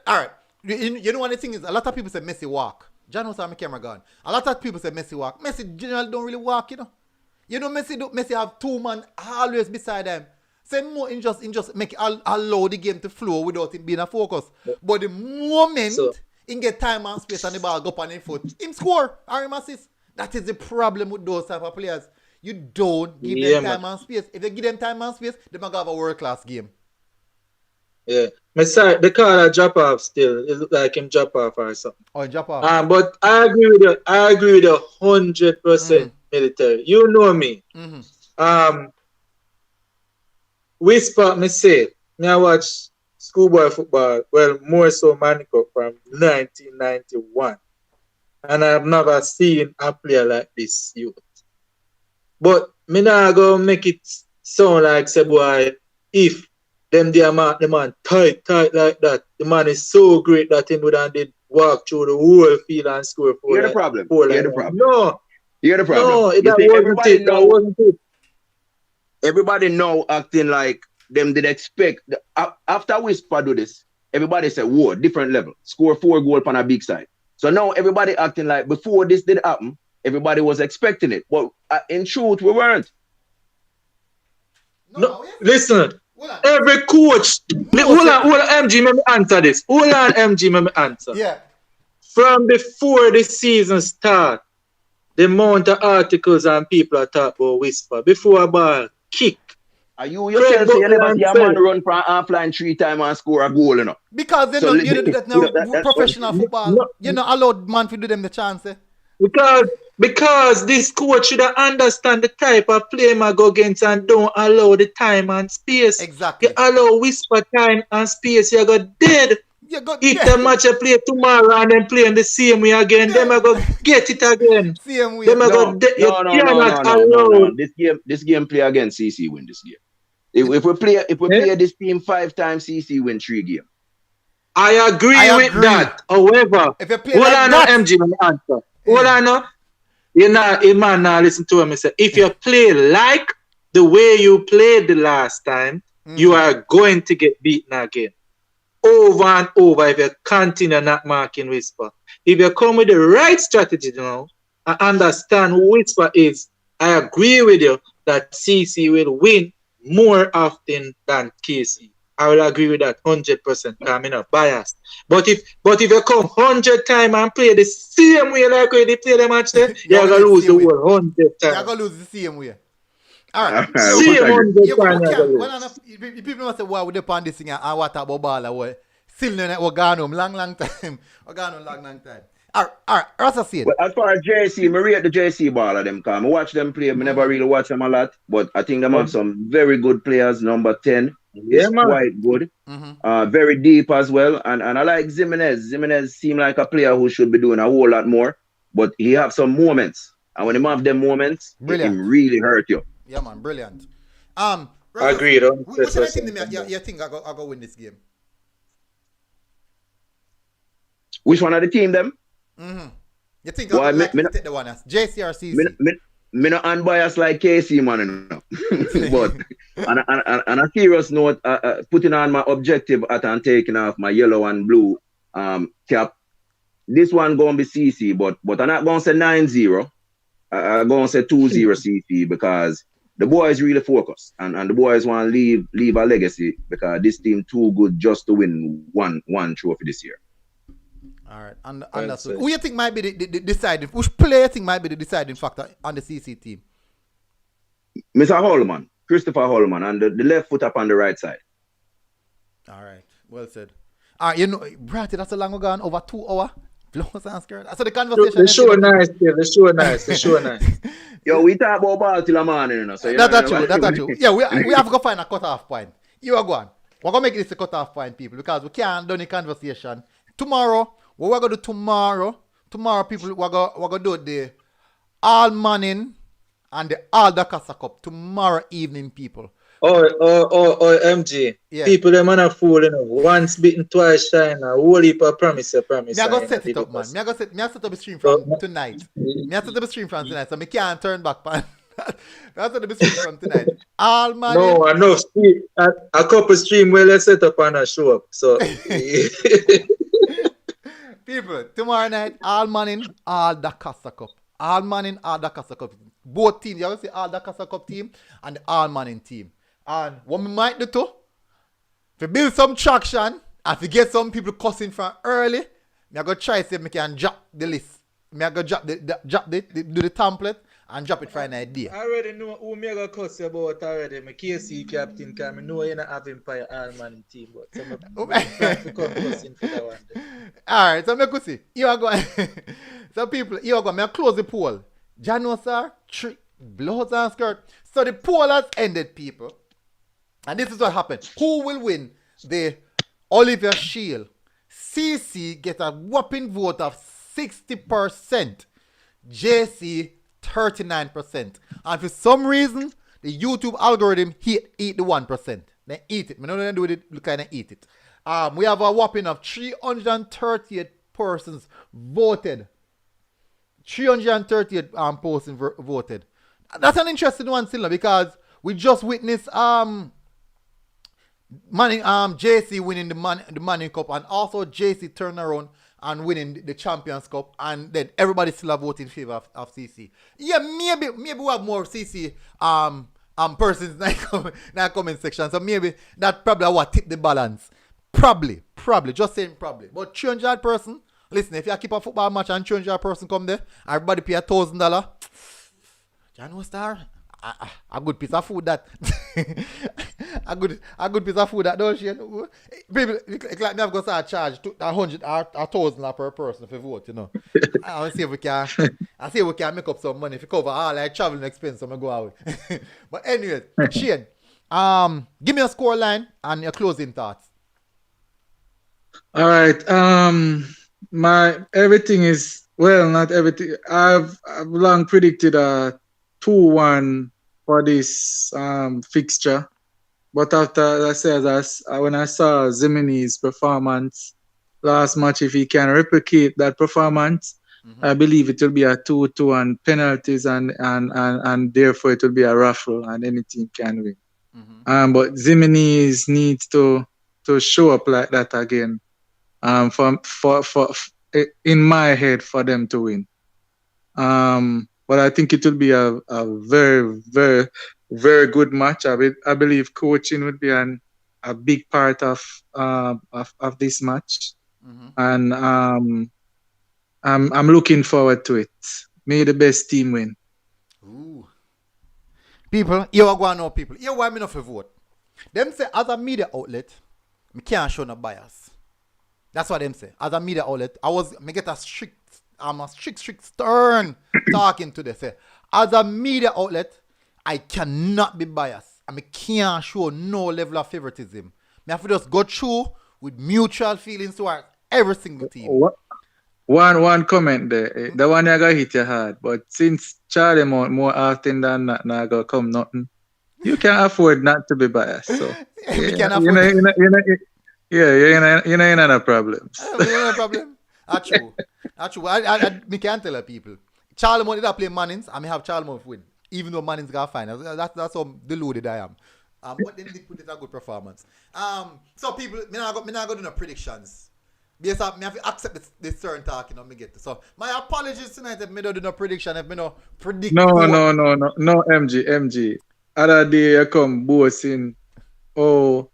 All right, you know what the thing is? A lot of people say Messi walk. John was on my camera gone. A lot of people say Messi walk. Messi generally don't really walk, you know. You know Messi have two man always beside him. Say more in just make allow the game to flow without him being a focus. But the moment he get time and space and the ball go up on his foot, him score or him assist. That is the problem with those type of players. You don't give them time and space. If you give them time and space, they're going to have a world-class game. Yeah. Sorry, the car drop off still. It look like him drop off or something. Oh, drop off. But I agree with you. 100% military. You know me. Whisper me say, me I watch schoolboy football, well, more so Manico from 1991. And I've never seen a player like this youth. But me nah go make it sound like say boy, if them the man tight like that, the man is so great that him would have did walk through the whole field and score Here's the problem. four Here's like the that. problem. No, Here's the problem. no, You that see, wasn't it. That wasn't it. everybody now acting like them did expect. After Whisper do this, everybody said, whoa, different level. Score 4 goals on a big side. So now everybody acting like before this did happen, everybody was expecting it. But in truth, we weren't. No, listen. Every coach, hold on, MG, let me answer this. Hold on, MG, let me answer. Yeah. From before the season start, the amount of articles and people are talking about Whisper. Before a ball, kick. Are you yourself say you never see a man run for an half-line 3 times and score a goal, you know? Because they So don't, that's no professional football. No. You're not allowed man to do them the chance. Because this coach should understand the type of play I go against and don't allow the time and space. Exactly. You allow Whisper time and space, you go dead. If the match I play tomorrow and then play in the same way again, them I go get it again. Same way. Them I go No. This game play again. CC win this game. If we play this team 5 times, CC win 3 games. I agree with that. However, if you play hold like on, that, MG, let me answer. Hold on, you know, a man now listen to him and say, if you play like the way you played the last time, you are going to get beaten again. Over and over if you continue not marking Whisper. If you come with the right strategy now, I understand who Whisper is. I agree with you that CC will win more often than KC. I will agree with that 100%. I'm not biased. But if you come 100 times and play the same way like when they play the match there, you're going to lose the whole 100 times. You're going to lose the same way. All right. Same 100 times. People must say, why would they pan this thing and what about ball? Still we're gone home long time. We're gone home long time. All right. As I said. Well, as far as JC, I rate the JC ball of them. I watch them play. I never really watch them a lot. But I think they have some very good players. Number 10. Yeah, man. Quite good. Very deep as well. And I like Jimenez. Jimenez seems like a player who should be doing a whole lot more. But he have some moments. And when he have them moments, it can really hurt you. Yeah, man. Brilliant. Agreed. What's the thing you think I go win this game? Which one of the team them? You think I like to take the one as JC or CC? Me not unbiased like KC, man. But on a serious note, putting on my objective hat and taking off my yellow and blue cap, this one going to be CC, but I'm not going to say 9-0. I'm going to say 2-0 CC because the boys really focus and the boys want to leave a legacy because this team too good just to win one trophy this year. All right, understood. Who you think might be the deciding? Which player you think might be the deciding factor on the CC team? Mr. Holman, Christopher Holman, and the left foot up on the right side. All right, well said. All right, you know, Bratty, that's a long ago, over 2 hours. Blows and skirt. So the conversation. The show nice. Yo, we talk about ball till a morning, you know. So that's true. Yeah, we have to go find a cut-off point. You are going. We're going to make this a cut-off point, people, because we can't do any conversation. Tomorrow, what we're going to do tomorrow, people, we're going to do the All Manning and the All the Casa Cup tomorrow evening, people. Oh, MG. Yeah. People, them are not fooling. Once beaten, twice shy. Now, whole heap of promise. Me I go set it up, man. Me I set up a stream from tonight. Me I set up a stream from tonight, so me can't turn back, man. I set up a stream from tonight. All Manning. No, enough stream. A couple stream where let's set up and a show up. So. People, tomorrow night, All Manning, All the Casa Cup. All Manning, All the Casa Cup. Both teams. You see All the Casa Cup team and the All Manning team. And what we might do too, to build some traction and to get some people cussing from early, me I go try to see if I can drop the list. Me I go drop do the template and drop it for an idea. I already know who me I go cuss about already. My KC captain, because I know you not have him for your all-man team, but so I'm trying to come cussing for that one. Alright, so me go see. You are going. So people, you are going. Me I close the poll. Jano sir, 3 blows and skirt. So the poll has ended, people. And this is what happened. Who will win the Olivier Shield? CC get a whopping vote of 60%. JC 39%. And for some reason, the YouTube algorithm eat the 1%. They eat it. I don't know do it, look kind of eat it. We have a whopping of 338 persons voted. 338 persons voted. That's an interesting one, still, because we just witnessed JC winning the Manning Cup, and also JC turning around and winning the Champions Cup, and then everybody still have voted in favor of CC. Yeah, maybe we have more CC persons in the comment section, so maybe that probably what tip the balance. Probably, just saying probably. But 300 person, listen, if you keep a football match and 300 person come there, everybody pay $1,000. You know, star? A good piece of food that. a good piece of food that, don't you? People, like me, I've got to charge $100 or $1,000 per person if you vote, you know. I'll see if we can make up some money if you cover all like traveling expense so I go out. But anyways, Shane, give me a score line and your closing thoughts. All right. My everything is not everything. I've long predicted a 2-1 for this fixture, but after when I saw Zimini's performance last match, if he can replicate that performance, I believe it will be a 2-2 and penalties, and therefore it will be a raffle and any team can win. But Zimini's needs to show up like that again. For in my head for them to win. But I think it will be a very, very, very good match. I believe coaching would be a big part of this match, and I'm looking forward to it. May the best team win. Ooh. People, you are going to know people. You want me not to vote. Them say as a media outlet, me can't show no bias. That's what them say. As a media outlet, me get a strict stern talking to them. Say, as a media outlet, I cannot be biased. I can't show no level of favoritism. I have to just go through with mutual feelings towards every single team. One comment there. The one I got hit you hard, but since Charlie more often than not, not gonna come nothing. You can afford not to be biased. So you can afford. You're in a problem. You're in a problem. That's true. I can't tell people. Charlemont did play Mannings, and I have Charlemont win, even though Mannings got fine. That's how deluded I am. But they did put it a good performance. So people, me not go do no predictions. Because I have to accept this certain talk, you know, me get to. So my apologies tonight if me don't do no prediction, if me no predict. No, MG. Other day you come boasting, you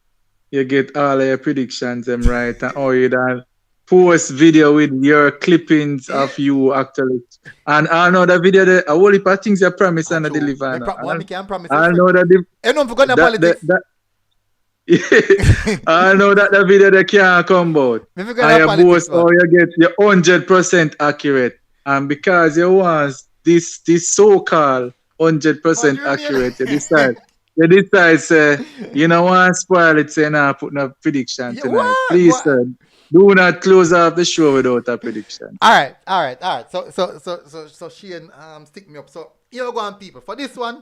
get all your predictions them right, and you done post video with your clippings of you actually. And I know that video there, a whole heap of things you promise and deliver. I know that I know that the video they can't come out. And you boast you get your 100% accurate. And because you want this so-called 100% accurate, you decide say, you know what, spoil it, say nah, put no prediction tonight. Please, sir, do not close off the show without a prediction. All right. So Shane, stick me up. So here we go on, people. For this one,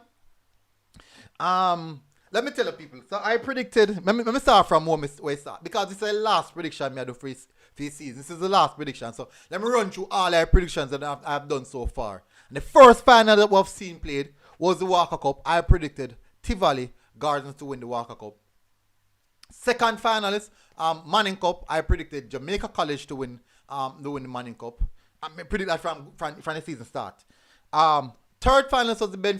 let me tell you people. So I predicted, let me start from where we start, because this is the last prediction I do for this season. This is the last prediction. So let me run through all our predictions that I've done so far. And the first final that we've seen played was the Walker Cup. I predicted Tivoli Gardens to win the Walker Cup. Second finalist, Manning Cup. I predicted Jamaica College to win the Manning Cup. I predicted that from the season start. Third finalist was the Ben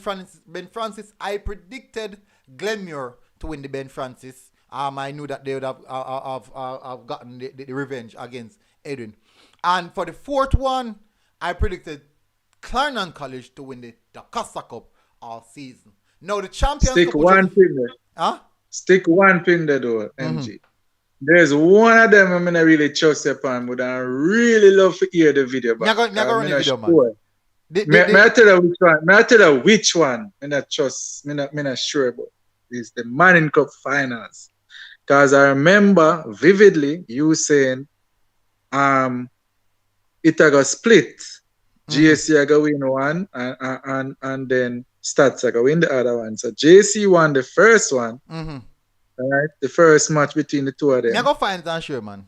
Francis. I predicted Glenmuir to win the Ben Francis. I knew that they would have gotten the revenge against Edwin. And for the fourth one, I predicted Clarendon College to win the Costa Cup all season. Now the champions. Stick one pin there. Huh? Stick one pin there, though, MG. There's one of them I'm gonna really trust upon, but I really love to hear the video. But I'm gonna run the video, man. May I tell you which one? May I tell you which one? I'm not sure about. It's the Manning Cup finals. Because I remember vividly you saying it got split JC I go win one, and then Stats I go win the other one. So JC won the first one, right? The first match between the two of them. I go find it and sure, man.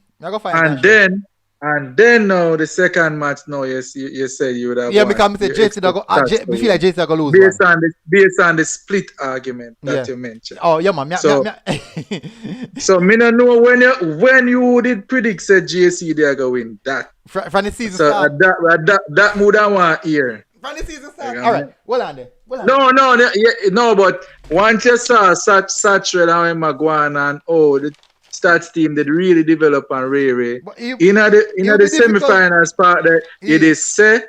And then now the second match now you said you would have won. Because we feel like JC I go lose based on the split argument that you mentioned. Oh yeah, man. So me not know when you did predict say JC they are going win that from the season so start. that mood I want here. From the season start. All right. Well on there. No, but once you saw such red and Maguire and the Stats team did really develop and Ray. In the semi-finals part that it is say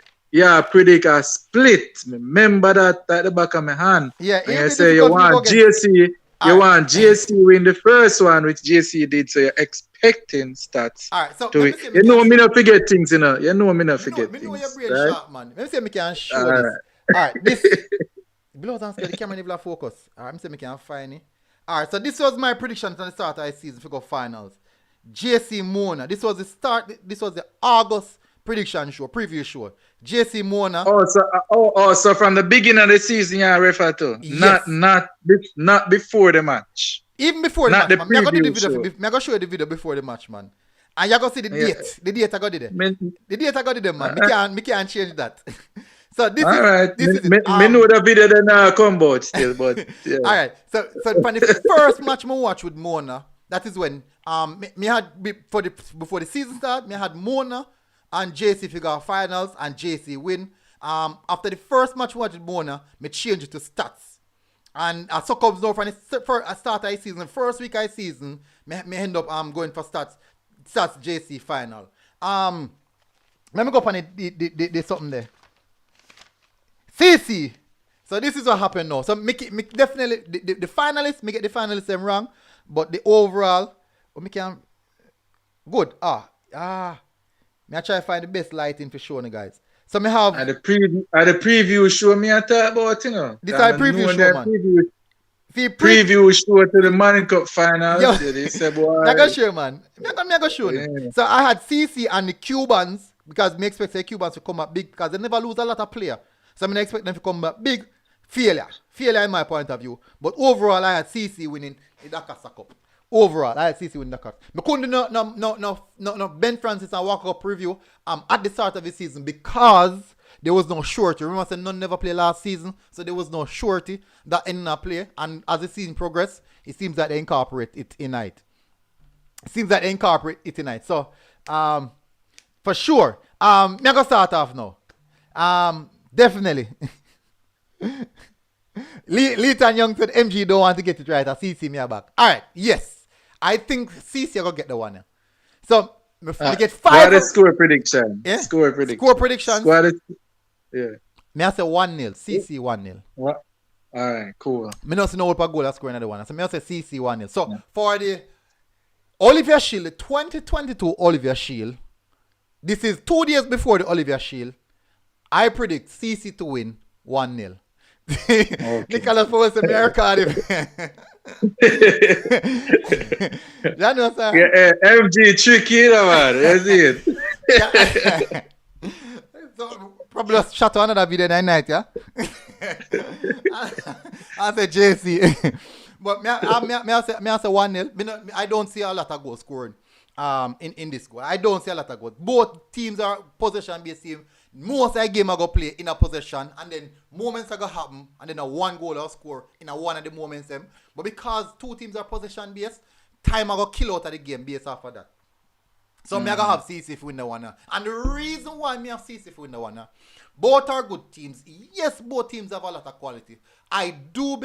predict a split. Remember that at the back of my hand. Yeah, and you say you want GSC win the first one, which GSC did, so you're expecting Stats to win. You know me not forget things, you know. You know me not forget things. You know your brain sharp, man. Let me say me can show this. Alright, this below and the camera never focus. Alright, let me say me can find it. Alright, so this was my prediction at the start of the season for finals. JC Mona. This was the August prediction show, preview show. JC Mona. So from the beginning of the season you refer to. Yes. Not before the match. Even before the match, man. I'm going to show you the video before the match, man. And you're going to see the date. The date I got it there. The date I got it there, man. Me can't change that. So this is me know the video that now come out still, but yeah. All right. So from the first match I watched with Mona, that is when me had before the season start, me had Mona and JC figure finals and JC win. After the first match I watched with Mona, me change it to Stats. And I so comes now from the start of the season, first week of the season, me end up going for Stats JC final. Let me go up on the something there. CC. So this is what happened now. So make definitely the finalists, me get the finalists them wrong, but the overall, me can good. Me I try to find the best lighting for showing the guys. So me have at the preview show me I talk about, you know. This is a preview show, man. Preview show to the Manning Cup finals. Yeah, they say, boy. I go show, man. I go show them. So I had CC and the Cubans because me expect the Cubans to come up big because they never lose a lot of players. So I expect them to come back big. Failure in my point of view. But overall, I had CC winning the Dakar Cup. Overall, I had CC winning the Dakar. I couldn't do no Ben Francis and Walker Cup preview at the start of the season because there was no shorty. Remember I said none never played last season, so there was no shorty that ended up play. And as the season progressed, it seems that they incorporate it tonight. So, for sure, I'm going to start off now. Definitely. Leighton Young said MG don't want to get it right. I CC me back. Alright, yes. I think CC are gonna get the one now. So we get 5. What is score prediction? Yeah? Score prediction. Score predictions. Yeah. Me I say 1-0. CC 1-0. What? Alright, cool. Me not see no goal to score another one. So me I say CC 1-0. So for the Olivier Shield, the 2022 Olivier Shield, this is 2 days before the Olivier Shield. I predict CC to win 1-0. Okay. Nicholas Fowles America. That know, sir. Yeah, MG tricky, man. That's it. So, probably just shut on another video that night, yeah? I say JC. But me I say 1-0. I don't see a lot of goals scoring in this goal. I don't see a lot of goals. Both teams are possession-based team. Most of the game I go play in a possession and then moments are going to happen and then a 1 goal or score in a one of the moments. But because 2 teams are possession based, time I go kill out of the game based off of that. So me I going to have CC if win the one. And the reason why me have CC if win the one, both are good teams. Yes, both teams have a lot of quality. I do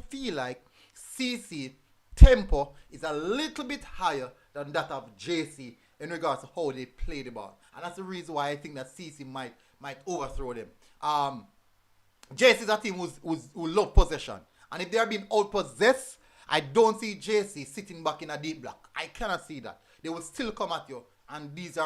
feel like CC tempo is a little bit higher than that of JC in regards to how they play the ball. And that's the reason why I think that CC might overthrow them. JC is a team who love possession. And if they are being out-possessed, I don't see JC sitting back in a deep block. I cannot see that. They will still come at you. And this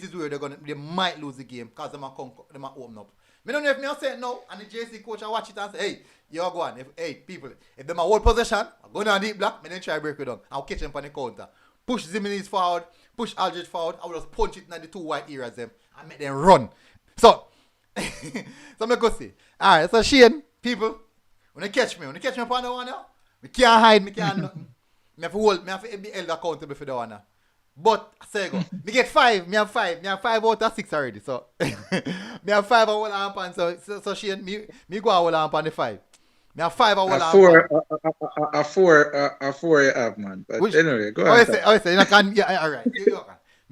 is where they might lose the game because they might open up. I don't know if me say it now and the JC coach I watch it and say, hey, you're going. People, if they hold possession, I'm going on a deep block, then try to break it down. I'll catch them on the counter. Push Ziminis forward, push Aldridge forward. I will just punch it in the 2 white areas them and make them run. So, so me go see. All right, so Shane, people, when you catch me upon the one now, me can't hide, me can't nothing. Me have to be held accountable for the one now. But, say go, me get 5, me have 5 out of 6 already, so. Me have 5 I hold on upon, so Shane, me go hold on upon the 5. Me have 5 I hold on upon. A four you have, man. But Which, anyway, go oh, you on. say, you know, can, yeah, all right. You can.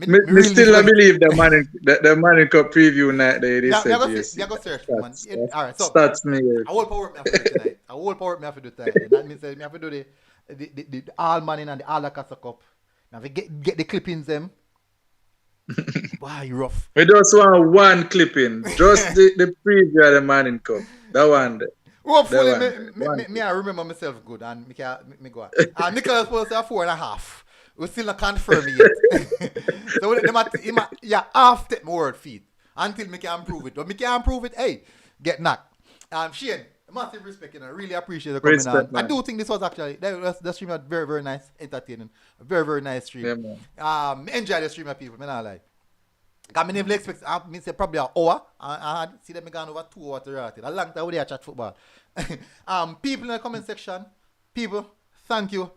Me really still I want- believe the man in cup preview night they said me go search for man. All right, so stats me here. I whole power me have to do tonight. I whole power me have to do tonight. That means me have to do the all manning and the all the Casa Cup. Me have to get the clippings them. Wow, you rough. We just want one clipping. Just the preview of the man in cup. That one there. Hopefully, That me I remember myself good and me go on. Nicholas supposed to have 4.5. We still not confirm it yet. So yeah, half take my word feed until me can prove it. But me can prove it, hey, get knocked. Shane, massive respect, you know. Really appreciate you coming Respect, on. I man. do think this was actually the stream was very, very nice, entertaining. A very, very nice stream. Yeah, man. Enjoy the stream, people. Me not lie. Cause me never expect. I say probably an hour. I had see them gone over 2 hours to rate. A long time we dey chat football. People in the comment section, people, thank you.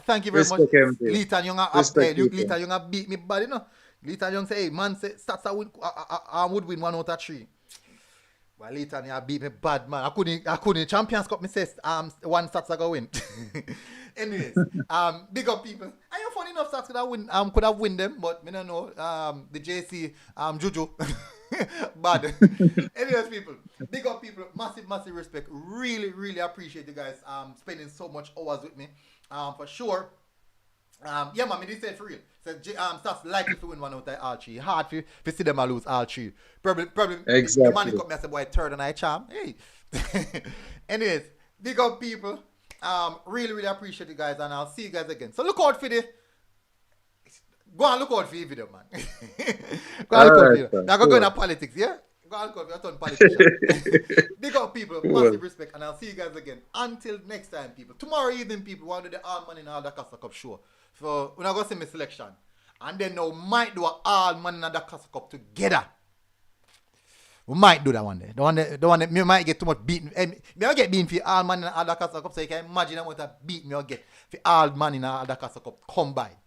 Thank you very Respect much. him, Litan Young Litan Young beat me bad, you know. Litan Young say, hey, man, say stats would win 1 out of 3. Well, Litan Young beat me bad, man. I couldn't Champions Cup. Me say one stats I go win. Anyways, big up people. I know funny enough stats could have win them, but me don't know. The JC Juju. Bad. Anyways, people, big up people, massive respect. Really, really appreciate you guys spending so much hours with me. For sure. Yeah, man, this said for real. So Stats likely to win 1 out of all 3. Hard for see them lose all 3. Probably Exactly. the man cut me and say, boy, third and I charm. Hey. Anyways, big up people. Really, really appreciate you guys, and I'll see you guys again. So look out for go and look out for the video, man. Go and look out for the video. Now go into politics, yeah? Go and look out for your turn politician. Big up people, massive respect, and I'll see you guys again. Until next time, people. Tomorrow evening, people, we'll do the All Man in All the Casa Cup show. So we're not going to see my selection. And then now might do an All Man in the Casa Cup together. We might do that one day. The one that me might get too much beaten. Me I get beaten for All Man in the All Casa Cup, so you can imagine how much beat me I get for All Man in the All Casa Cup combined.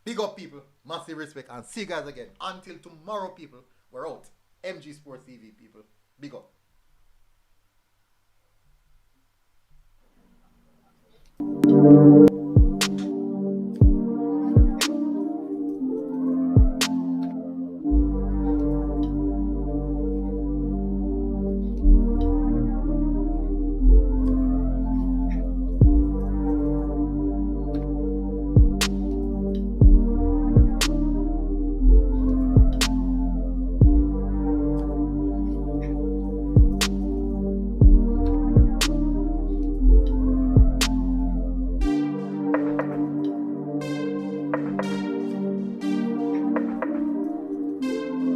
Big up people, massive respect, and see you guys again. Until tomorrow, people, we're out. MG Sports TV, people. Big up.